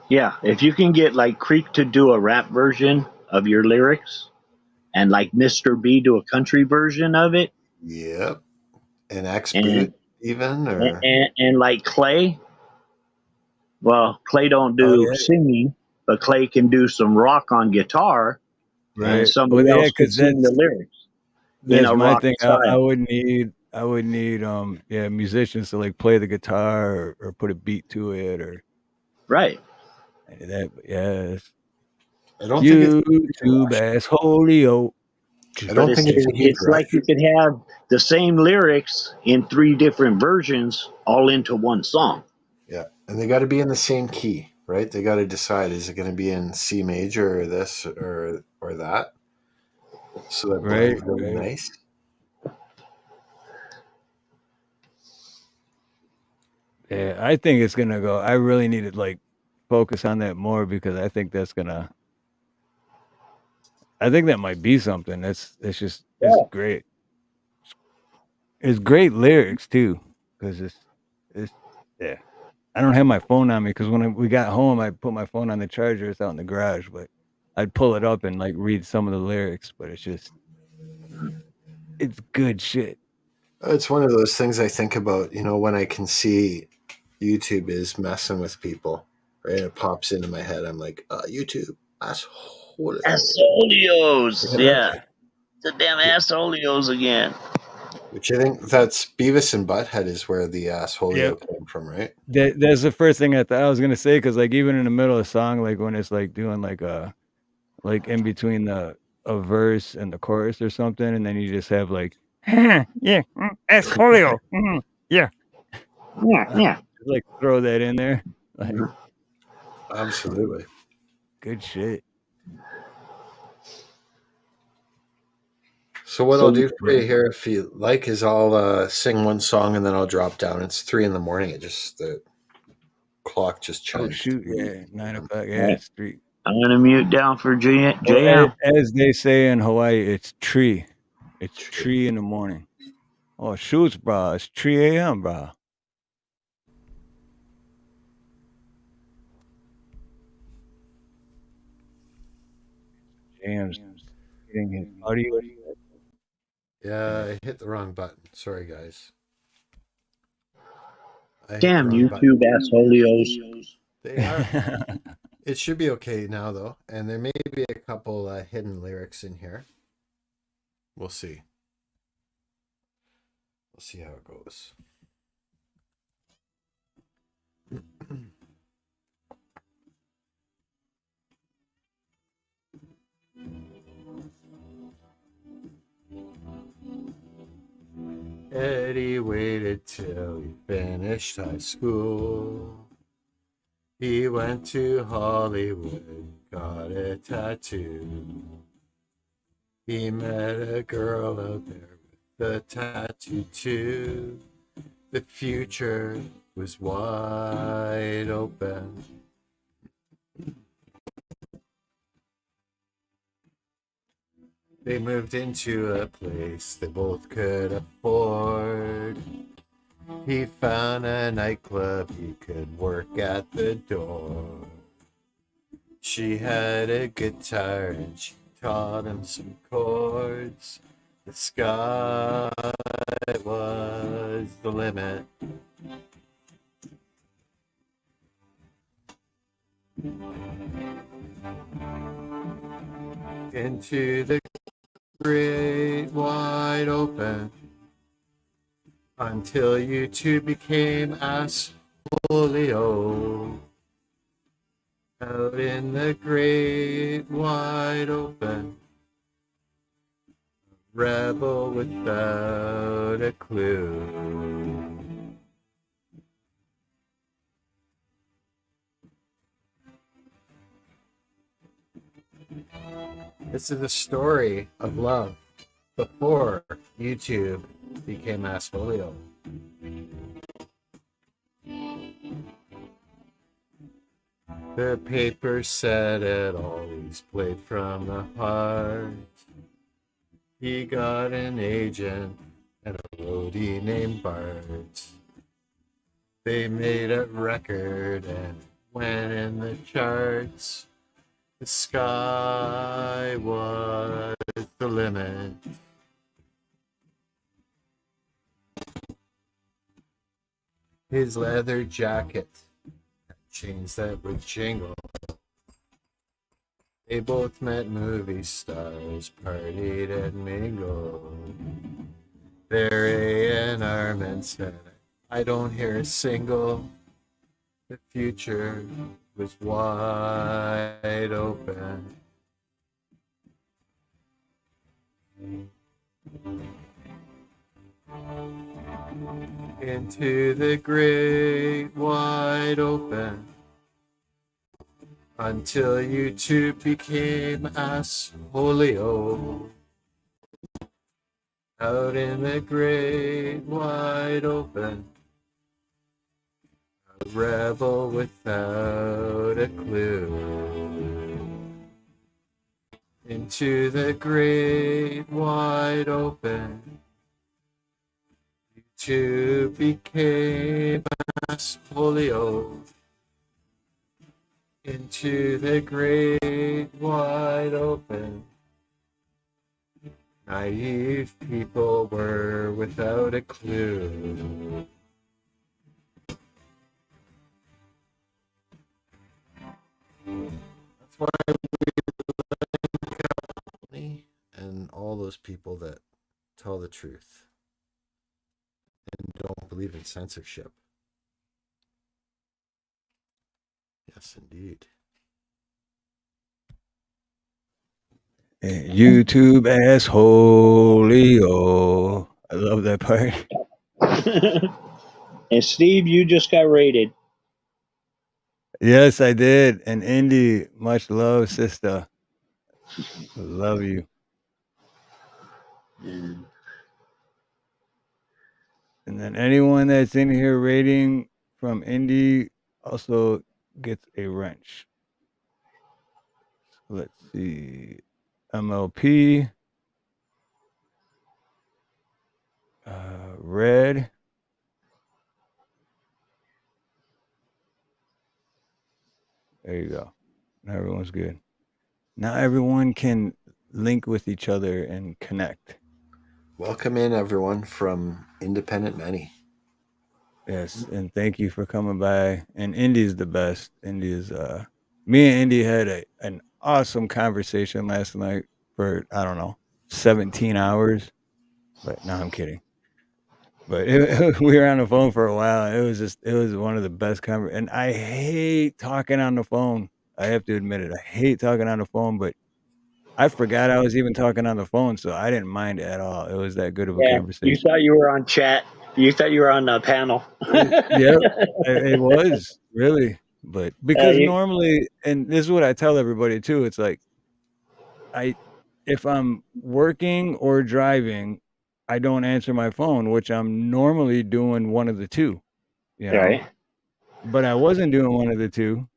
I: yeah. If you can get like Creek to do a rap version of your lyrics and like Mr. B do a country version of it,
D: Yep. An X
I: and
D: boot even or
I: and like Clay, well, Clay don't
B: Oh
I: do
B: yeah,
I: singing, but Clay can do some rock on guitar,
D: yeah.
I: and
B: right. Well,
I: somebody
B: yeah,
I: else could
B: because
I: sing the lyrics in
B: that's
I: a
B: my
I: rock
B: thing. I
I: style.
B: would need yeah, musicians to like play the guitar or put a beat to it or
I: Right.
B: any of that. But yes,
D: I don't think it's easy to
B: YouTube
D: rush.
B: as holy hope.
D: I
I: But
D: don't think it's easy to
I: it's like
D: rush.
I: you could have the same lyrics in three different versions all into one song.
D: Yeah. And they got to be in the same key, right? They got to decide, is it going to be in C major or this or that? So that
B: Right,
D: blends really
B: right.
D: nice.
B: Yeah, I think it's gonna go. I really need to like focus on that more because I think that might be something. It's great. It's great lyrics too, because it's yeah. I don't have my phone on me because we got home, I put my phone on the charger. It's out in the garage, but I'd pull it up and like read some of the lyrics. But it's good shit.
D: It's one of those things I think about, when I can see YouTube is messing with people, right? It pops into my head. I'm like, YouTube, asshole.
I: Assolios.
B: Yeah,
I: Yeah. The damn Assolios again.
D: Which I think that's Beavis and Butthead is where the assholio came from, right?
B: That's the first thing I thought I was gonna say, because like even in the middle of a song, like when it's like doing like a in between a verse and the chorus or something, and then you just have like yeah, asshole, yeah,
I: Yeah.
B: just, like throw that in there, like
D: Absolutely.
B: good shit.
D: So what
I: So
D: I'll do for you here, if you like, is I'll sing one song and then I'll drop down. It's 3 in the morning. It just the clock just
B: Oh
D: chimed
B: shoot,
D: 3.
B: yeah, 9 o'clock, yeah,
I: Right.
B: it's 3.
I: I'm gonna mute down for
B: Well,
I: JM.
B: as they say in Hawaii, it's tree. It's
D: Tree.
B: tree in the morning. Oh shoots, bro, it's 3 a.m., bro. James getting his audio.
D: Yeah, I hit the wrong button. Sorry, guys. I hit the
I: Damn
D: wrong button.
I: YouTube assholeos.
D: They are. It should be okay now, though. And there may be a couple hidden lyrics in here. We'll see. We'll see how it goes. Eddie waited till he finished high school. He went to Hollywood, got a tattoo. He met a girl out there with a tattoo too. The future was wide open. They moved into a place they both could afford. He found a nightclub he could work at the door. She had a guitar and she taught him some chords. The sky was the limit. Into the great wide open, until you two became asshole. Out in the great wide open, rebel without a clue. This is the story of love before YouTube became Assfolio. The paper said it always played from the heart. He got an agent and a roadie named Bart. They made a record and went in the charts. The sky was the limit. His leather jacket, chains that would jingle. They both met movie stars, partied and mingled. Their A&R men said, I don't hear a single. The future was wide open. Into the great wide open, until you two became assholio. Out in the great wide open, a rebel without a clue. Into the great wide open, you two became assholio. Into the great wide open, naive people were without a clue. That's why we and all those people that tell the truth. don't believe in censorship. Yes, indeed.
B: YouTube assholeo. I love that part.
I: And Steve, you just got rated.
B: Yes, I did. And Indy, much love, sister. Love you.
I: And
B: And then anyone that's in here rating from Indy also gets a wrench. Let's see. MLP. Red. There you go. Now everyone's good. Now everyone can link with each other and connect.
D: Welcome in, everyone, from Independent Many.
B: Yes, and thank you for coming by. And Indy's the best. Indy is me and Indy had an awesome conversation last night for I don't know 17 hours. But no, I'm kidding. But we were on the phone for a while. It was one of the best conversations. And I hate talking on the phone. I have to admit it. I hate talking on the phone, but I forgot I was even talking on the phone, so I didn't mind it at all. It was that good of a
I: yeah, you
B: conversation.
I: thought you were on chat. You thought you were on the panel.
B: Yep, it was really, but because
I: You,
B: normally, and this is what I tell everybody too. It's like I, if I'm working or driving, I don't answer my phone, which I'm normally doing one of the two, you know.
I: right.
B: But I wasn't doing one of the two,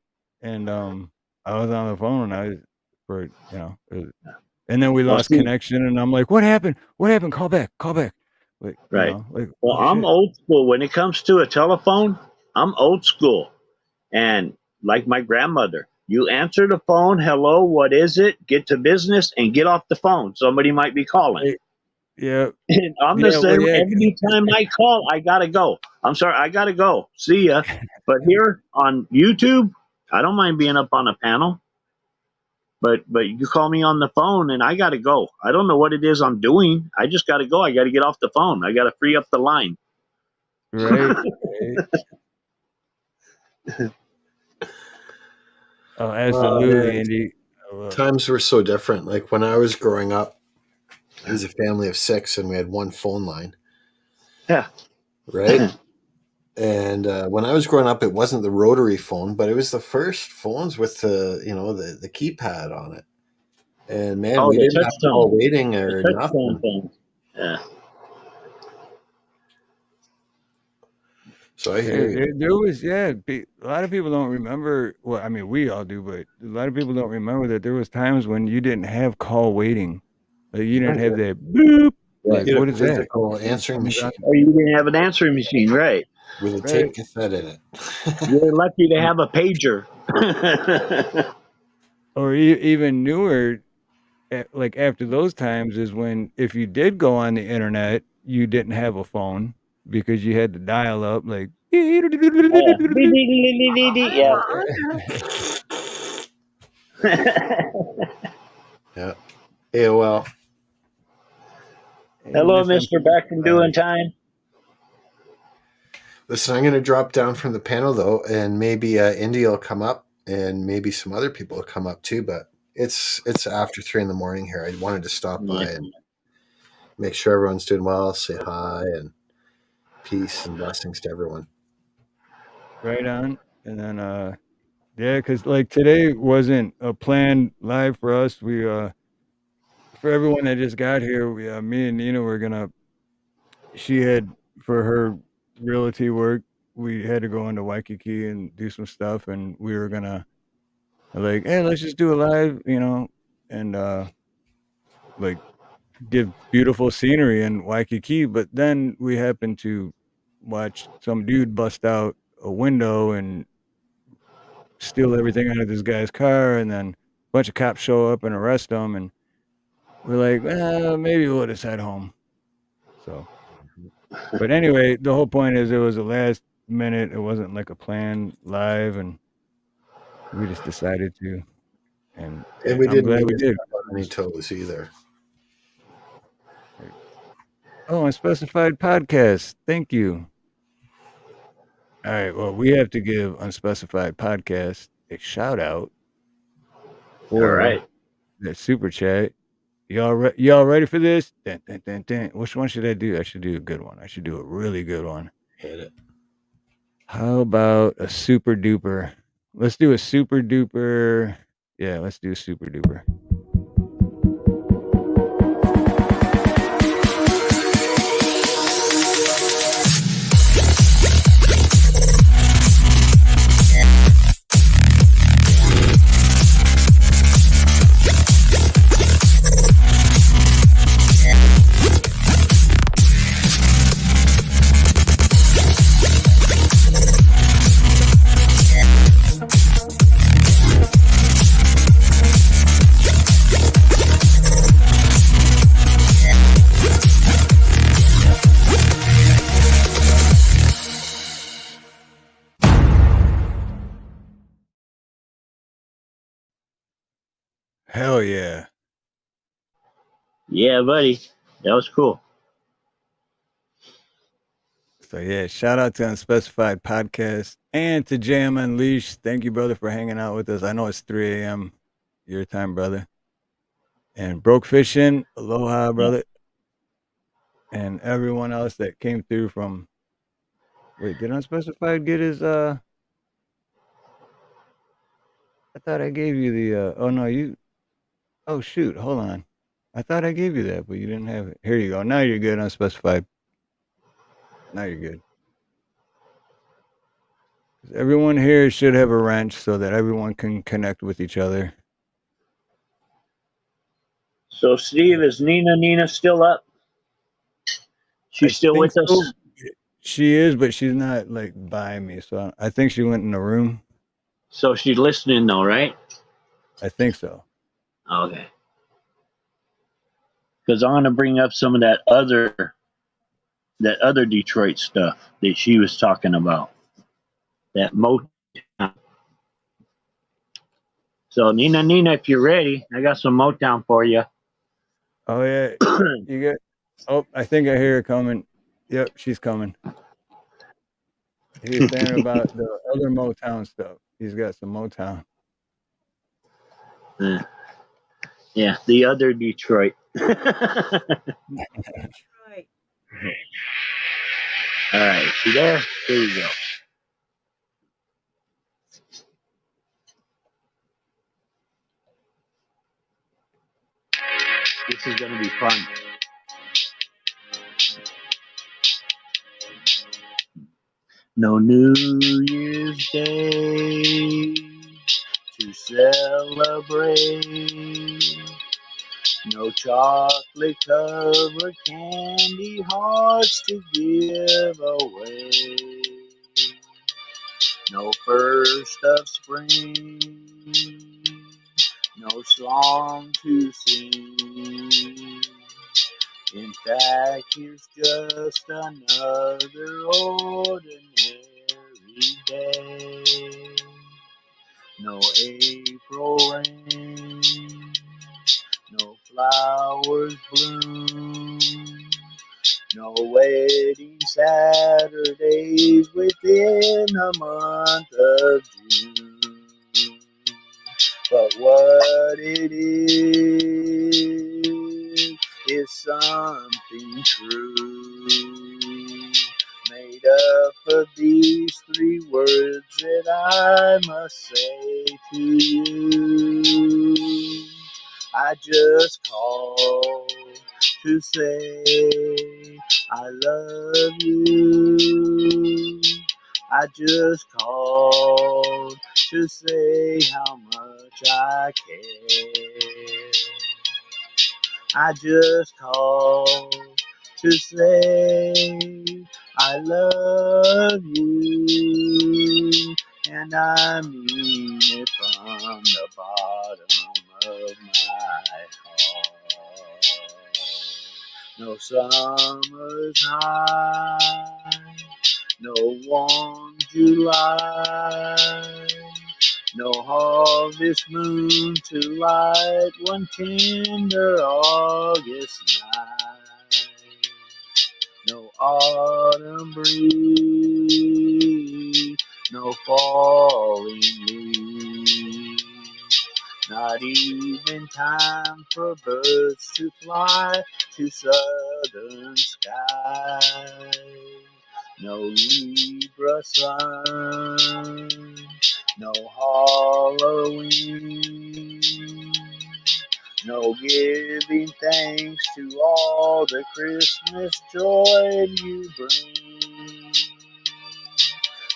B: and I was on the phone, and I was for and then we
I: Well,
B: lost
I: see,
B: connection, and I'm like, "What happened? What happened? Call back, call back." Like,
I: right.
B: like,
I: Well,
B: oh
I: I'm
B: shit.
I: old school when it comes to a telephone. I'm old school, and like my grandmother, you answer the phone. Hello, what is it? Get to business and get off the phone. Somebody might be calling.
B: Right. Yeah,
I: And I'm the
B: yeah, well,
I: same.
B: yeah,
I: Every time I call, I gotta go. I'm sorry, I gotta go. See ya. But here on YouTube, I don't mind being up on a panel. But you call me on the phone and I gotta go. I don't know what it is I'm doing. I just gotta go. I gotta get off the phone. I gotta free up the line.
B: right, right. Oh,
D: Oh,
B: absolutely,
D: man.
B: Andy.
D: Times were so different. Like when I was growing up, it was a family of 6 and we had one phone line,
I: Yeah.
D: right? And when I was growing up, it wasn't the rotary phone, but it was the first phones with the keypad on it. And man,
I: Oh,
D: we
I: the
D: didn't
I: touch
D: have
I: tone.
D: call waiting
I: The
D: or
I: touch tone
D: nothing.
I: thing. Yeah.
D: So I hear you.
B: There was, yeah, a lot of people don't remember. Well, I mean, we all do, but a lot of people don't remember that there was times when you didn't have call waiting. Like you didn't have that boop.
I: Right.
B: Like,
D: You had
B: what
D: a
B: is that?
D: physical answering
B: Someone's
D: machine
B: on,
I: Oh, you didn't have an answering machine, right?
D: with a
B: right?
D: tape cassette in it.
I: You're lucky to
B: And-
I: have a pager.
B: Or even newer, like after those times is when if you did go on the internet, you didn't have a phone because you had to dial up like.
I: Yeah. Yeah.
D: Yeah. AOL.
I: Hello,
B: Miss
I: Mr. Back from doing
B: MP5.
I: time.
D: Listen, I'm going to drop down from the panel though, and maybe Indy will come up, and maybe some other people will come up too. But it's after 3 in the morning here. I wanted to stop by
I: Yeah.
D: and make sure everyone's doing well, say hi, and peace and blessings to everyone.
B: Right on. And then yeah, because like today wasn't a planned live for us. We for everyone that just got here, we me and Nina were gonna she had for her realty work, we had to go into Waikiki and do some stuff and we were gonna like, hey, let's just do a live, and like give beautiful scenery in Waikiki, but then we happened to watch some dude bust out a window and steal everything out of this guy's car, and then a bunch of cops show up and arrest him, and we're like, well, maybe we'll just head home. So, but anyway, the whole point is it was the last minute. It wasn't like a plan live, and we just decided to, and
D: And we
B: I'm
D: didn't
B: glad
D: mean
B: we
D: to
B: did.
D: step on any toes either.
B: Oh, Unspecified Podcast. Thank you. All right. Well, we have to give Unspecified Podcast a shout out
I: All
B: for
I: right.
B: that super chat. Y'all ready for this? Dun, dun, dun, dun. Which one should I do? I should do a good one. I should do a really good one.
D: Hit it.
B: How about a super duper? Let's do a super duper. Yeah, let's do a super duper. Hell yeah.
I: Yeah, buddy. That was cool.
B: So yeah, shout out to Unspecified Podcast and to Jam Unleashed. Thank you, brother, for hanging out with us. I know it's 3 a.m. your time, brother. And Broke Fishing, aloha, brother. And everyone else that came through from. Wait, did Unspecified get his? I thought I gave you the. Oh no, you. Oh shoot, hold on. I thought I gave you that, but you didn't have it. Here you go. Now you're good. Unspecified. Now you're good. Everyone here should have a wrench so that everyone can connect with each other.
I: So, Steve, is Nina still up? She's
B: I
I: still
B: think
I: with us?
B: so. She is, but she's not like by me. So I think she went in the room.
I: So she's listening, though, right?
B: I think so.
I: Okay. Because I want to bring up some of that other Detroit stuff that she was talking about. That Motown. So Nina, if you're ready, I got some Motown for you.
B: Oh yeah, you get. Oh, I think I hear her coming. Yep, she's coming. He was saying about the other Motown stuff. He's got some Motown.
I: Yeah, the other Detroit.
G: Detroit.
I: All right, you there? There you go. This is gonna be fun. No New Year's Day to celebrate. No chocolate covered candy hearts to give away. No first of spring. No song to sing. In fact, here's just another ordinary day. No April rain, no flowers bloom, no wedding Saturdays within the month of June. But what it is something true, made up of these three words that I must say to you. I just called to say I love you. I just called to say how much I care. I just called to say I love you, and I mean it from the bottom of my heart. No summer's high, no warm July, no harvest moon to light one tender August night. No autumn breeze, no falling leaves, not even time for birds to fly to southern skies. No Libra sun, no Halloween, no giving thanks to all the Christmas joy you bring.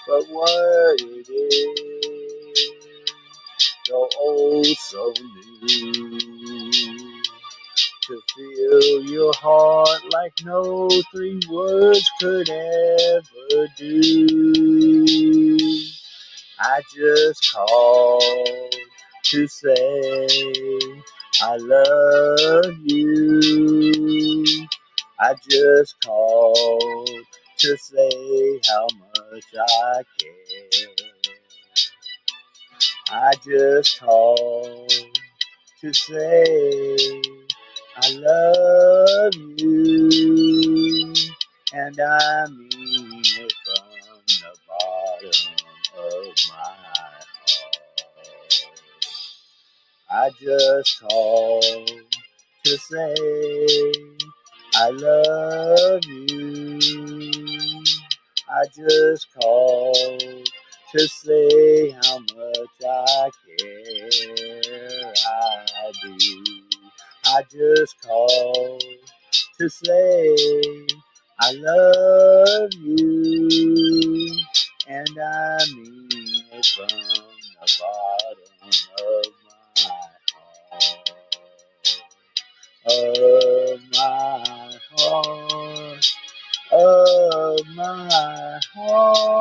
I: But what it is, so old, so new, to fill your heart like no three words could ever do. I just called to say I love you. I just called to say how much I care. I just called to say I love you, and I mean it from the bottom of my heart. I just called to say I love you. I just called to say how much I care. I do. I just called to say I love you, and I mean it from the bottom of my heart, of my heart.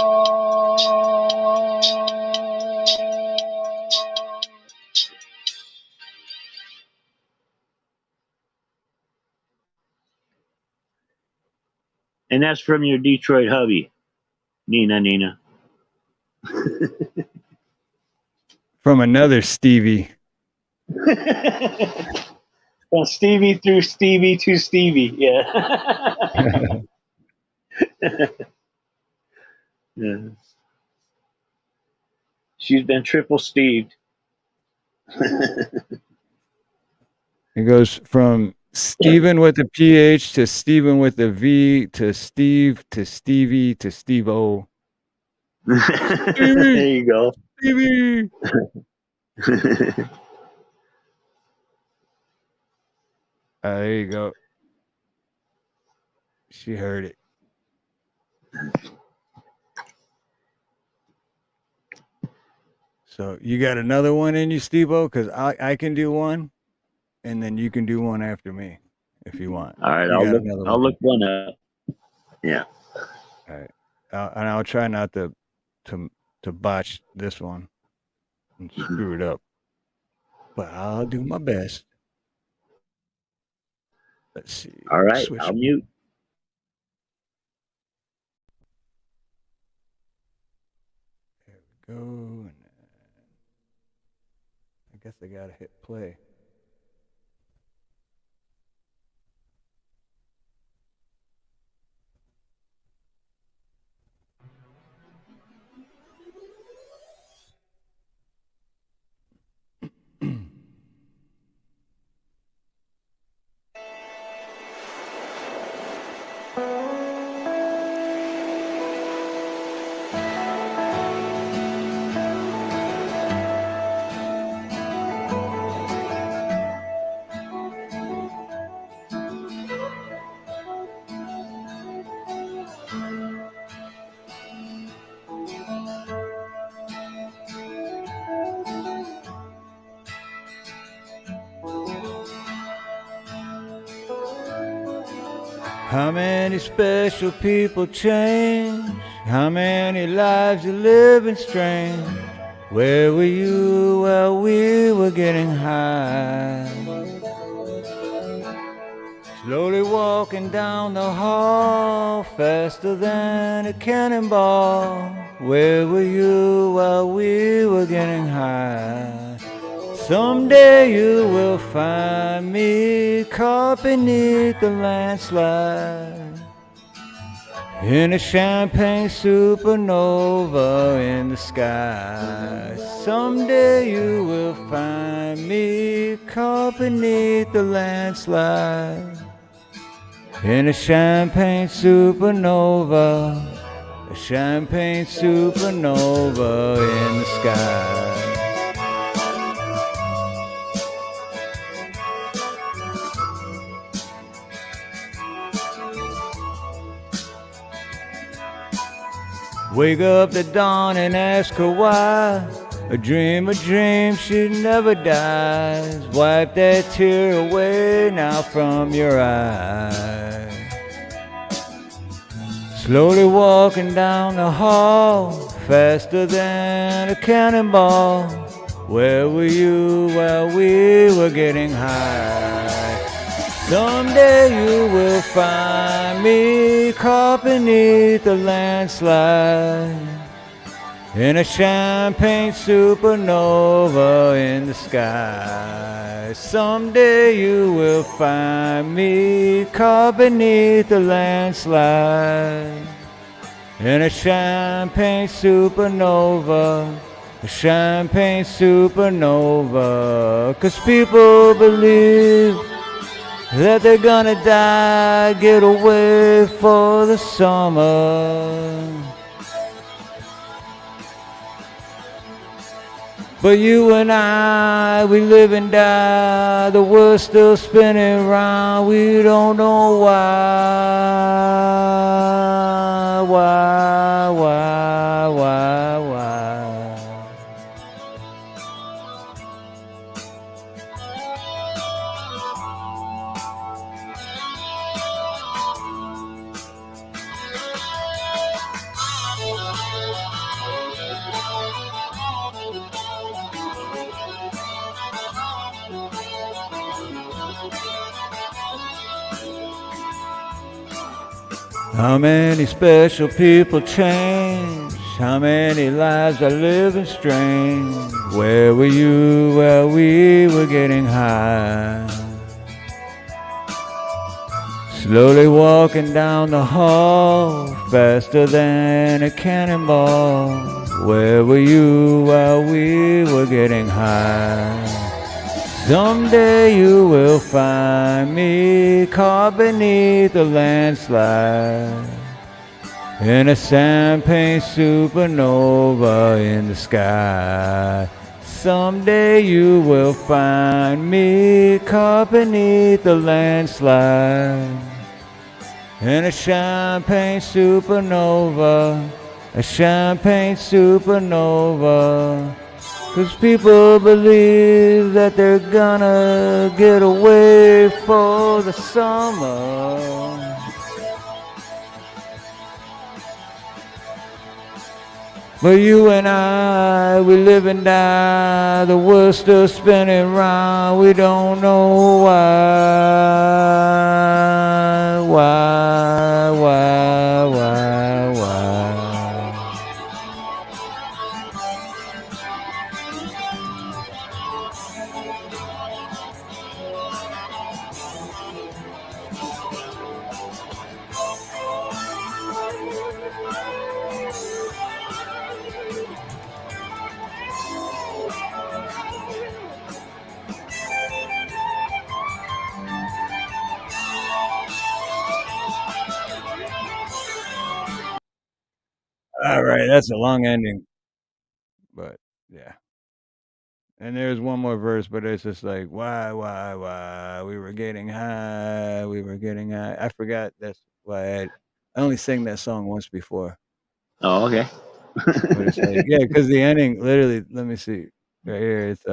I: And that's from your Detroit hubby, Nina.
B: From another Stevie.
I: Well, Stevie through Stevie to Stevie, yeah. Yeah. She's been triple Steved.
B: It goes from Steven with a PH to Steven with a V to Steve to Stevie to Steve O.
I: There you go.
B: Stevie. There you go. She heard it. So you got another one in you, Steve-O? Because I can do one, and then you can do one after me if you want.
I: All right,
B: You got another
I: I'll
B: one.
I: look one up. Yeah.
B: All right. And I'll try not to botch this one and screw it up. But I'll do my best. Let's see.
I: All right,
B: Switch.
I: I'll mute.
B: There we go. And I guess I gotta hit play. How many special people change? How many lives are living strange? Where were you while we were getting high? Slowly walking down the hall, faster than a cannonball. Where were you while we were getting high? Someday you will find me caught beneath the landslide. in a champagne supernova in the sky. Someday you will find me caught beneath the landslide in a champagne supernova, a champagne supernova in the sky. Wake up the dawn and ask her why. A dream, she never dies. Wipe that tear away now from your eye. Slowly walking down the hall, faster than a cannonball. Where were you while we were getting high? Someday you will find me caught beneath the landslide in a champagne supernova in the sky. Someday you will find me caught beneath the landslide in a champagne supernova, a champagne supernova. 'Cause people believe that they're gonna die, get away for the summer. But you and I, we live and die, the world's still spinning round, we don't know why. How many special people change? How many lives are living strange? Where were you while we were getting high? Slowly walking down the hall, faster than a cannonball. Where were you while we were getting high? Someday you will find me caught beneath a landslide in a champagne supernova in the sky. Someday you will find me caught beneath a landslide in a champagne supernova, a champagne supernova. 'Cause people believe that they're gonna get away for the summer. But you and I, we live and die, the world's still spinning round, we don't know why. All right, that's a long ending, but yeah. And there's one more verse, but it's just like, why? We were getting high, we were getting high. I forgot that's why I only sang that song once before.
I: Oh, okay.
B: But it's like, yeah, because the ending literally, let me see. Right here, it's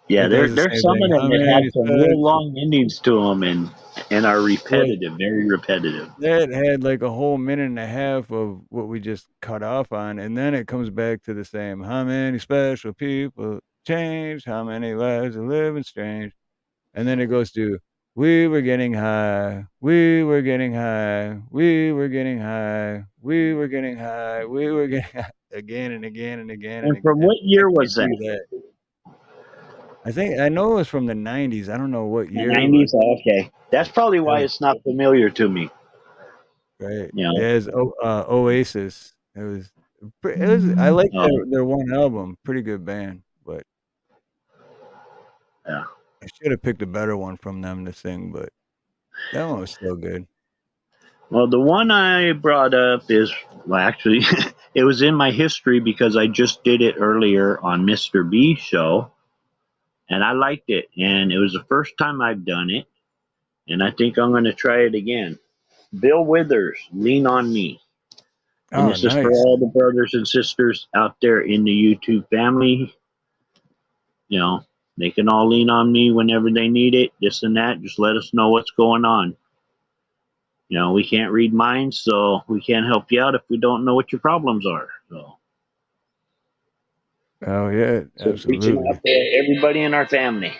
I: Yeah,
B: it does the
I: there's
B: same
I: some of
B: thing.
I: them
B: How
I: that
B: many
I: have some real
B: special
I: long endings to them and are
B: well,
I: repetitive, very repetitive.
B: that had like a whole minute and a half of what we just cut off on, and then it comes back to the same. How many special people changed? How many lives are living strange? And then it goes to we were getting high, we were getting high, we were getting high, we were getting high, we were getting high again and again and again and
I: And from
B: again.
I: what
B: I
I: year
B: can't
I: was that?
B: do that. I know it was from the 90s. I don't know what
I: The
B: year, but
I: 90s? Oh, okay. That's probably
B: it
I: why
B: was
I: it's not familiar to me.
B: Right.
I: You know,
B: Yeah, it's Oasis. It was I like
I: um,
B: their one album. Pretty good band, but
I: yeah.
B: I should have picked a better one from them to sing, but that one was still good.
I: Well, the one I brought up is, well, actually, it was in my history because I just did it earlier on Mr. B's show, and I liked it. And it was the first time I've done it, and I think I'm going to try it again. Bill Withers, Lean on Me. And
B: Oh,
I: this is for
B: nice.
I: all the brothers and sisters out there in the YouTube family. You know, they can all lean on me whenever they need it, this and that. Just let us know what's going on. You know, we can't read minds, so we can't help you out if we don't know what your problems are.
B: Oh yeah,
I: So reaching
B: absolutely.
I: out to everybody in our family.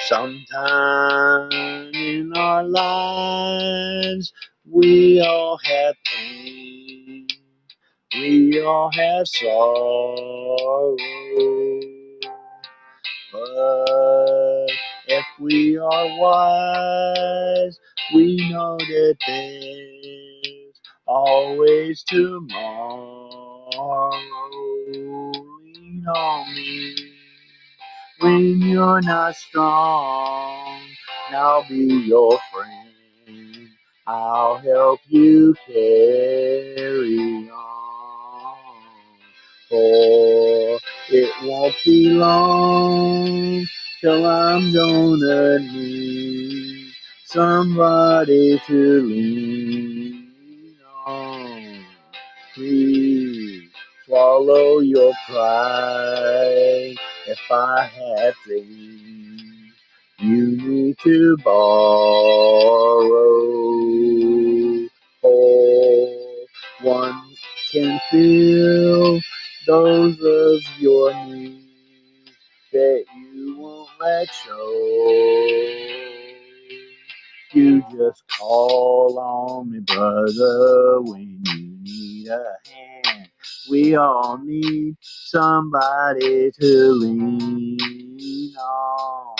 I: Sometime in our lives, we all have pain. We all have sorrow. But if we are wise, we know that there's always tomorrow. Lean on me when you're not strong. I'll be your friend. I'll help you carry on. For it won't be long till I'm gonna need somebody to lean on. Please swallow your pride. If I have things you need to borrow, for one can feel those of your needs that you won't let show. You just call on me, brother, when you need a hand. We all need somebody to lean on.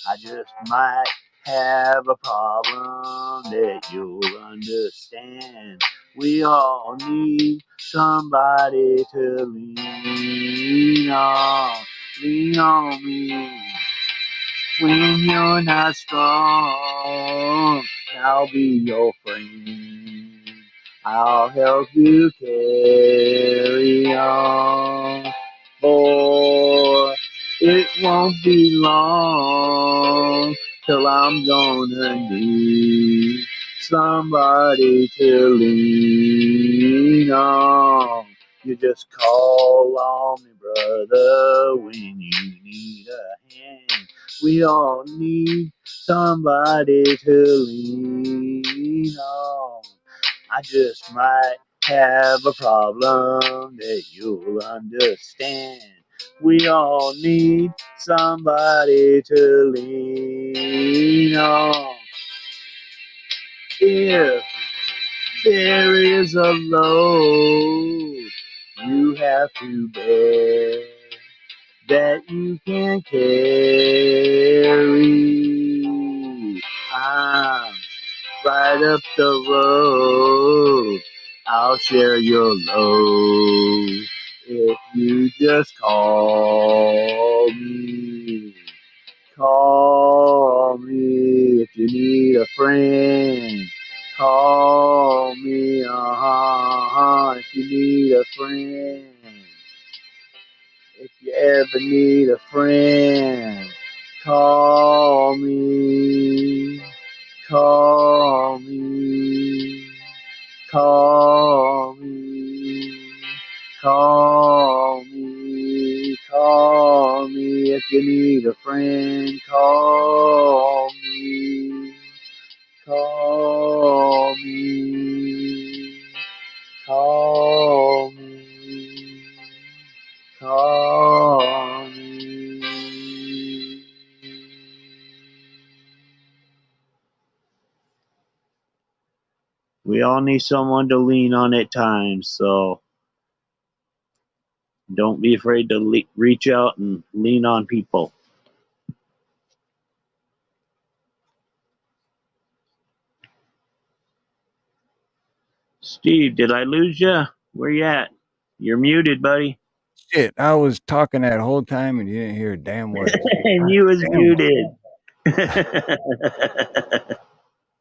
I: I just might have a problem that you'll understand. We all need somebody to lean on. Lean on me when you're not strong. I'll be your friend. I'll help you carry on. For it won't be long till I'm gonna need somebody to lean on. You just call on me, brother, when you need a hand. We all need somebody to lean on. I just might have a problem that you'll understand. We all need somebody to lean on. If there is a load you have to bear that you can carry, I'm right up the road. I'll share your load if you just call me. Call me if you need a friend. Call me, if you need a friend. If you ever need a friend, call me. Call me. Call me. Call me. Call me if you need a friend. Call me. Call me. Call me. Call We all need someone to lean on at times, so don't be afraid to reach out and lean on people. Steve, did I lose you? Where you at? You're muted, buddy.
B: Shit, I was talking that whole time and you didn't hear a damn word.
I: And you was
B: Damn.
I: muted.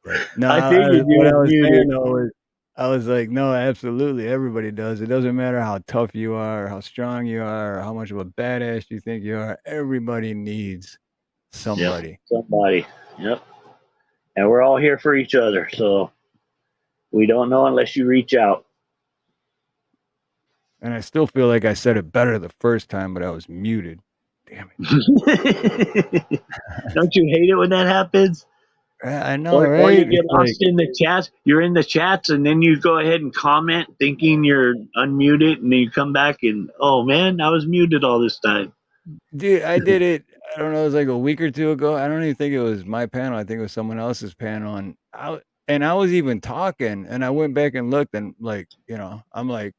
B: But no,
I: I figured you
B: what I
I: was
B: was
I: muted.
B: saying though was, I was like, no, absolutely, everybody does. It doesn't matter how tough you are, how strong you are, or how much of a badass you think you are. Everybody needs somebody.
I: Yep, somebody. Yep. And we're all here for each other, so we don't know unless you reach out.
B: And I still feel like I said it better the first time, but I was muted. Damn it.
I: Don't you hate it when that happens?
B: I know,
I: Or
B: right?
I: you get
B: It's
I: lost
B: like,
I: in the chats. You're in the chats, and then you go ahead and comment thinking you're unmuted, and then you come back and, oh man, I was muted all this time.
B: dude, I did it. I don't know. It was like a week or two ago. I don't even think it was my panel. I think it was someone else's panel, and I was even talking, and I went back and looked, and like, I'm like,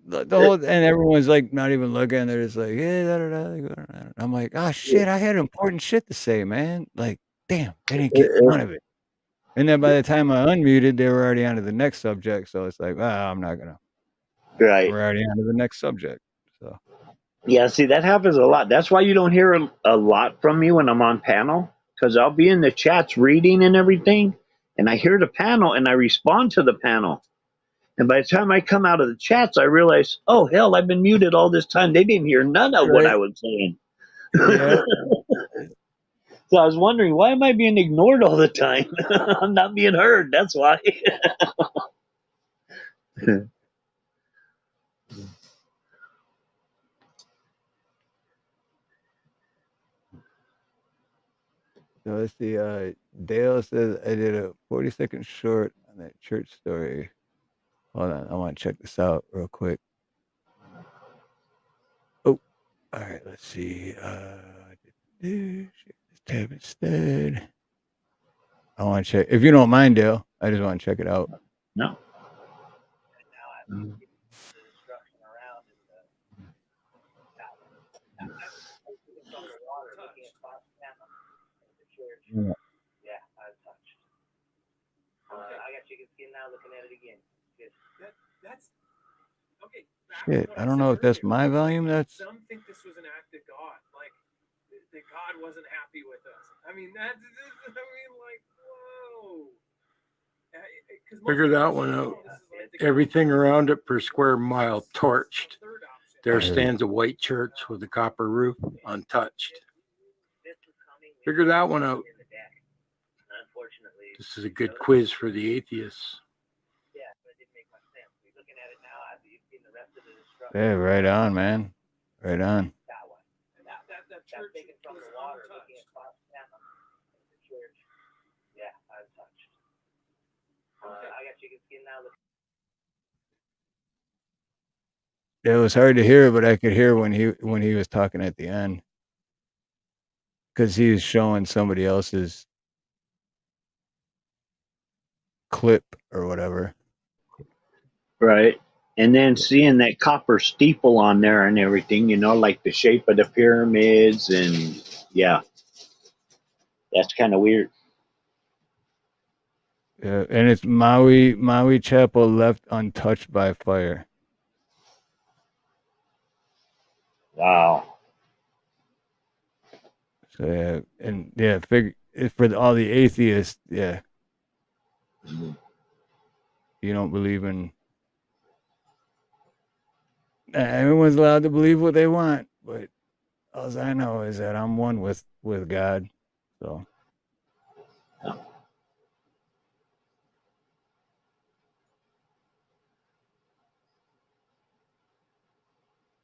B: the whole, and everyone's like not even looking. They're just like, yeah, da, da, da, da, da. I'm like, oh shit, I had important shit to say, man. Like, damn, they didn't get none of it. And then by the time I unmuted, they were already on to the next subject. So it's like, I'm not gonna.
I: Right.
B: We're already on to the next subject. So
I: Yeah, see, that happens a lot. That's why you don't hear a lot from me when I'm on panel, because I'll be in the chats reading and everything, and I hear the panel and I respond to the panel. And by the time I come out of the chats, I realize, oh, hell, I've been muted all this time. They didn't hear none of what I was saying.
B: yeah.
I: So I was wondering, why am I being ignored all the time? I'm not being heard. That's why.
B: So let's see. Dale says I did a 40-second short on that church story. Hold on, I want to check this out real quick. Oh, all right. Let's see. Share this tab instead. I want to check. If you don't mind, Dale, I just want to check it out.
I: No.
B: Yeah.
J: I got chicken skin now looking at it again. That's okay.
B: Shit, I don't know if that's my volume. That's
J: Some think this was an act of God, like that God wasn't happy with us. I mean, like, whoa.
K: Figure that one out. Everything around it per square mile torched. There stands a white church with a copper roof, untouched. Figure that one out. This is a good quiz for the atheists.
B: yeah, right on, man. Right on.
J: That church from the water looking across the church. Yeah, untouched. I got chicken skin now.
B: It was hard to hear, but I could hear when he was talking at the end, because he was showing somebody else's clip or whatever.
I: Right. And then seeing that copper steeple on there and everything, like the shape of the pyramids, and yeah, that's kind of weird.
B: Yeah, and it's Maui Chapel left untouched by fire.
I: Wow.
B: So yeah, and yeah, for all the atheists, yeah, you don't believe in. Everyone's allowed to believe what they want, but all I know is that I'm one with God. So.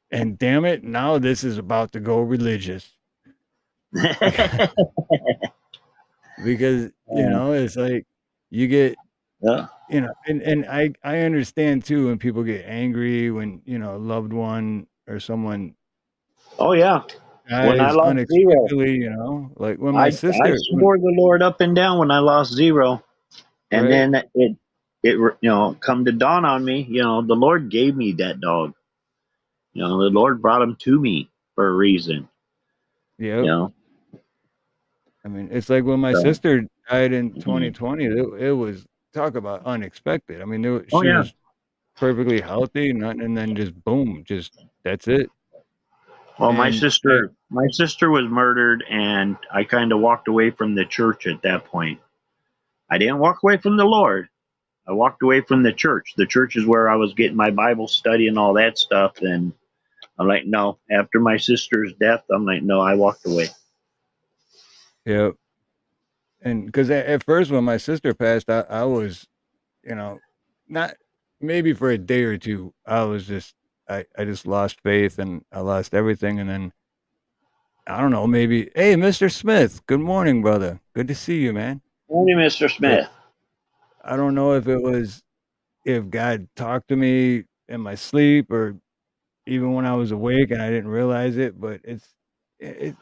B: And damn it, now this is about to go religious. Because it's like you get,
I: Yeah.
B: and I understand too when people get angry when, a loved one or someone.
I: Oh yeah. when I
B: dies
I: lost zero,
B: unexpectedly, like when my
I: I
B: sister,
I: swore the Lord up and down when I lost zero, and
B: right?
I: then it come to dawn on me. The Lord gave me that dog. The Lord brought him to me for a reason. You
B: Yep.
I: know,
B: I mean, it's like when my
I: so
B: sister died in
I: mhm.
B: 2020, it was talk about unexpected. I mean,
I: Oh
B: she
I: yeah.
B: was perfectly healthy, nothing, and then just boom, just that's it.
I: Well, my
B: And I,
I: sister, my sister was murdered, and I kind of walked away from the church at that point. I didn't walk away from the Lord. I walked away from the church. The church is where I was getting my Bible study and all that stuff. And I'm like, no. After my sister's death, I'm like, no. I walked away.
B: yeah, and because at first when my sister passed, I was, you know, not maybe for a day or two, I was just, I just lost faith and I lost everything, and then I don't know, maybe, hey, Mr. Smith, good morning, brother, good to see you, man.
I: Only Mr.
B: But
I: Smith.
B: I don't know if it was if God talked to me in my sleep or even when I was awake and I didn't realize it, but it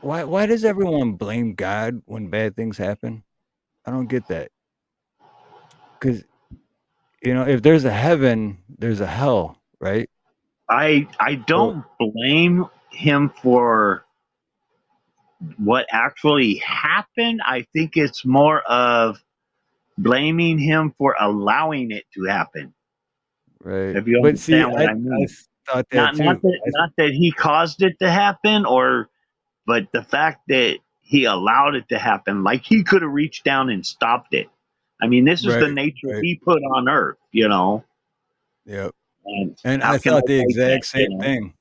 B: why does everyone blame God when bad things happen? I don't get that. Cuz if there's a heaven, there's a hell, right?
I: I
B: So
I: don't blame him for what actually happened. I think it's more of blaming him for allowing it to happen.
B: right.
I: If you
B: But see,
I: understand what I
B: I
I: mean.
B: thought that
I: Not not
B: too.
I: that not that he caused it to happen, or but the fact that he allowed it to happen, like he could have reached down and stopped it. I mean, this is
B: Right,
I: the nature
B: right.
I: he put on earth.
B: Yep.
I: And
B: And
I: how
B: I
I: can I
B: thought the
I: fight that,
B: exact
I: you
B: same
I: know?
B: thing.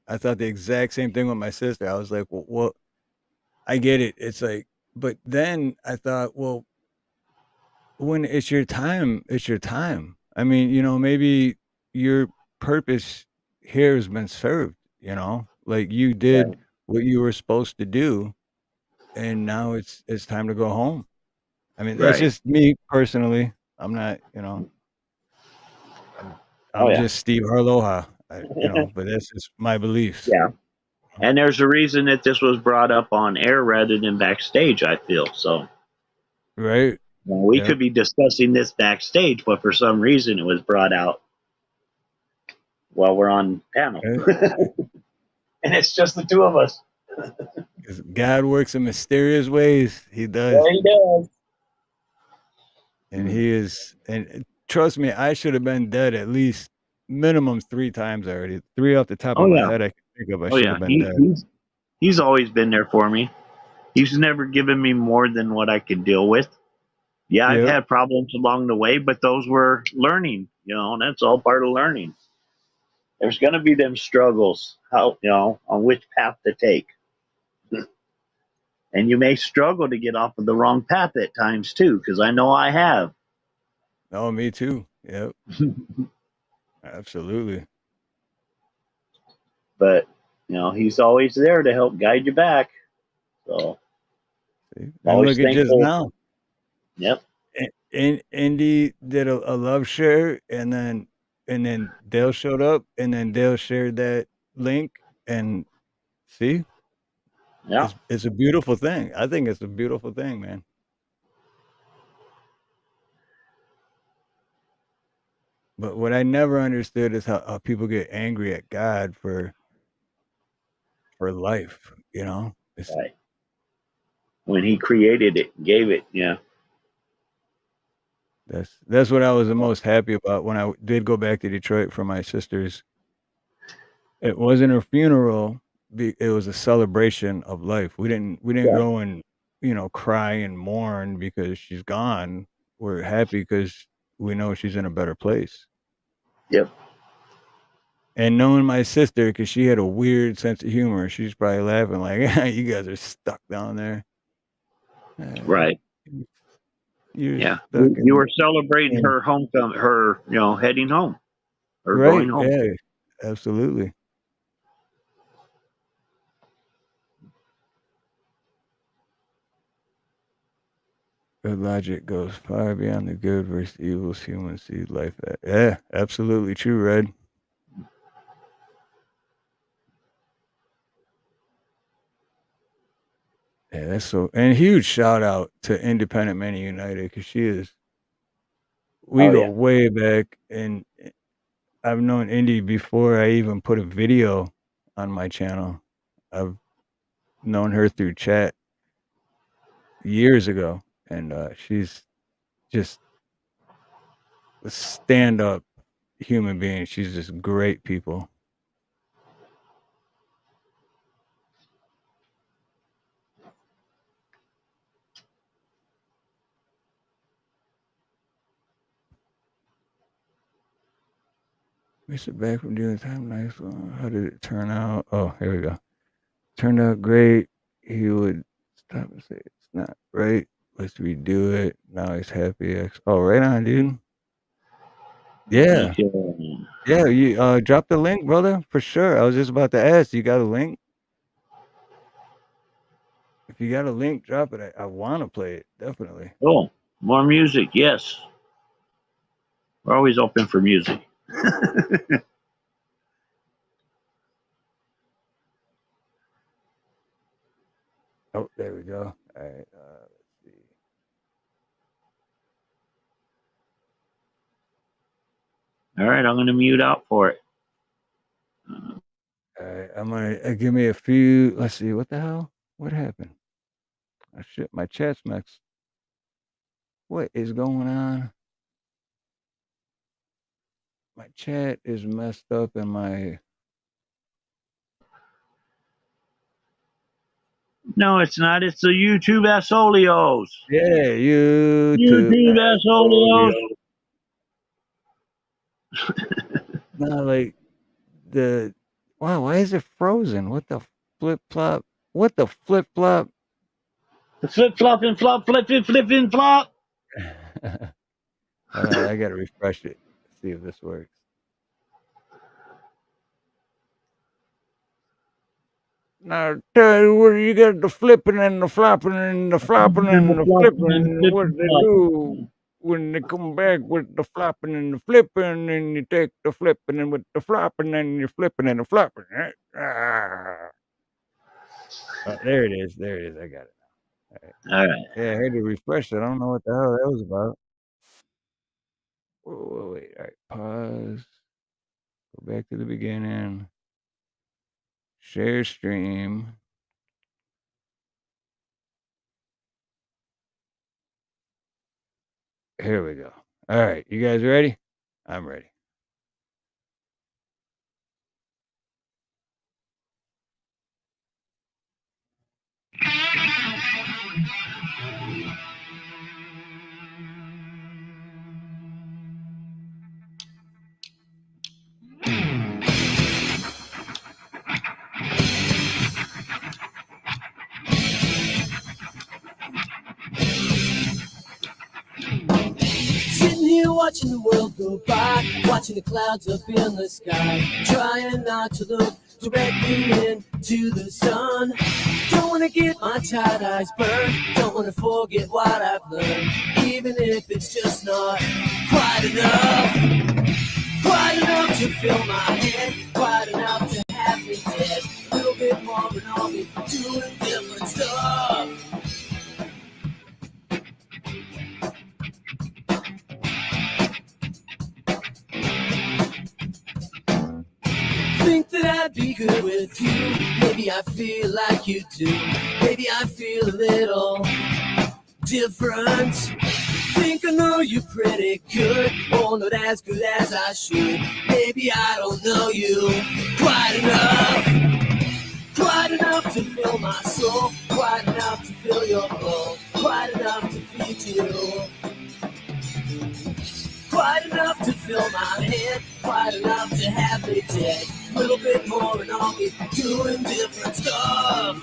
B: I thought the exact same thing with my sister. I was like, well, I get it. It's like, but then I thought, well, when it's your time, it's your time. I mean, maybe your purpose here has been served, like you did
I: Right,
B: what you were supposed to do, and now it's time to go home. I mean, that's
I: right.
B: just me personally. I'm not, I'm
I: Oh
B: I'm
I: yeah.
B: just Steve Harloha, but that's just my beliefs.
I: Yeah. And there's a reason that this was brought up on air rather than backstage, I feel. So
B: Right?
I: we
B: Yep.
I: could be discussing this backstage, but for some reason it was brought out while we're on panel.
B: Right.
I: And it's just the two of us.
B: 'Cause God works in mysterious ways. He does.
I: Yeah, he does.
B: And he is, trust me, I should have been dead at least minimum 3 times already. 3 off the top
I: Oh
B: of my
I: yeah.
B: head I can think of, I
I: Oh
B: should
I: yeah.
B: have been
I: He,
B: dead.
I: he's always been there for me. He's never given me more than what I could deal with. Yeah, I've
B: Yep.
I: had problems along the way, but those were learning, and that's all part of learning. There's going to be them struggles, on which path to take. And you may struggle to get off of the wrong path at times too, because I know I have.
B: Oh, me too. Yep. Absolutely.
I: But, he's always there to help guide you back. So
B: See? And
I: always
B: look at just
I: thankful.
B: now.
I: Yep.
B: Indy did a love share, and then Dale showed up, and then Dale shared that link, and see?
I: Yeah.
B: It's a beautiful thing. I think it's a beautiful thing, man. But what I never understood is how people get angry at God for life, It's
I: Right. When he created it, gave it. Yeah.
B: that's what I was the most happy about when I did go back to Detroit for my sister's. It wasn't her funeral, it was a celebration of life. We didn't
I: Yeah.
B: go and, cry and mourn because she's gone. We're happy because we know she's in a better place.
I: Yep.
B: And knowing my sister, because she had a weird sense of humor, she's probably laughing like, "You guys are stuck down there. Uh,
I: Right.
B: you're
I: Yeah.
B: stuck
I: You
B: in."
I: were celebrating
B: in
I: her homecoming, her, heading home or going
B: Right,
I: home.
B: yeah, absolutely. Good logic goes far beyond the good versus evil's human seed life. Yeah, absolutely true, Red. Yeah, that's so. And huge shout out to Independent Men United because she is. We
I: Oh,
B: go
I: yeah.
B: way back, and I've known Indy before I even put a video on my channel. I've known her through chat years ago, and she's just a stand-up human being. She's just great people. We sit back from doing time nice. How did it turn out? Oh, here we go. Turned out great. He would stop and say it's not right. Let's redo it. Now he's happy. Oh, right on, dude. Yeah.
I: Thank you.
B: Yeah, you drop the link, brother, for sure. I was just about to ask, you got a link? If you got a link, drop it. I want to play it, definitely.
I: Oh, more music. Yes. We're always open for music.
B: Oh, there we go. All right, let's see.
I: All right, I'm going to mute out for it.
B: All right, I'm gonna give me a few. Let's see, what the hell? What happened? Oh shit, my chat's mixed. What is going on? My chat is messed up and my
I: No, it's not. It's the YouTube Asolios.
B: yeah, YouTube
I: YouTube Asolios.
B: No, like the wow, why is it frozen? What the flip flop? What the flip flop?
I: The flip flop and flop, flip and flip and flop.
B: Hold on, I gotta refresh it. See if this works. Now tell you what you got the flipping and the flopping and the flopping and the flipping. What they do when they come back with the flopping and the flipping, and you take the flipping and with the flopping and you're flipping and the flopping. Right? There it is. There it is. I got it.
I: All right.
B: Yeah, I had to refresh it. I don't know what the hell that was about. Whoa, wait. All right. Pause. Go back to the beginning. Share stream. Here we go. All right. You guys ready? I'm ready.
L: Sitting here watching the world go by, watching the clouds up in the sky, trying not to look directly into the sun. Don't wanna get my tired eyes burned, don't wanna forget what I've learned, even if it's just not quite enough to fill my head, quite enough to have me dead. A little bit more and I'll be doing different stuff. Think that I'd be good with you. Maybe I feel like you do. Maybe I feel a little different. Think I know you pretty good, oh, not as good as I should. Maybe I don't know you quite enough to fill my soul, quite enough to fill your bowl, quite enough to feed you. Quite enough to fill my head, quite enough to have me dead. A little bit more and I'll be doing different stuff.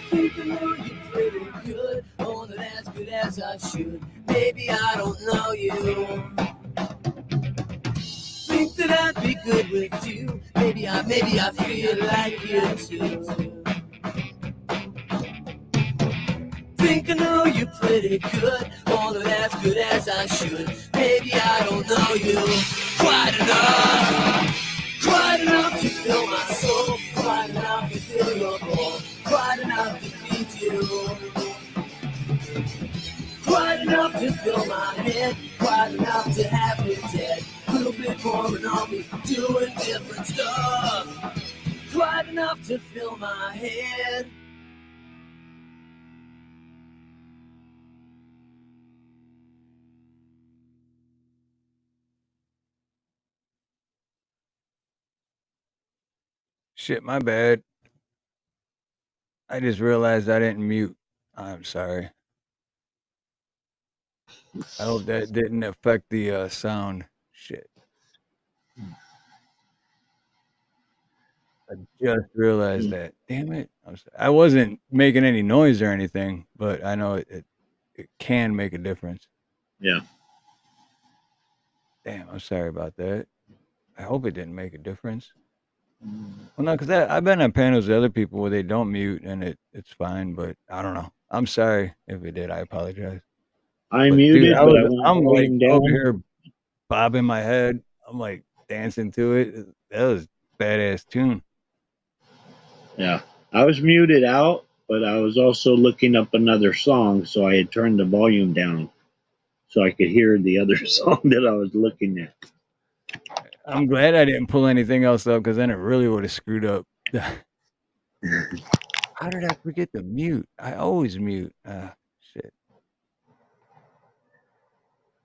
L: Think I know you pretty good, oh, not as good as I should. Maybe I don't know you. Think that I'd be good with you. Maybe I feel like you too. Think I know you pretty good, more than as good as I should. Maybe I don't know you quite enough to fill my soul, quite enough to fill your bowl, quite enough to feed you, quite enough to fill my head, quite enough to have me dead. A little bit more and I'll be doing different stuff, quite enough to fill my head.
B: Shit, my bad. I just realized I didn't mute. I'm sorry. I hope that didn't affect the sound. Shit. I just realized that. Damn it. I wasn't making any noise or anything, but I know it can make a difference.
I: Yeah.
B: Damn, I'm sorry about that. I hope it didn't make a difference. Well, no, because I've been on panels with other people where they don't mute and it's fine, but I don't know. I'm sorry if it did. I apologize.
I: I
B: But dude,
I: muted, but I went
B: I'm like
I: volume
B: over
I: down.
B: here bobbing my head. I'm like dancing to it. That was badass tune.
I: Yeah. I was muted out, but I was also looking up another song, so I had turned the volume down so I could hear the other song that I was looking at.
B: I'm glad I didn't pull anything else up because then it really would have screwed up. How did I forget to mute? I always mute. Shit.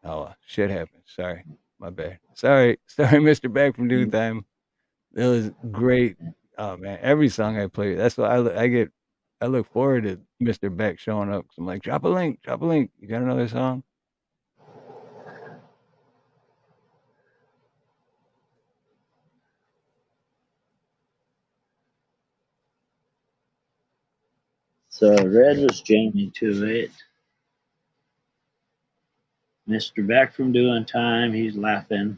B: Oh, shit happens. Sorry. My bad. Sorry. Sorry, Mr. Back from Due Time. It was great. Oh, man. Every song I play, that's why I look forward to Mr. Beck showing up. 'Cause I'm like, drop a link. You got another song?
I: So Red was jamming to it. Mr. Back from Doing Time, he's laughing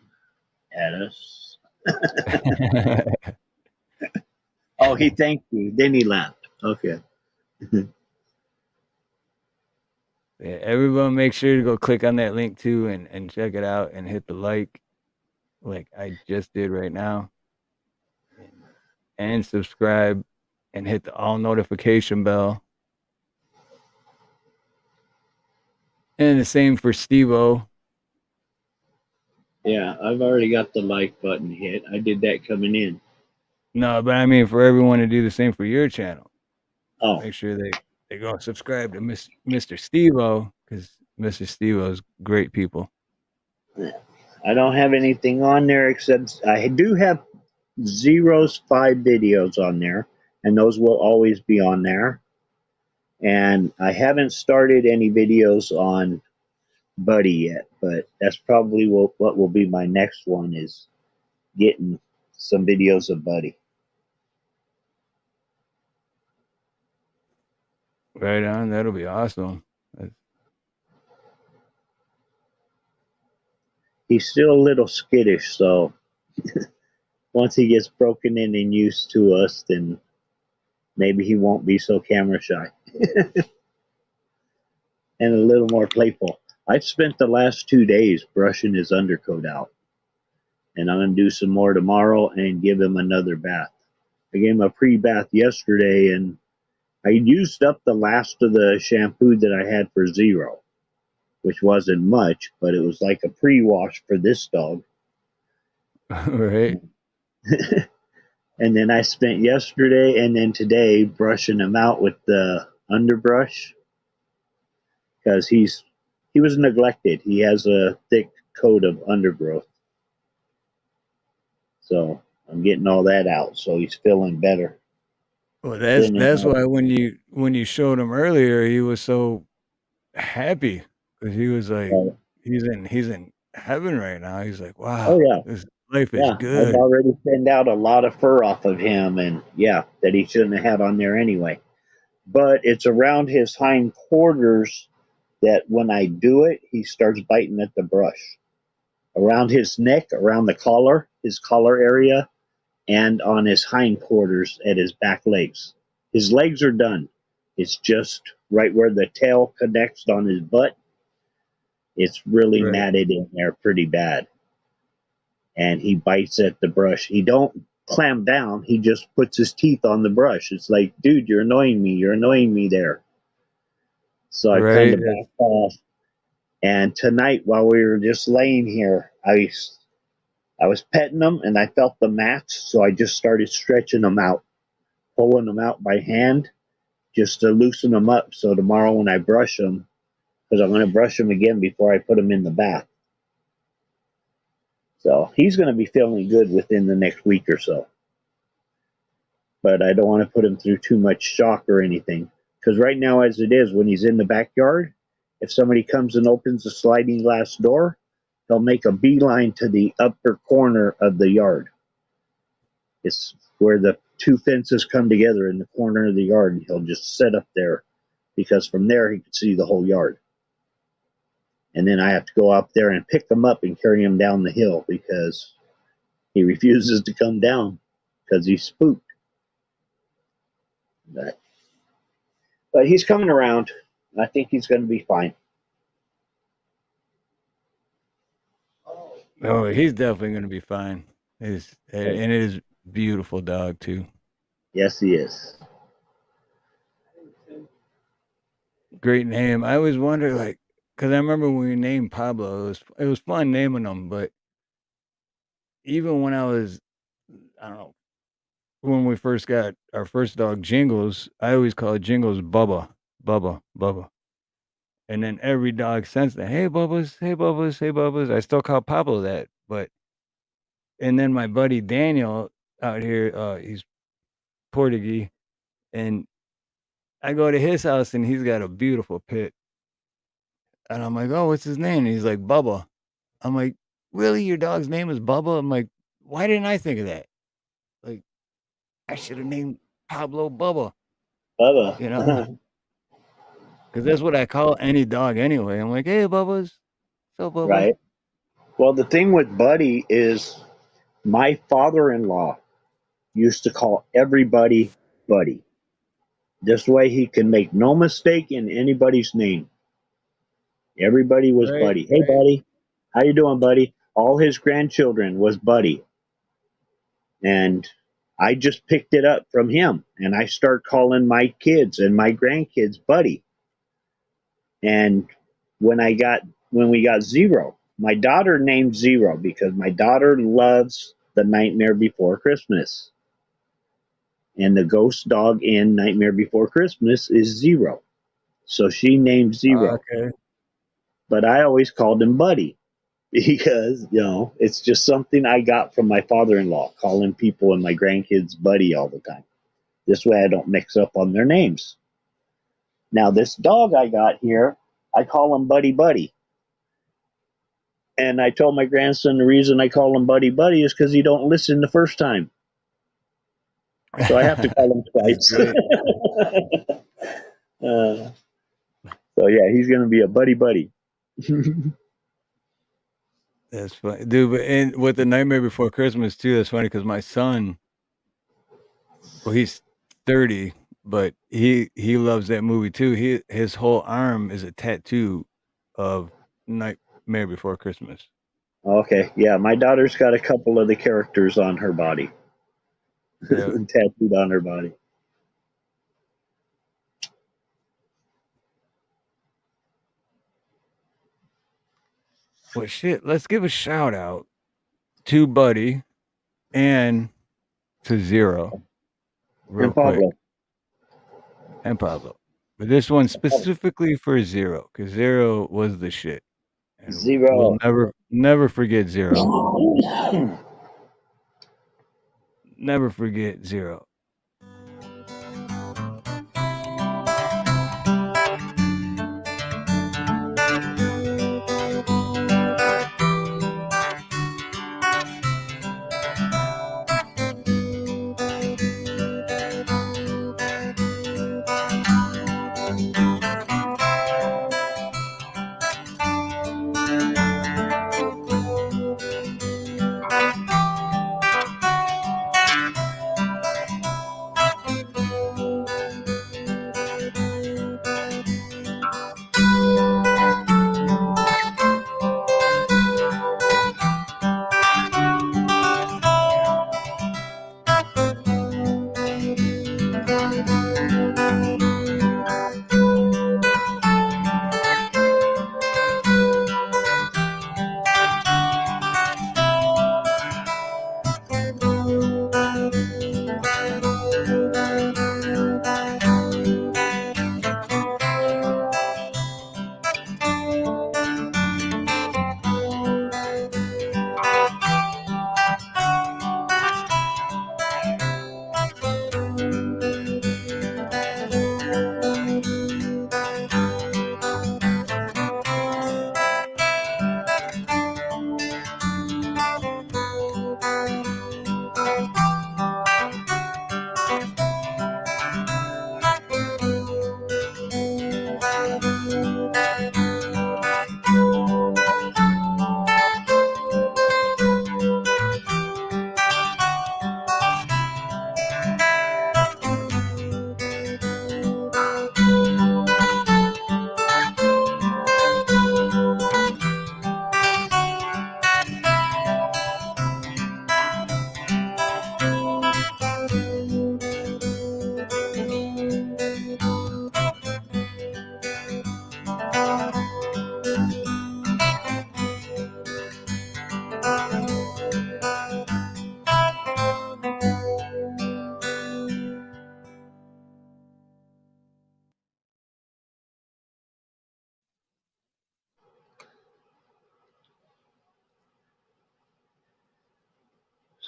I: at us. Oh, he thanked you. Then he laughed. Okay.
B: Yeah, everyone make sure to go click on that link too and check it out and hit the like I just did right now. And subscribe and hit the all notification bell. And the same for Steve-O.
I: Yeah, I've already got the like button hit. I did that coming in.
B: No, but I mean for everyone to do the same for your channel.
I: Oh,
B: Make sure they go subscribe to Mr. Steve-O because Mr. Steve-O's great people.
I: I don't have anything on there except I do have Zero's 5 videos on there, and those will always be on there. And I haven't started any videos on Buddy yet, but that's probably what will be my next one is getting some videos of Buddy.
B: Right on, that'll be awesome.
I: He's still a little skittish, so once he gets broken in and used to us, then maybe he won't be so camera shy and a little more playful. I've spent the last 2 days brushing his undercoat out, and I'm going to do some more tomorrow and give him another bath. I gave him a pre-bath yesterday, and I used up the last of the shampoo that I had for Zero, which wasn't much, but it was like a pre-wash for this dog.
B: Right.
I: And then I spent yesterday and then today brushing him out with the underbrush because he was neglected. He has a thick coat of undergrowth. So I'm getting all that out, so he's feeling better.
B: Well, that's why when you showed him earlier, he was so happy because he was like, he's in heaven right now. He's like, wow,
I: Oh yeah,
B: this life is
I: yeah. I've
B: good.
I: already thinned out a lot of fur off of him, and yeah, that he shouldn't have had on there anyway. But it's around his hind quarters that when I do it, he starts biting at the brush. Around his neck, around the collar, his collar area, and on his hindquarters at his back legs. His legs are done. It's just right where the tail connects on his butt. It's really
K: Right.
I: matted in there pretty bad. And he bites at the brush. He don't clamp down. He just puts his teeth on the brush. It's like, dude, you're annoying me. You're annoying me there. So I kind
K: Right.
I: of backed off. And tonight, while we were just laying here, I was petting them and I felt the mats, so I just started stretching them out, pulling them out by hand just to loosen them up. So tomorrow when I brush them, because I'm going to brush them again before I put them in the bath. So he's going to be feeling good within the next week or so. But I don't want to put him through too much shock or anything. Because right now, as it is, when he's in the backyard, if somebody comes and opens the sliding glass door, he'll make a beeline to the upper corner of the yard. It's where the two fences come together in the corner of the yard, and he'll just sit up there because from there he can see the whole yard. And then I have to go up there and pick him up and carry him down the hill because he refuses to come down because he's spooked. But he's coming around. I think he's going to be fine.
K: Oh, he's definitely going to be fine. And it is beautiful dog too.
I: Yes, he is.
K: Great name. I always wonder, like, because I remember when we named Pablo, it was fun naming him, but even when I was, I don't know, when we first got our first dog, Jingles, I always called Jingles Bubba, Bubba, Bubba. And then every dog since then, hey Bubba's, hey Bubba's, hey Bubba's. I still call Pablo that, but and then my buddy Daniel out here, he's Portuguese, and I go to his house and he's got a beautiful pit. And I'm like, oh, what's his name? And he's like, Bubba. I'm like, really? Your dog's name is Bubba? I'm like, why didn't I think of that? Like, I should have named Pablo Bubba,
I: Bubba.
K: you know? Because that's what I call any dog anyway. I'm like, hey, Bubba's. So, Bubba.
I: Right. Well, the thing with Buddy is my father-in-law used to call everybody Buddy. This way he can make no mistake in anybody's name. Everybody was
K: Right,
I: Buddy. Hey,
K: right.
I: Buddy. How you doing, Buddy? All his grandchildren was Buddy. And I just picked it up from him. And I start calling my kids and my grandkids Buddy. And when we got Zero, my daughter named Zero because my daughter loves The Nightmare Before Christmas. And the ghost dog in Nightmare Before Christmas is Zero. So she named Zero.
K: Okay.
I: But I always called him Buddy because, it's just something I got from my father-in-law, calling people and my grandkids Buddy all the time. This way I don't mix up on their names. Now, this dog I got here, I call him Buddy Buddy. And I told my grandson the reason I call him Buddy Buddy is because he don't listen the first time. So I have to call him twice.
K: Great.
I: So yeah, he's going to be a Buddy Buddy.
K: That's funny. Dude, but and with The Nightmare Before Christmas, too, that's funny because my son, well, he's 30, but he loves that movie, too. His whole arm is a tattoo of Nightmare Before Christmas.
I: Okay, yeah, my daughter's got a couple of the characters on her body,
K: Yeah.
I: tattooed on her body.
K: Well, shit, let's give a shout out to Buddy and to Zero real
I: And
K: quick.
I: Pablo.
K: And Pablo. But this one specifically for Zero, because Zero was the shit. And
I: Zero.
K: we'll never forget Zero. Never forget Zero.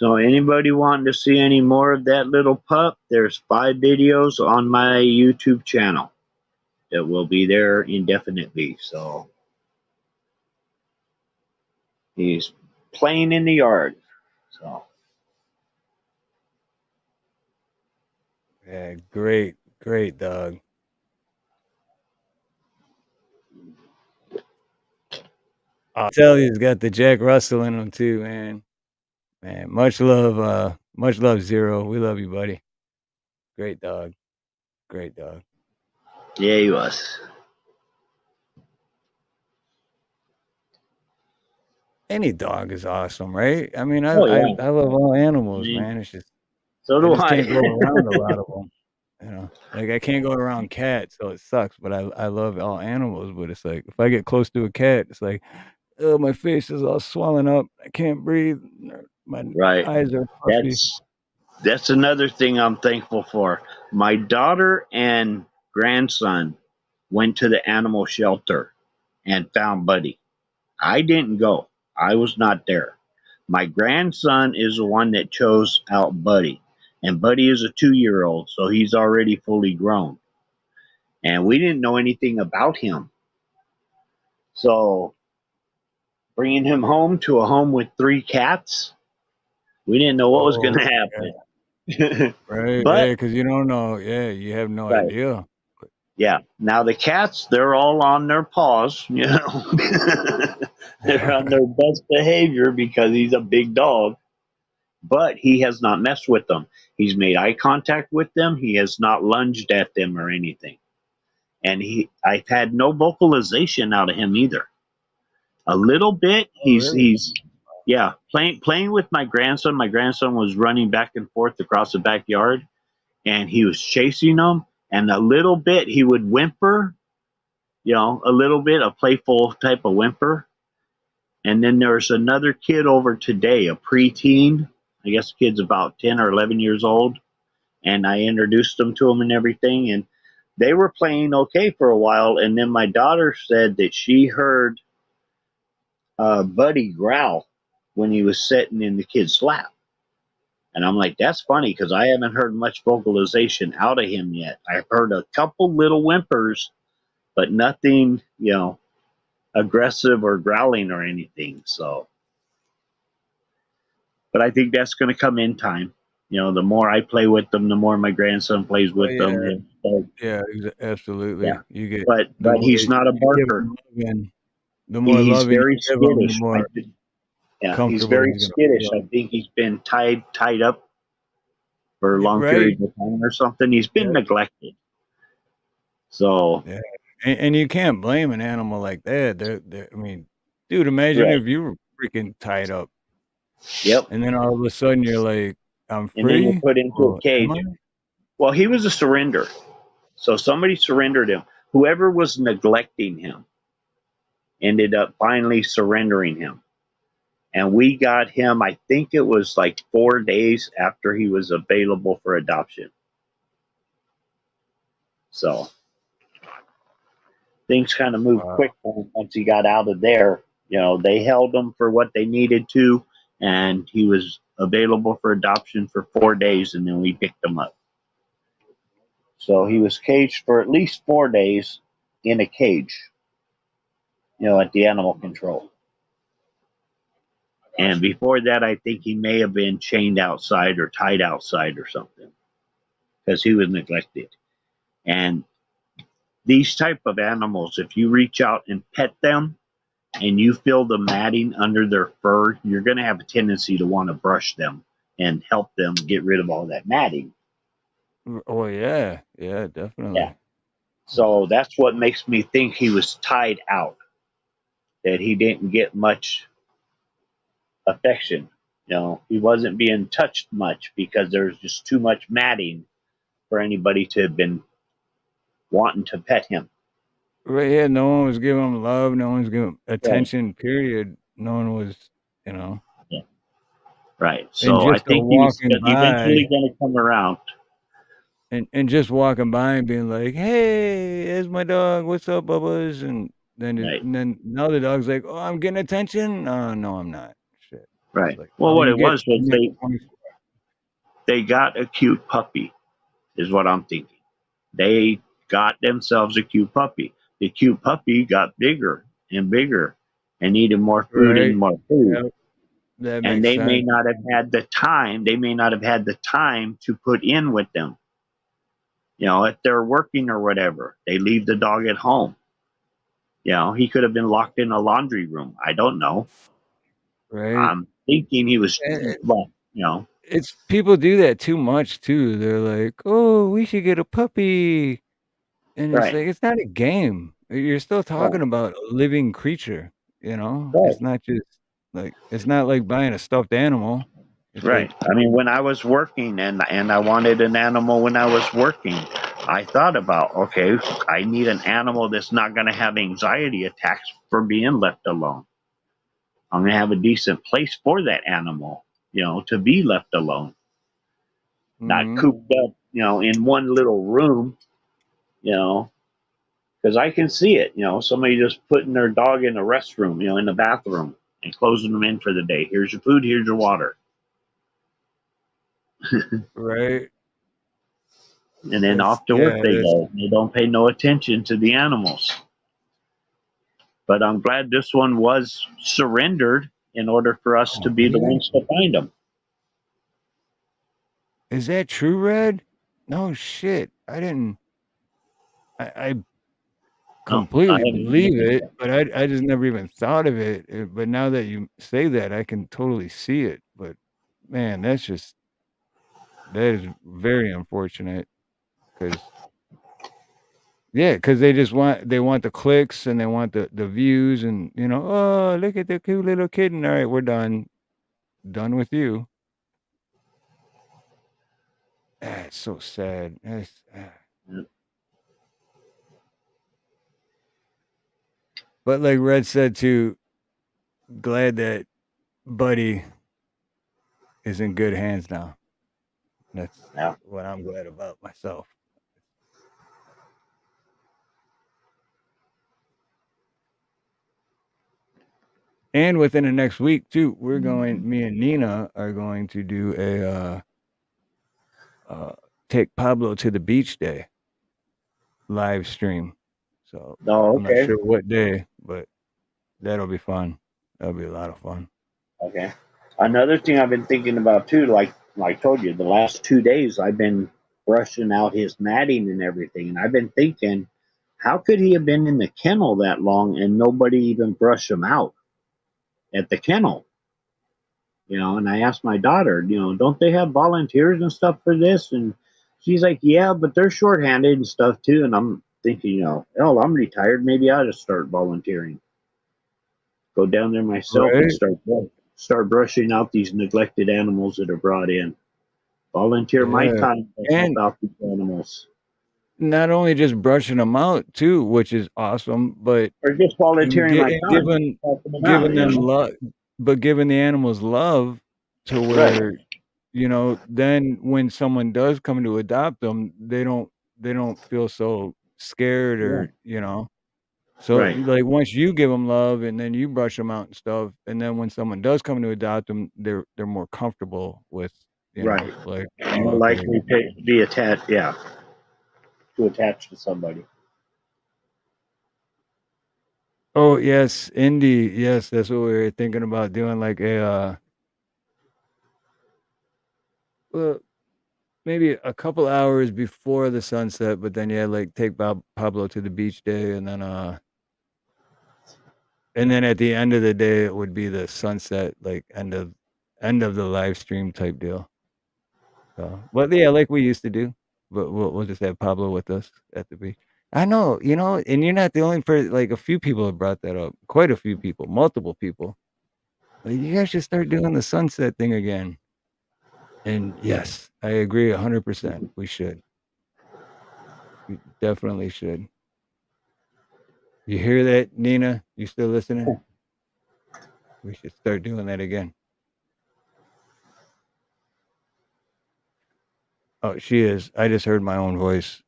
I: So anybody wanting to see any more of that little pup, there's 5 videos on my YouTube channel that will be there indefinitely. So he's playing in the yard. So
B: Yeah, great, great dog. I'll tell you, he's got the Jack Russell in him too, man. Man, much love, Zero. We love you, buddy. Great dog. Great dog.
I: yeah, he was.
B: Any dog is awesome, right? I mean,
I: Oh
B: I
I: yeah.
B: love all
I: I
B: animals,
I: mean,
B: man. It's just
I: so
B: I
I: do
B: just
I: I.
B: can't go around a lot of them. You know, like I can't go around cats, so it sucks. But I love all animals. But it's like if I get close to a cat, it's like, oh, my face is all swollen up. I can't breathe. My
I: Right.
B: eyes are puffy.
I: That's another thing I'm thankful for. My daughter and grandson went to the animal shelter and found Buddy. I didn't go. I was not there. My grandson is the one that chose out Buddy. And Buddy is a 2-year old, so he's already fully grown. And we didn't know anything about him. So bringing him home to a home with 3 cats, we didn't know what was going
B: Oh,
I: to happen.
B: right.
I: But
B: Yeah, because you don't know. Yeah, you have no
I: right.
B: idea.
I: Yeah. Now the cats, they're all on their paws, you know. They're on their best behavior because he's a big dog. But he has not messed with them. He's made eye contact with them. He has not lunged at them or anything. And I've had no vocalization out of him either. A little bit.
B: Oh, really?
I: He's yeah, playing with my grandson. My grandson was running back and forth across the backyard and he was chasing them. And a little bit he would whimper, you know, a little bit, a playful type of whimper. And then there's another kid over today, a preteen. I guess the kid's about 10 or 11 years old. And I introduced them to him and everything. And they were playing okay for a while. And then my daughter said that she heard Buddy growl when he was sitting in the kid's lap. And I'm like, that's funny because I haven't heard much vocalization out of him yet. I've heard a couple little whimpers, but nothing, you know, aggressive or growling or anything. So, but I think that's going to come in time. You know, the more I play with them, the more my grandson plays
B: Oh,
I: with them.
B: yeah.
I: And so,
B: Yeah,
I: yeah,
B: absolutely. You get
I: but
B: the more
I: he's not a
B: you give
I: barker.
B: him loving, the more
I: He's
B: loving
I: very
B: you give him, the
I: skittish.
B: more
I: Yeah, he's
B: comfortable
I: very
B: he's gonna
I: skittish.
B: feel.
I: I think he's been tied up for
B: Yeah,
I: long
B: right.
I: periods of time or something. He's been
B: Yeah,
I: neglected. So,
B: yeah. And you can't blame an animal like that. I mean, dude, imagine
I: right.
B: if you were freaking tied up
I: Yep.
B: and then all of a sudden you're like, I'm
I: And then you're
B: free?
I: put into a
B: Well, am
I: cage.
B: I?
I: Well, he was a surrender. So somebody surrendered him. Whoever was neglecting him ended up finally surrendering him. And we got him, I think it was like 4 days after he was available for adoption. So things kind of moved
B: Wow.
I: quick once he got out of there. You know, they held him for what they needed to, and he was available for adoption for 4 days, and then we picked him up. So he was caged for at least 4 days in a cage, you know, at the animal control. And before that, I think he may have been chained outside or tied outside or something because he was neglected. And these type of animals, if you reach out and pet them and you feel the matting under their fur, you're going to have a tendency to want to brush them and help them get rid of all that matting.
B: Oh, yeah. Yeah,
I: Yeah.
B: definitely.
I: So that's what makes me think he was tied out, that he didn't get much affection. You know, he wasn't being touched much because there was just too much matting for anybody to have been wanting to pet him.
B: Right, yeah, no one was giving him love, no one was giving him
I: Right.
B: attention, period. No one was, you know.
I: Yeah. Right.
B: And
I: So I
B: just
I: think he's
B: walking
I: eventually
B: by
I: going to come around.
B: and just walking by and being like, "Hey, there's my dog. What's up, Bubba's?" And then
I: Right.
B: now the dog's like, "Oh, I'm getting attention." Oh, no, I'm not. Shit.
I: Right.
K: like,
I: Well,
K: oh,
I: what it was
K: you get
I: they
K: 24.
I: they got a cute puppy, is what I'm thinking. They got themselves a cute puppy. The cute puppy got bigger and bigger and needed more food and
K: Right.
I: more food.
K: Yep. That
I: And
K: makes
I: they may
K: sense.
I: not have had the time. They may not have had the time to put in with them. If they're working or whatever, they leave the dog at home. He could have been locked in a laundry room. I don't know.
K: Right.
I: I'm thinking he was,
K: And
I: well,
K: it's people do that too much too. They're like, "Oh, we should get a puppy," and it's
I: right,
K: like it's not a game. You're still
I: right,
K: talking about a living creature. You know,
I: right.
K: it's not just like it's not like buying a stuffed animal. It's like
I: Right. I mean, when I was working and I wanted an animal when I was working, I thought about, okay, I need an animal that's not going to have anxiety attacks for being left alone. I'm going to have a decent place for that animal, to be left alone, not
K: mhm.
I: cooped up, in one little room, you know, because I can see it, somebody just putting their dog in a restroom, in the bathroom and closing them in for the day. Here's your food, here's your water.
K: Right.
I: And then
K: That's
I: off to work
K: yeah,
I: they
K: that's
I: go. They don't pay no attention to the animals. But I'm glad this one was surrendered in order for us to
K: oh,
I: be the
K: really?
I: ones to find them.
K: Is that true, Red? No shit. I
I: No, I
K: completely
I: haven't been
K: believe
I: looking
K: it,
I: for
K: but I just never even thought of it. But now that you say that, I can totally see it. But man, that is very unfortunate because yeah, because they want the clicks and they want the views and oh look at the cute little kitten. All right, we're done with you. It's so sad.
I: them.
K: But like Red said too, glad that Buddy is in good hands now. That's
I: Yeah.
K: what I'm glad about myself. And within the next week too, me and Nina are going to do a uh, take Pablo to the beach day live stream. So
I: Oh,
K: I'm not
I: okay.
K: sure what day, but that'll be fun. That'll be a lot of fun.
I: Okay. Another thing I've been thinking about too, like I told you, the last 2 days I've been brushing out his matting and everything, and I've been thinking, how could he have been in the kennel that long and nobody even brushed him out at the kennel? And I asked my daughter, don't they have volunteers and stuff for this? And she's like, yeah, but they're shorthanded and stuff too. And I'm thinking, hell, I'm retired. Maybe I just start volunteering. Go down there myself and
K: Right?
I: start brushing out these neglected animals that are brought in. Volunteer my
K: Yeah.
I: time to help
K: And
I: out these animals,
K: not only just brushing them out too, which is awesome, but
I: or just volunteering my
K: and
I: time helping them out.
K: giving them love, but giving the animals love to
I: Right,
K: where then when someone does come to adopt them, they don't feel so scared
I: yeah,
K: or so
I: right,
K: like once you give them love and then you brush them out and stuff, and then when someone does come to adopt them, they're more comfortable with
I: right.
K: like, oh,
I: More
K: okay.
I: likely to be attached, yeah, to attach to somebody.
K: Oh yes, Indy. Yes, that's what we were thinking about doing, like a well, maybe a couple hours before the sunset, but then yeah, like take Pablo to the beach day, and then at the end of the day, it would be the sunset, like end of the live stream type deal. So, but yeah, like we used to do, but we'll just have Pablo with us at the beach. I know, and you're not the only person. Like a few people have brought that up. Quite a few people, multiple people. Like you guys should start doing the sunset thing again. And yes, I agree 100%. We should. We definitely should. You hear that, Nina? You still listening? We should start doing that again. Oh, she is. I just heard my own voice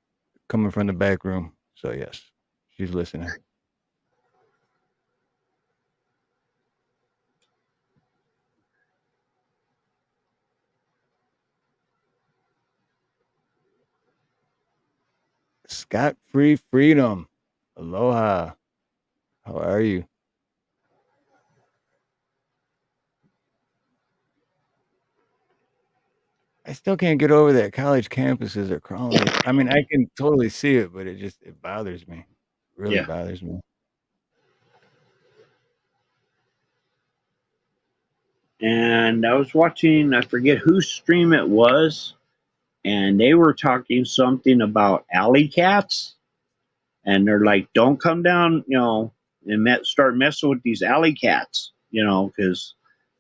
K: coming from the back room. So yes, she's listening.
B: Scott Free Freedom. Aloha. How are you? I still can't get over that college campuses are crawling with. I mean, I can totally see it, but it bothers me. Really
I: Yeah.
B: bothers me.
I: And I was watching, I forget whose stream it was, and they were talking something about alley cats. And they're like, don't come down, and start messing with these alley cats, because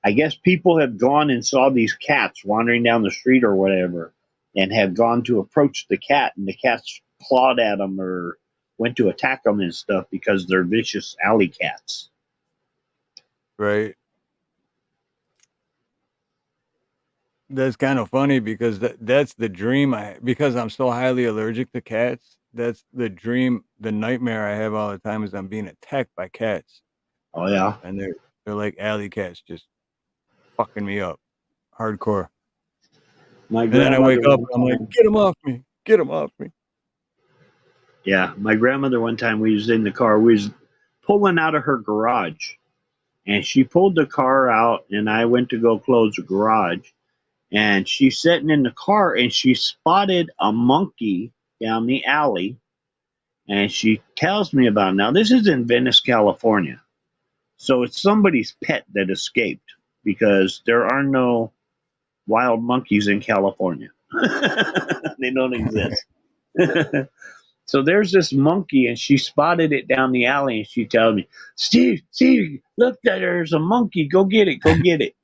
I: I guess people have gone and saw these cats wandering down the street or whatever, and have gone to approach the cat, and the cat's clawed at them or went to attack them and stuff because they're vicious alley cats.
B: Right. That's kind of funny because that's the dream because I'm so highly allergic to cats. That's the dream, the nightmare I have all the time is I'm being attacked by cats.
I: Oh yeah,
B: And they're like alley cats just fucking me up. Hardcore.
I: my
B: And then I wake
I: grandmother
B: up
I: one
B: and I'm like,
I: time.
B: get him off me. Get him off me.
I: Yeah, my grandmother one time we was in the car, we was pulling out of her garage, and she pulled the car out, and I went to go close the garage. And she's sitting in the car and she spotted a monkey down the alley, and she tells me about it. Now this is in Venice, California. So it's somebody's pet that escaped because there are no wild monkeys in California. They don't exist. So there's this monkey and she spotted it down the alley and she tells me, Steve, look, there's a monkey. Go get it. Go get it.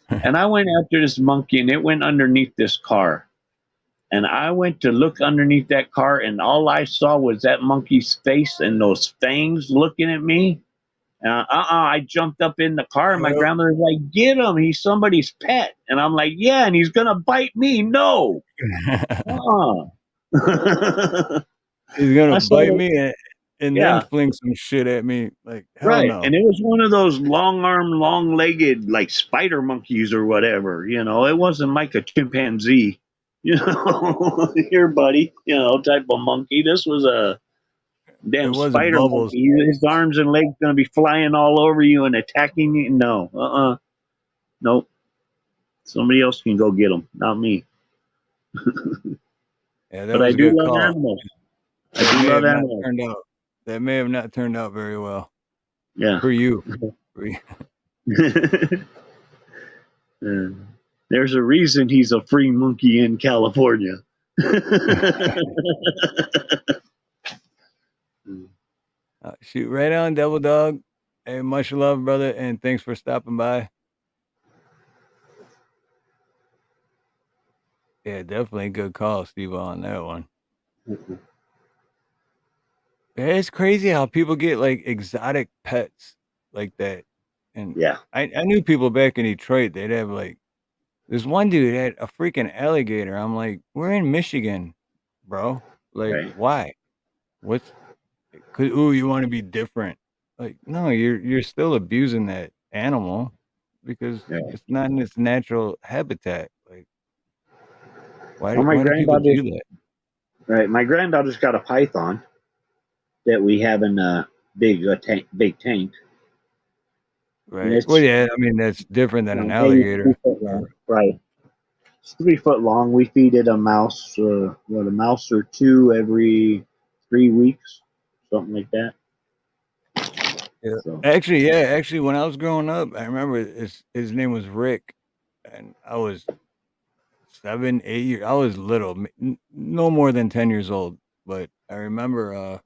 I: And I went after this monkey and it went underneath this car. And I went to look underneath that car, and all I saw was that monkey's face and those fangs looking at me. I jumped up in the car, and my
B: Yep.
I: grandmother's like, "Get him! He's somebody's pet." And I'm like, "Yeah, and he's gonna bite me." No.
B: He's gonna
I: I saw
B: bite
I: it.
B: me and then
I: Yeah,
B: fling some shit at me. Like, hell
I: right.
B: no.
I: And it was one of those long armed, long legged, like spider monkeys or whatever. It wasn't like a chimpanzee. Here, buddy. Type of monkey. This was a
B: It
I: damn
B: wasn't
I: spider
B: bubbles.
I: monkey. His arms and legs gonna be flying all over you and attacking you. No, nope. Somebody else can go get them, not me.
B: Yeah, that
I: But I
B: was a
I: do
B: good
I: love
B: call.
I: animals. I
B: That
I: do
B: may
I: love
B: have not
I: animals.
B: turned out. That may have not turned out very well
I: Yeah.
B: for you. For you.
I: There's a reason he's a free monkey in California.
B: Shoot, right on, Devil Dog. Hey, much love, brother, and thanks for stopping by. Yeah, definitely a good call, Steve, on that one. Yeah, it's crazy how people get like exotic pets like that. And
I: Yeah.
B: I knew people back in Detroit, they'd have like this one dude had a freaking alligator. I'm like, we're in Michigan, bro. Like,
I: Right.
B: why? What's cause you want to be different. Like, no, you're still abusing that animal because
I: Yeah.
B: it's not in its natural habitat. Like,
I: Well, my
B: why do people
I: granddaughter,
B: do that?
I: right? My granddaughter's got a python that we have in a big tank. And
B: Right. Well,
I: it's
B: yeah, I mean that's different than an
I: maybe
B: alligator.
I: 3 foot long. Right. It's 3 foot long. We feed it a mouse, a mouse or two every 3 weeks, something like that.
B: Yeah.
I: So
B: Actually, when I was growing up, I remember his name was Rick, and I was 7, 8 years. I was little, no more than 10 years old. But I remember,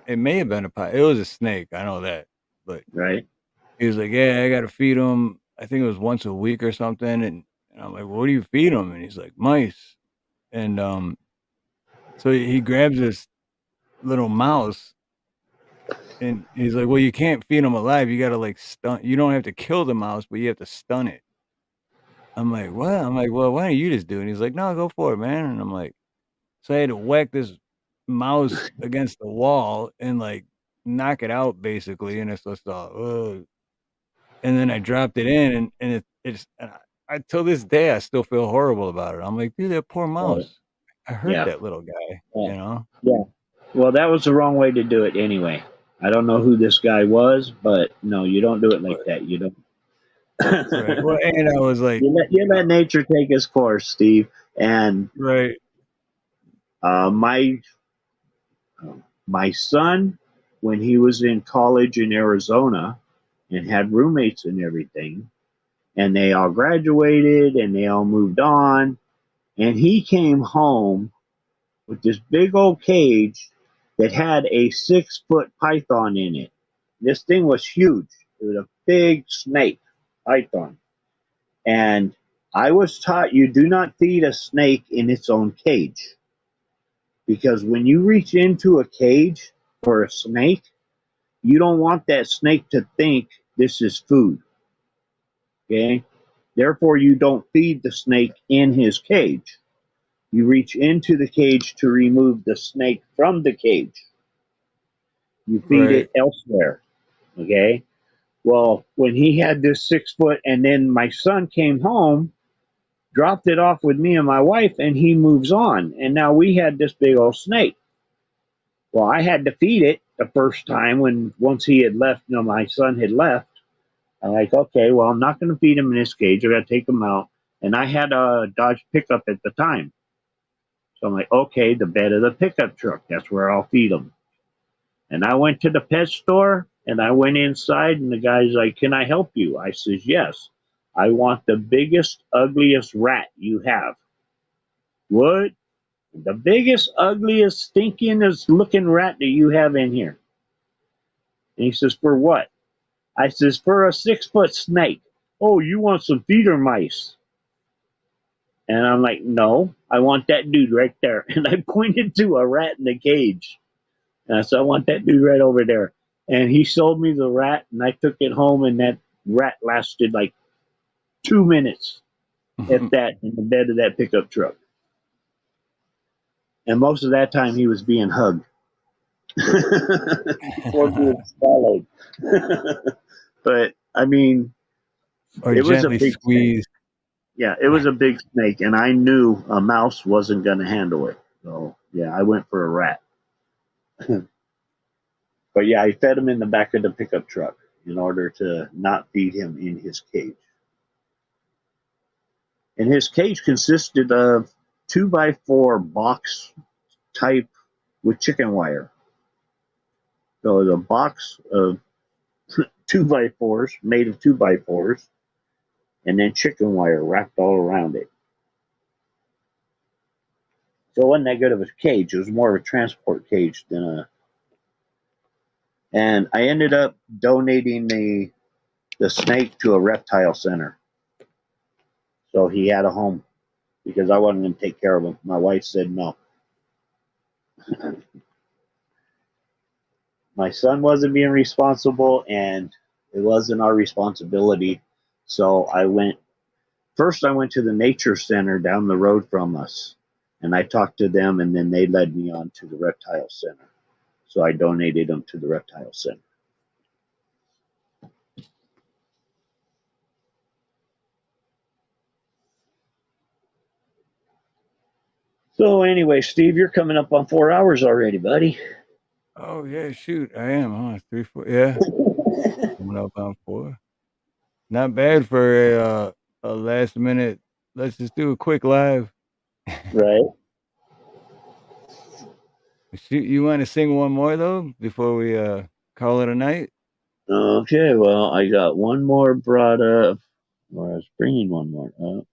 B: it may have been it was a snake. I know that, but
I: right,
B: he was like, "Yeah, I got to feed him. I think it was once a week or something." And I'm like, well, "What do you feed him?" And he's like, "Mice." And so he grabs this little mouse. And he's like, "Well, you can't feed him alive. You gotta like stun. You don't have to kill the mouse, but you have to stun it." I'm like, "What?" I'm like, "Well, why don't you just do it?" And he's like, "No, go for it, man." And I'm like, so I had to whack this mouse against the wall and like knock it out basically. And it's just all, ugh. And then I dropped it in, and it's and I till this day I still feel horrible about it. I'm like, dude, that poor
I: right.
B: mouse. I heard
I: Yeah.
B: that little guy.
I: Yeah.
B: You know.
I: Yeah. Well, that was the wrong way to do it anyway. I don't know who this guy was, but no, you don't do it like
B: But,
I: that. You don't.
B: right. Well, and I was like,
I: You let nature take its course, Steve. And
B: right.
I: uh, my my son, when he was in college in Arizona and had roommates and everything, and they all graduated and they all moved on, and he came home with this big old cage that had a 6-foot python in it. This thing was huge. It was a big snake python. And I was taught you do not feed a snake in its own cage, because when you reach into a cage for a snake, you don't want that snake to think this is food. Okay? Therefore, you don't feed the snake in his cage. You reach into the cage to remove the snake from the cage. You feed
B: Right.
I: it elsewhere. Okay? Well, when he had this 6 foot, and then my son came home, dropped it off with me and my wife, and he moves on. And now we had this big old snake. Well, I had to feed it the first time once he had left, my son had left. I'm like, okay, well, I'm not going to feed him in this cage. I got to take him out. And I had a Dodge pickup at the time. So I'm like, okay, the bed of the pickup truck. That's where I'll feed him. And I went to the pet store and I went inside and the guy's like, can I help you? I says, yes. I want the biggest, ugliest rat you have. What? The biggest, ugliest, stinkingest looking rat that you have in here. And he says, for what? I says, for a 6-foot snake. Oh, you want some feeder mice? And I'm like, no, I want that dude right there. And I pointed to a rat in the cage. And I said, I want that dude right over there. And he sold me the rat, and I took it home, and that rat lasted like 2 minutes, if that, in the bed of that pickup truck. And most of that time, he was being hugged before being swallowed. But, I mean,
B: Or
I: it was a
B: gently
I: big snake.
B: squeeze.
I: Yeah, it was a big snake, and I knew a mouse wasn't going to handle it. So, yeah, I went for a rat. But, yeah, I fed him in the back of the pickup truck in order to not feed him in his cage. And his cage consisted of 2x4 box type with chicken wire. So it was a box of 2x4s made of 2x4s, and then chicken wire wrapped all around it. So it wasn't that good of a cage. It was more of a transport cage than a. And I ended up donating the snake to a reptile center. So he had a home because I wasn't going to take care of him. My wife said no. My son wasn't being responsible, and it wasn't our responsibility. So I went to the nature center down the road from us, and I talked to them, and then they led me on to the reptile center. So I donated them to the reptile center. So anyway, Steve, you're coming up on 4 hours already, buddy.
B: Oh yeah, shoot, I am, huh? 3, 4, yeah. Coming up on 4. Not bad for a last minute. Let's just do a quick live.
I: Right.
B: Shoot, you want to sing one more though before we call it a night?
I: Okay, well, I got one more brought up, or I was bringing one more up.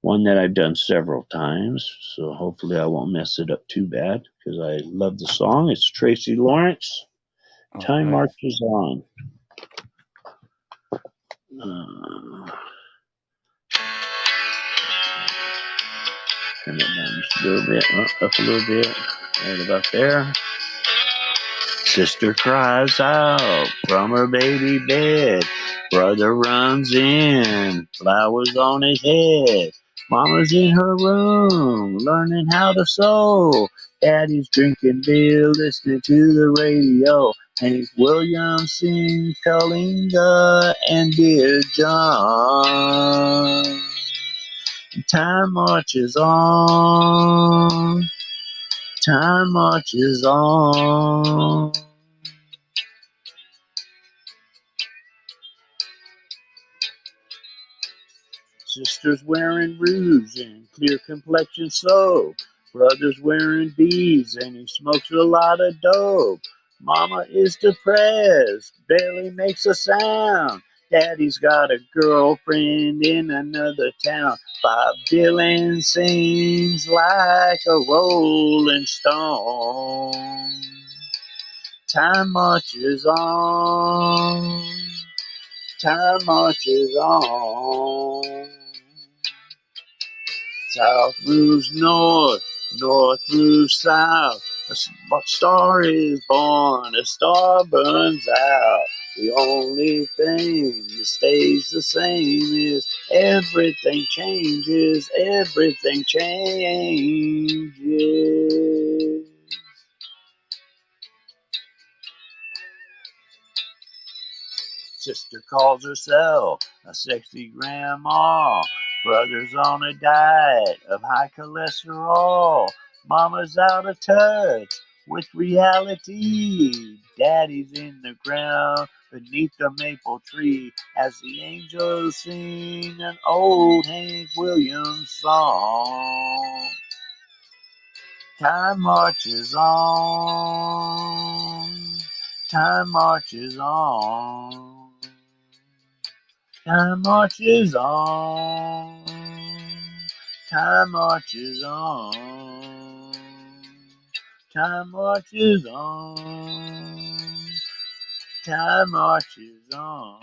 I: One that I've done several times, so hopefully I won't mess it up too bad because I love the song. It's Tracy Lawrence.
B: Oh,
I: Time
B: nice.
I: marches on. Uh, Turn it down just a little bit, up a little bit, right about there. Sister cries out from her baby bed. Brother runs in, flowers on his head. Mama's in her room, learning how to sew. Daddy's drinking beer, listening to the radio. Hank Williams sings Kalinga and Dear John. Time marches on. Time marches on. Sisters wearing rouge and clear complexion soap. Brothers wearing beads and he smokes a lot of dope. Mama is depressed, barely makes a sound. Daddy's got a girlfriend in another town. Bob Dylan sings like a rolling stone. Time marches on. Time marches on. South moves north, north moves south. A star is born, a star burns out. The only thing that stays the same is everything changes, everything changes. Sister calls herself a sexy grandma. Brother's on a diet of high cholesterol. Mama's out of touch with reality. Daddy's in the ground beneath the maple tree as the angels sing an old Hank Williams song. Time marches on. Time marches on. Time marches on. Time marches on. Time marches on. Time marches on.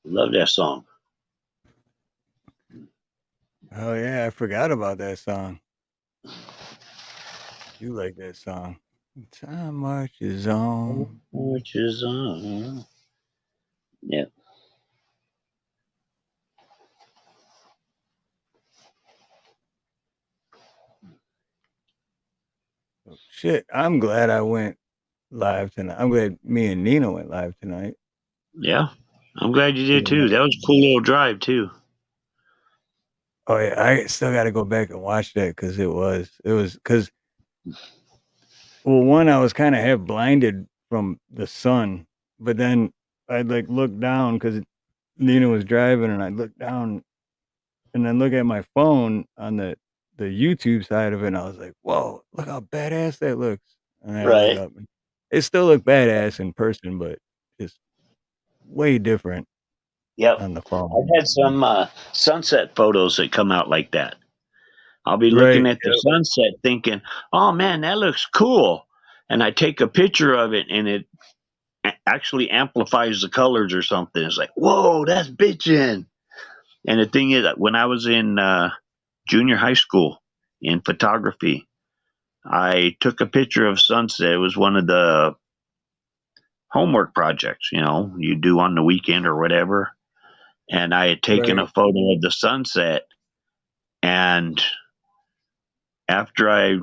I: Love that song.
B: Oh yeah, I forgot about that song. You like that song? Time marches on.
I: Marches on. Yeah.
B: Oh, shit, I'm glad I went live tonight. I'm glad me and Nina went live tonight.
I: Yeah. I'm glad you did too. That was a cool little drive too.
B: Oh yeah, I still got to go back and watch that because it was because well, one I was kind of half blinded from the sun, but then I'd like look down because Nina was driving, and I'd look down and then look at my phone on the YouTube side of it, and I was like, "Whoa, look how badass that looks!" And I look
I: Right.
B: up, and it still looked badass in person, but it's way different
I: Yep.
B: on the phone.
I: I've had some sunset photos that come out like that. I'll be looking
B: Right?
I: at the
B: Yep.
I: sunset thinking, oh man, that looks cool. And I take a picture of it and it actually amplifies the colors or something. It's like, whoa, that's bitchin'. And the thing is, when I was in junior high school in photography, I took a picture of sunset. It was one of the homework projects, you do on the weekend or whatever. And I had taken
B: Right.
I: a photo of the sunset. And after I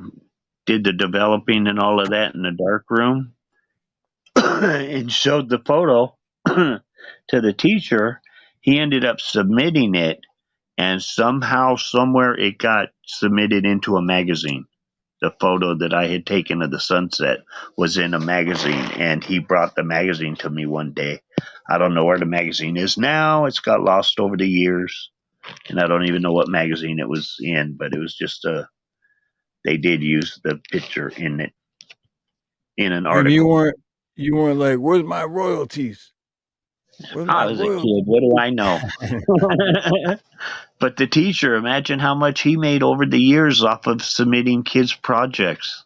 I: did the developing and all of that in the dark room and showed the photo to the teacher, he ended up submitting it. And somehow, somewhere, it got submitted into a magazine. The photo that I had taken of the sunset was in a magazine, and he brought the magazine to me one day. I don't know where the magazine is now. It's got lost over the years, and I don't even know what magazine it was in, but it was just they did use the picture in it in an
B: And
I: article.
B: you weren't like, "Where's my royalties? Where's
I: I
B: my
I: was a kid.
B: royalties?"
I: What do I know? But the teacher, imagine how much he made over the years off of submitting kids' projects.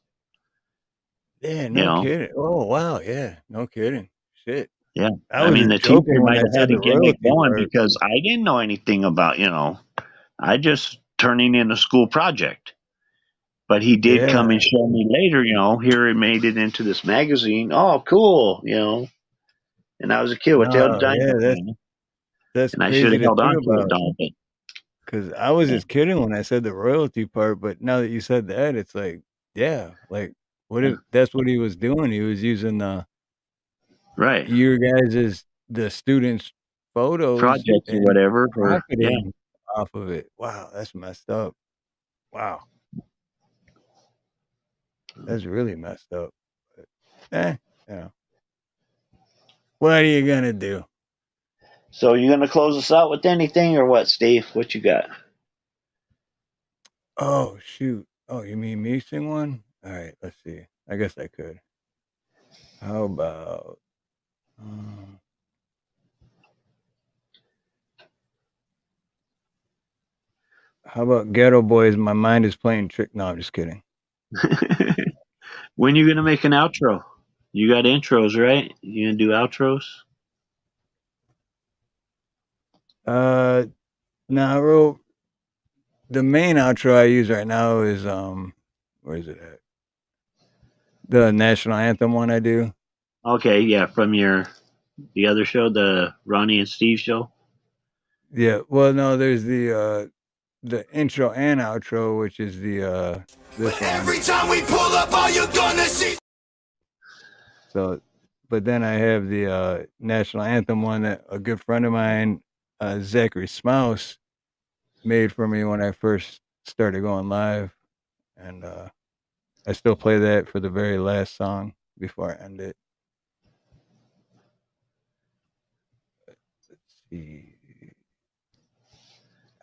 B: Yeah,
I: You
B: no
I: know,
B: kidding. Oh wow, yeah, no kidding. Shit,
I: yeah.
B: I
I: I
B: was
I: mean,
B: just
I: the teacher
B: joking when
I: might
B: I
I: have had
B: said
I: to
B: the
I: get it
B: royalty
I: going
B: part.
I: because I didn't know anything about, I just turning in a school project. But he did come
B: Yeah,
I: and show me later, here it made it into this magazine. Oh, cool, and I was a kid with the old
B: No, yeah,
I: dynamo,
B: that's
I: and I should
B: crazy
I: have
B: to
I: held
B: think
I: on to it,
B: about.
I: dog. But
B: Because I was just kidding when I said the royalty part, but now that you said that, it's like, yeah, like what if that's what he was doing? He was using
I: right,
B: your guys' the students' photos
I: projects or
B: and
I: whatever for
B: profiting off of it. Wow, that's messed up. Wow, that's really messed up. But, yeah. What are you gonna do?
I: So you gonna close us out with anything or what, Steve? What you got?
B: Oh shoot. Oh, you mean me sing one? All right, let's see. I guess I could. How about um, how about Ghetto Boys? My mind is playing trick. No, I'm just kidding.
I: When you gonna make an outro? You got intros, right? You gonna do outros?
B: Now I wrote the main outro I use right now is where is it at? The national anthem one I do.
I: Okay, yeah, from the other show, the Ronnie and Steve show.
B: Yeah. Well, no, there's the intro and outro, which is the this one.
A: Every time we pull up, all you're gonna see.
B: So, but then I have the national anthem one that a good friend of mine, Zachary Smouse, made for me when I first started going live, and I still play that for the very last song before I end it. Let's see.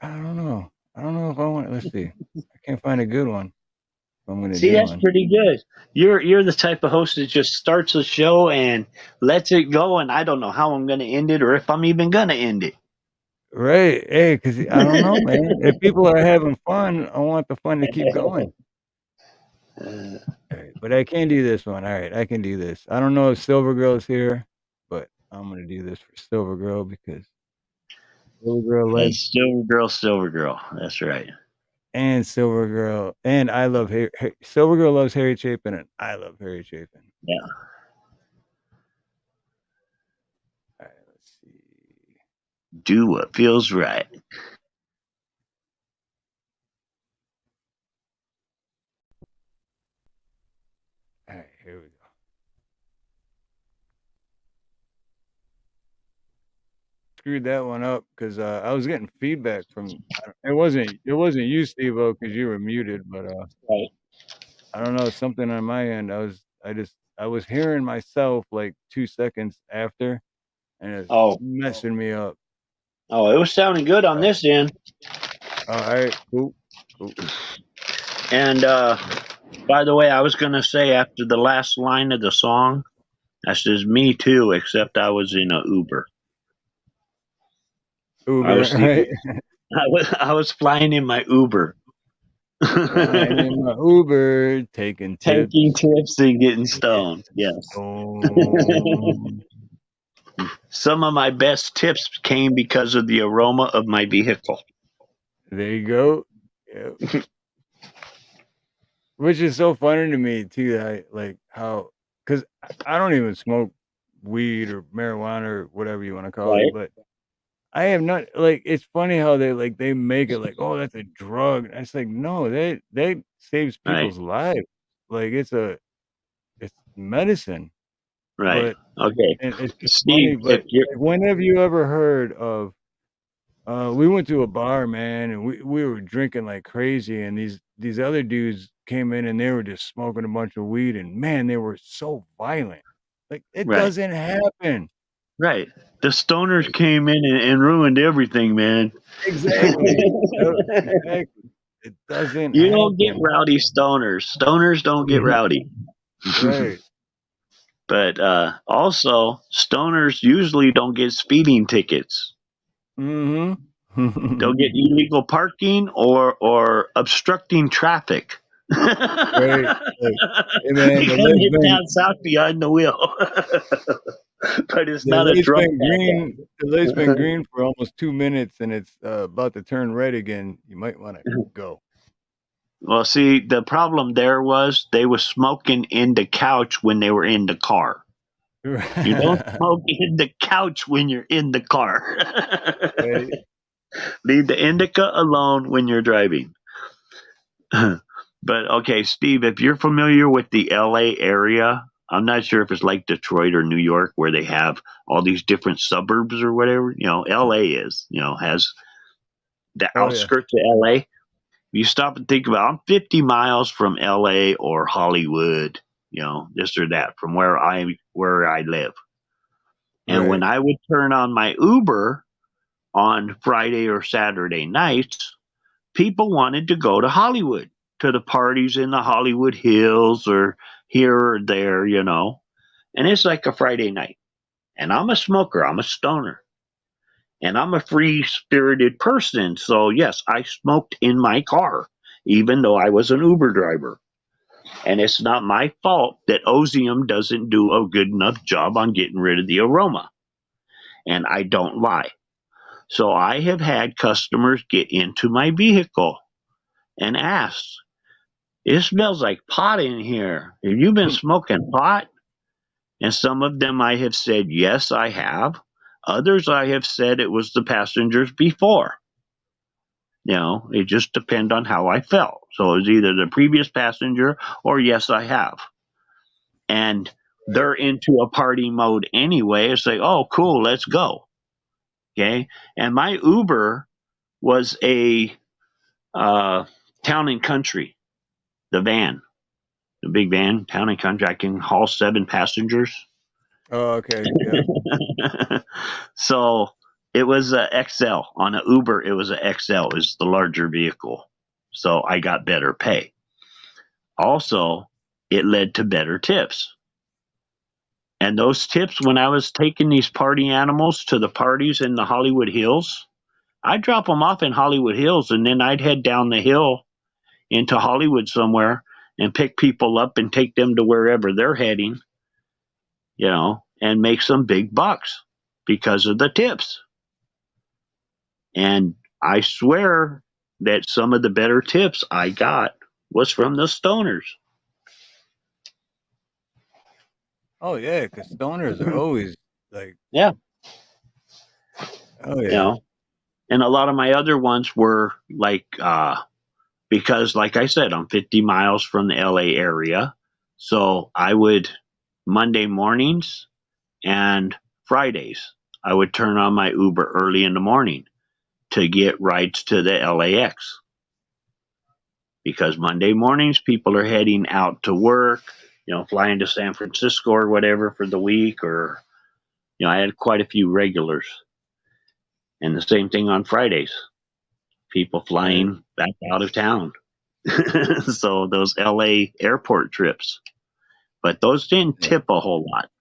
B: I don't know. I don't know if I want. Let's see. I can't find a good one. If I'm gonna
I: See,
B: do
I: that's
B: one.
I: pretty good. You're the type of host that just starts a show and lets it go, and I don't know how I'm gonna end it or if I'm even gonna end it.
B: Right. Hey, because I don't know, man. If people are having fun, I want the fun to keep going.
I: Uh,
B: All right, but I can do this one. All right, I can do this. I don't know if Silver Girl's here, but I'm gonna do this for Silver Girl because Silver Girl led
I: Silver Girl. That's right.
B: and Silver Girl and I love Silver Girl loves Harry Chapin and I love Harry Chapin.
I: Yeah.
B: All right, let's see.
I: Do what feels right.
B: All right, here we go. Screwed that one up because I was getting feedback from. It wasn't you, Steve-O, because you were muted, but
I: Right.
B: I don't know, something on my end. I was hearing myself like 2 seconds after, and it's
I: Oh.
B: messing me up.
I: Oh, it was sounding good on this end.
B: All right, cool.
I: And by the way, I was gonna say after the last line of the song, that says "Me too," except I was in a Uber.
B: Uber, right?
I: I was flying in my Uber.
B: Flying in my Uber, taking tips.
I: Taking tips and getting stoned. Yes. Some of my best tips came because of the aroma of my vehicle.
B: There you go. Yep. Which is so funny to me too. That like how, because I don't even smoke weed or marijuana or whatever you want to call it, but I have not, like, it's funny how they make it like, oh, that's a drug. And it's like, no, that saves people's lives. Like it's medicine.
I: Right.
B: But
I: Okay.
B: it's just
I: Steve,
B: funny. But when have you ever heard of? We went to a bar, man, and we were drinking like crazy, and these other dudes came in and they were just smoking a bunch of weed, and man, they were so violent. Like it doesn't happen.
I: Right. The stoners came in and ruined everything, man.
B: Exactly. Exactly. It doesn't
I: You
B: happen.
I: don't get rowdy stoners. Stoners don't get rowdy.
B: Right.
I: But also, stoners usually don't get speeding tickets.
B: Mm-hmm.
I: They'll get illegal parking or obstructing traffic.
B: Right. Like, hey man,
I: You come hit down south behind the wheel. But it's not a drunk
B: green. The light's been green for almost 2 minutes, and it's about to turn red again. You might want to go.
I: Well, see, the problem there was they were smoking in the couch when they were in the car. You don't smoke in the couch when you're in the car.
B: Right.
I: Leave the indica alone when you're driving. But okay, Steve, if you're familiar with the LA area, I'm not sure if it's like Detroit or New York where they have all these different suburbs or whatever. LA has the
B: Oh yeah.
I: outskirts of LA. You stop and think about I'm 50 miles from LA or Hollywood, this or that from where I live. And when
B: Right.
I: I would turn on my Uber on Friday or Saturday nights, people wanted to go to Hollywood, to the parties in the Hollywood Hills or here or there, And it's like a Friday night. And I'm a smoker, I'm a stoner, and I'm a free spirited person. So, yes, I smoked in my car, even though I was an Uber driver. And it's not my fault that Ozium doesn't do a good enough job on getting rid of the aroma. And I don't lie. So I have had customers get into my vehicle and ask, "It smells like pot in here. Have you been smoking pot?" And some of them I have said, "Yes, I have." Others I have said it was the passengers before. It just depends on how I felt. So it was either the previous passenger or yes, I have. And they're into a party mode anyway. It's like, oh, cool, let's go. Okay. And my Uber was a town and country, the van, the big van, town and country. I can haul 7 passengers.
B: Oh, okay. Yeah.
I: So it was a XL. On an Uber, it was a XL, is the larger vehicle. So I got better pay. Also, it led to better tips. And those tips, when I was taking these party animals to the parties in the Hollywood Hills, I'd drop them off in Hollywood Hills and then I'd head down the hill into Hollywood somewhere and pick people up and take them to wherever they're heading, and make some big bucks because of the tips. And I swear that some of the better tips I got was from the stoners.
B: Oh yeah, because stoners are always like,
I: Yeah.
B: oh
I: You
B: yeah.
I: know, and a lot of my other ones were like, because like I said, I'm 50 miles from the LA area. So I would, Monday mornings and Fridays, I would turn on my Uber early in the morning to get rides to the LAX. Because Monday mornings, people are heading out to work, flying to San Francisco or whatever for the week, or, I had quite a few regulars. And the same thing on Fridays, people
B: Right.
I: flying back out of town. So those LA airport trips, but those didn't
B: Yeah.
I: tip a whole lot.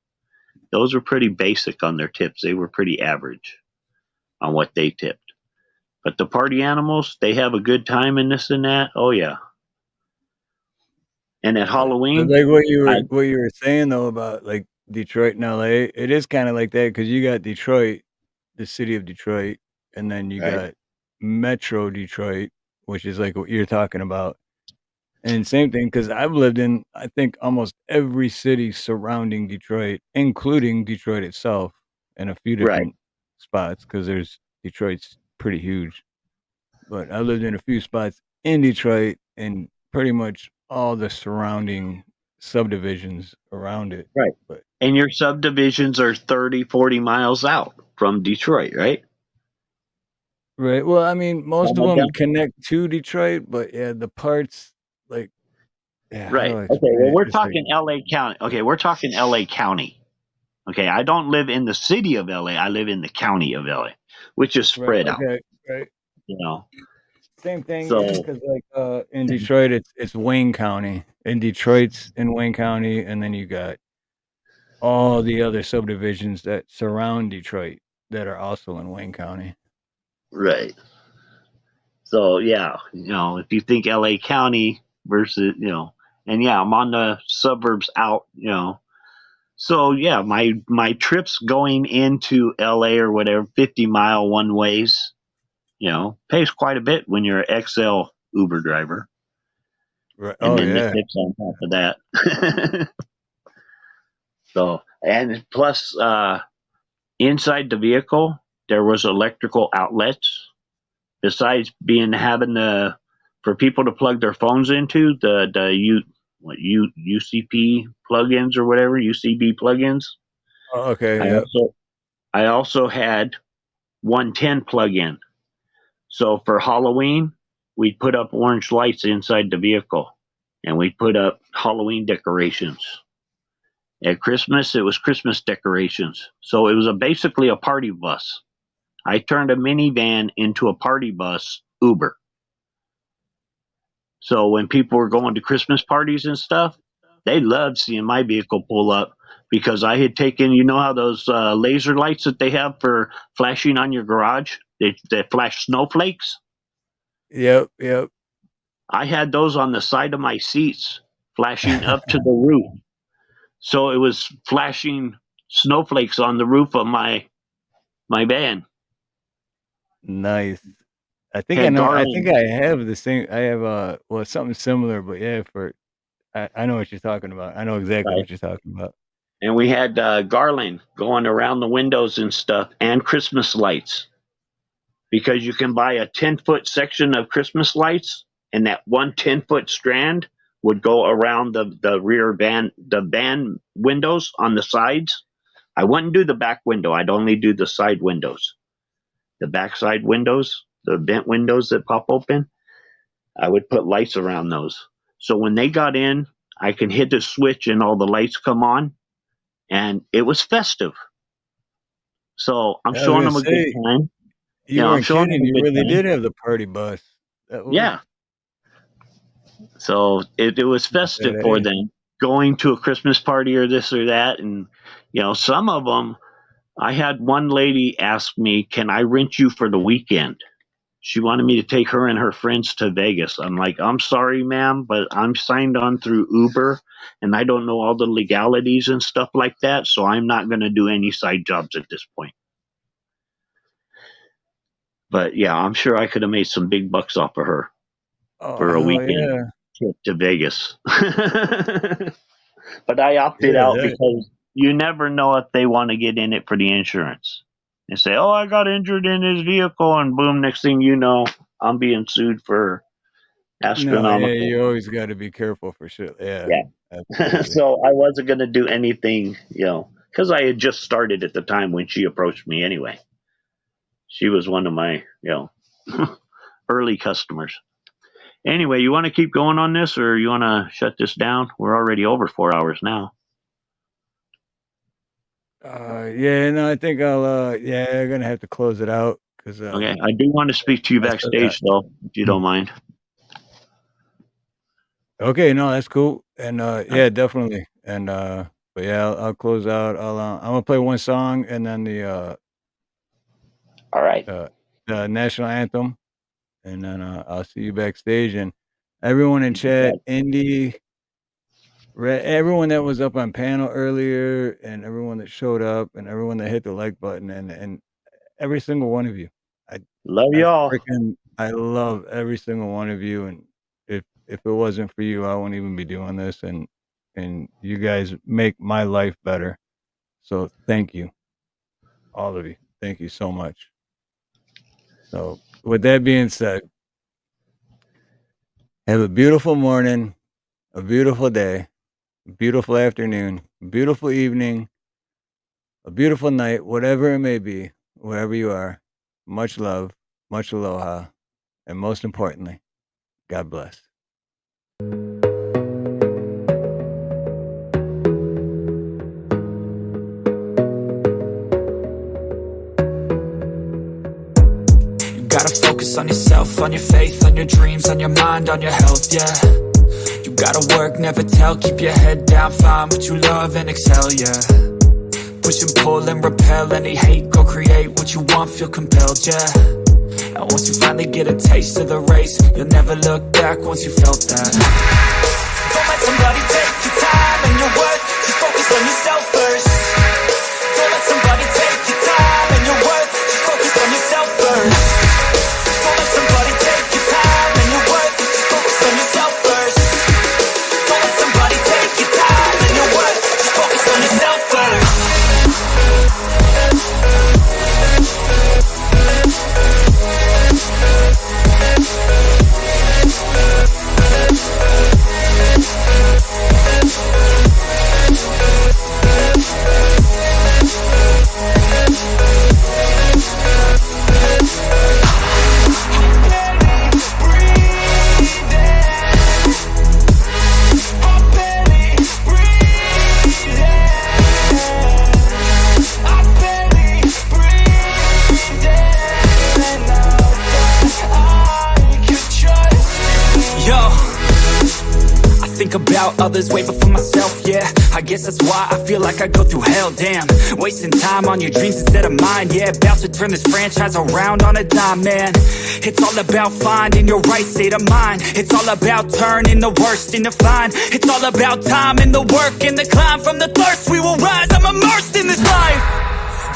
I: Those were pretty basic on their tips. They were pretty average on what they tipped. But the party animals, they have a good time in this and that. Oh yeah. And at
B: But
I: Halloween,
B: like
I: I
B: what you were saying though about like Detroit and LA, it is kind of like that because you got Detroit, the city of Detroit, and then you
I: right,
B: got Metro Detroit, which is like what you're talking about. And same thing because I've lived in I think almost every city surrounding Detroit, including Detroit itself, in a few
I: right,
B: different spots because there's Detroit's pretty huge. But I lived in a few spots in Detroit and pretty much all the surrounding subdivisions around it.
I: right.
B: But
I: And your subdivisions are 30, 40 miles out from Detroit, right?
B: right, well, I mean, most
I: Some
B: of
I: of
B: them
I: them?
B: connect to Detroit, but yeah, the parts like yeah, how do
I: Right.
B: I
I: Okay.
B: explain
I: Well,
B: it?
I: we're
B: It's like
I: talking LA County. Okay. We're talking LA County. Okay. I don't live in the city of LA. I live in the county of LA, which is
B: right,
I: spread out,
B: okay, right.
I: you know?
B: Same thing, yeah,
I: So,
B: because like in Detroit, it's Wayne County. In Detroit's in Wayne County, and then you got all the other subdivisions that surround Detroit that are also in Wayne County.
I: right. So, yeah, if you think LA County versus, and yeah, I'm on the suburbs out, So, yeah, my trips going into LA or whatever, 50-mile one ways, pays quite a bit when you're an XL Uber driver.
B: Right.
I: And
B: Oh
I: then the
B: yeah.
I: tips on top of that. So, and plus, inside the vehicle, there was electrical outlets. Besides having for people to plug their phones into UCP plugins or whatever, UCB plugins.
B: Oh, okay.
I: I
B: Yep.
I: also had 110 plug-in. So for Halloween, we put up orange lights inside the vehicle, and we put up Halloween decorations. At Christmas, it was Christmas decorations. So it was basically a party bus. I turned a minivan into a party bus Uber. So when people were going to Christmas parties and stuff, they loved seeing my vehicle pull up because I had taken, you know how those laser lights that they have for flashing on your garage, they flash snowflakes?
B: Yep. Yep.
I: I had those on the side of my seats flashing up to the roof. So it was flashing snowflakes on the roof of my van.
B: Nice. I think I
I: Had
B: know. I think
I: garland.
B: I have the same. I have well, something similar, but yeah, I know what you're talking about. I know exactly
I: Right.
B: what you're talking about.
I: And we had garland going around the windows and stuff, and Christmas lights. Because you can buy a 10-foot section of Christmas lights, and that one 10-foot strand would go around the rear van, the van windows on the sides. I wouldn't do the back window. I'd only do the side windows. The backside windows, the vent windows that pop open, I would put lights around those. So when they got in, I can hit the switch and all the lights come on, and it was festive. So I'm
B: I was
I: showing
B: gonna
I: them a good
B: say,
I: time.
B: you
I: I'm
B: weren't
I: showing them
B: kidding.
I: a
B: You
I: good
B: really
I: time.
B: did have the party bus. That was
I: Yeah. So it was festive for
B: badass.
I: them going to a Christmas party or this or that. And, some of them, I had one lady ask me, can I rent you for the weekend? She wanted me to take her and her friends to Vegas. I'm like, I'm sorry, ma'am, but I'm signed on through Uber and I don't know all the legalities and stuff like that. So I'm not going to do any side jobs at this point. But yeah, I'm sure I could have made some big bucks off of her
B: Oh
I: for a
B: hell
I: weekend
B: yeah!
I: trip to Vegas. But I opted
B: Yeah,
I: out
B: that.
I: because you never know if they want to get in it for the insurance. They say, oh, I got injured in his vehicle, and boom, next thing you know, I'm being sued for
B: No, yeah,
I: astronomical.
B: you always got to be careful for sure. Yeah,
I: Yeah.
B: absolutely.
I: So I wasn't going to do anything, because I had just started at the time when she approached me anyway. She was one of my, early customers. Anyway, you want to keep going on this or you want to shut this down? We're already over 4 hours now.
B: Yeah, no, I think yeah, I'm gonna have to close it out because
I: Okay. I do want to speak to you
B: I still got.
I: backstage, though, if you don't mind.
B: Okay, no, that's cool, and yeah, definitely, and but yeah, I'll close out. I'm gonna play one song and then
I: All right.
B: the national anthem, and then I'll see you backstage and everyone in chat, Indy. Everyone that was up on panel earlier, and everyone that showed up, and everyone that hit the like button, and every single one of you,
I: Love y'all.
B: I love every single one of you, and if it wasn't for you, I wouldn't even be doing this, and you guys make my life better. So thank you, all of you. Thank you so much. So with that being said, have a beautiful morning, a beautiful day, a beautiful afternoon, a beautiful evening, a beautiful night, whatever it may be, wherever you are. Much love, much aloha, and most importantly, God bless.
A: You gotta focus on yourself, on your faith, on your dreams, on your mind, on your health, yeah. You gotta work, never tell, keep your head down, find what you love and excel, yeah. Push and pull and repel any hate, go create what you want, feel compelled, yeah. And once you finally get a taste of the race, you'll never look back once you felt that. Don't let somebody take your time and your worth, just focus on yourself first. Don't let somebody take your time and your worth, just focus on yourself first. Don't let somebody take your time and your worth, just focus on yourself first. Don't let somebody take your time and your worth, just focus on yourself first. think about others way before myself, yeah. I guess that's why I feel like I go through hell, damn. Wasting time on your dreams instead of mine, yeah. About to turn this franchise around on a dime, man. It's all about finding your right state of mind. It's all about turning the worst into fine. It's all about time and the work and the climb. From the thirst we will rise, I'm immersed in this life.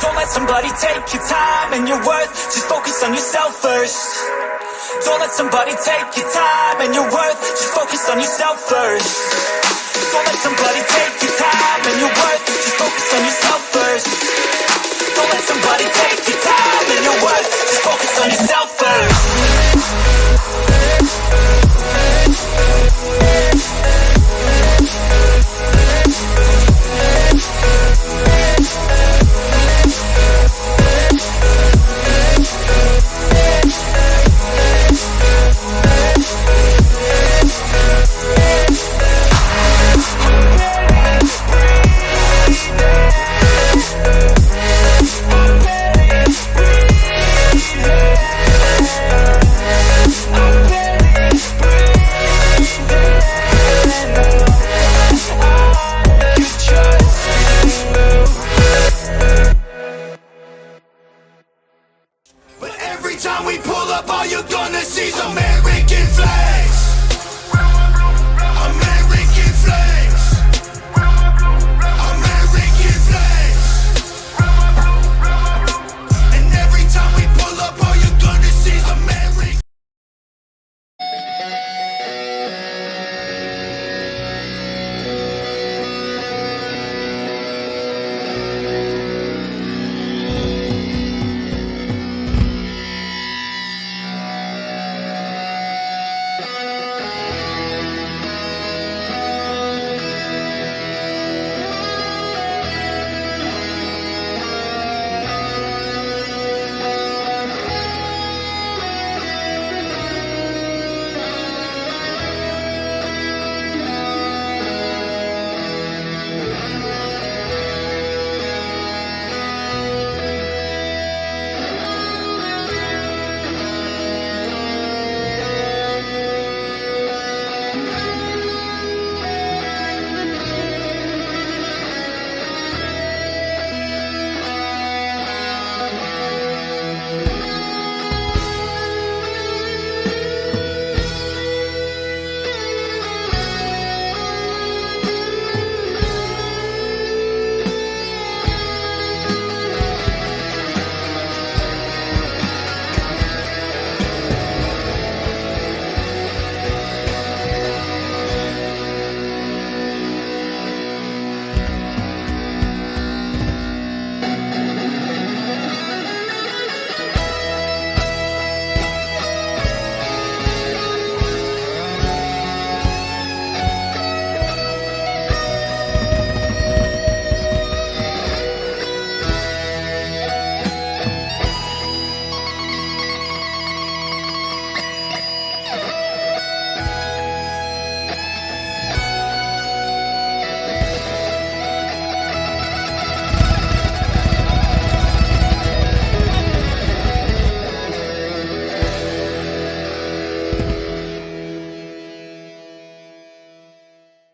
A: Don't let somebody take your time and your worth. Just focus on yourself first. Don't let somebody take your time and your worth. Just focus on yourself first.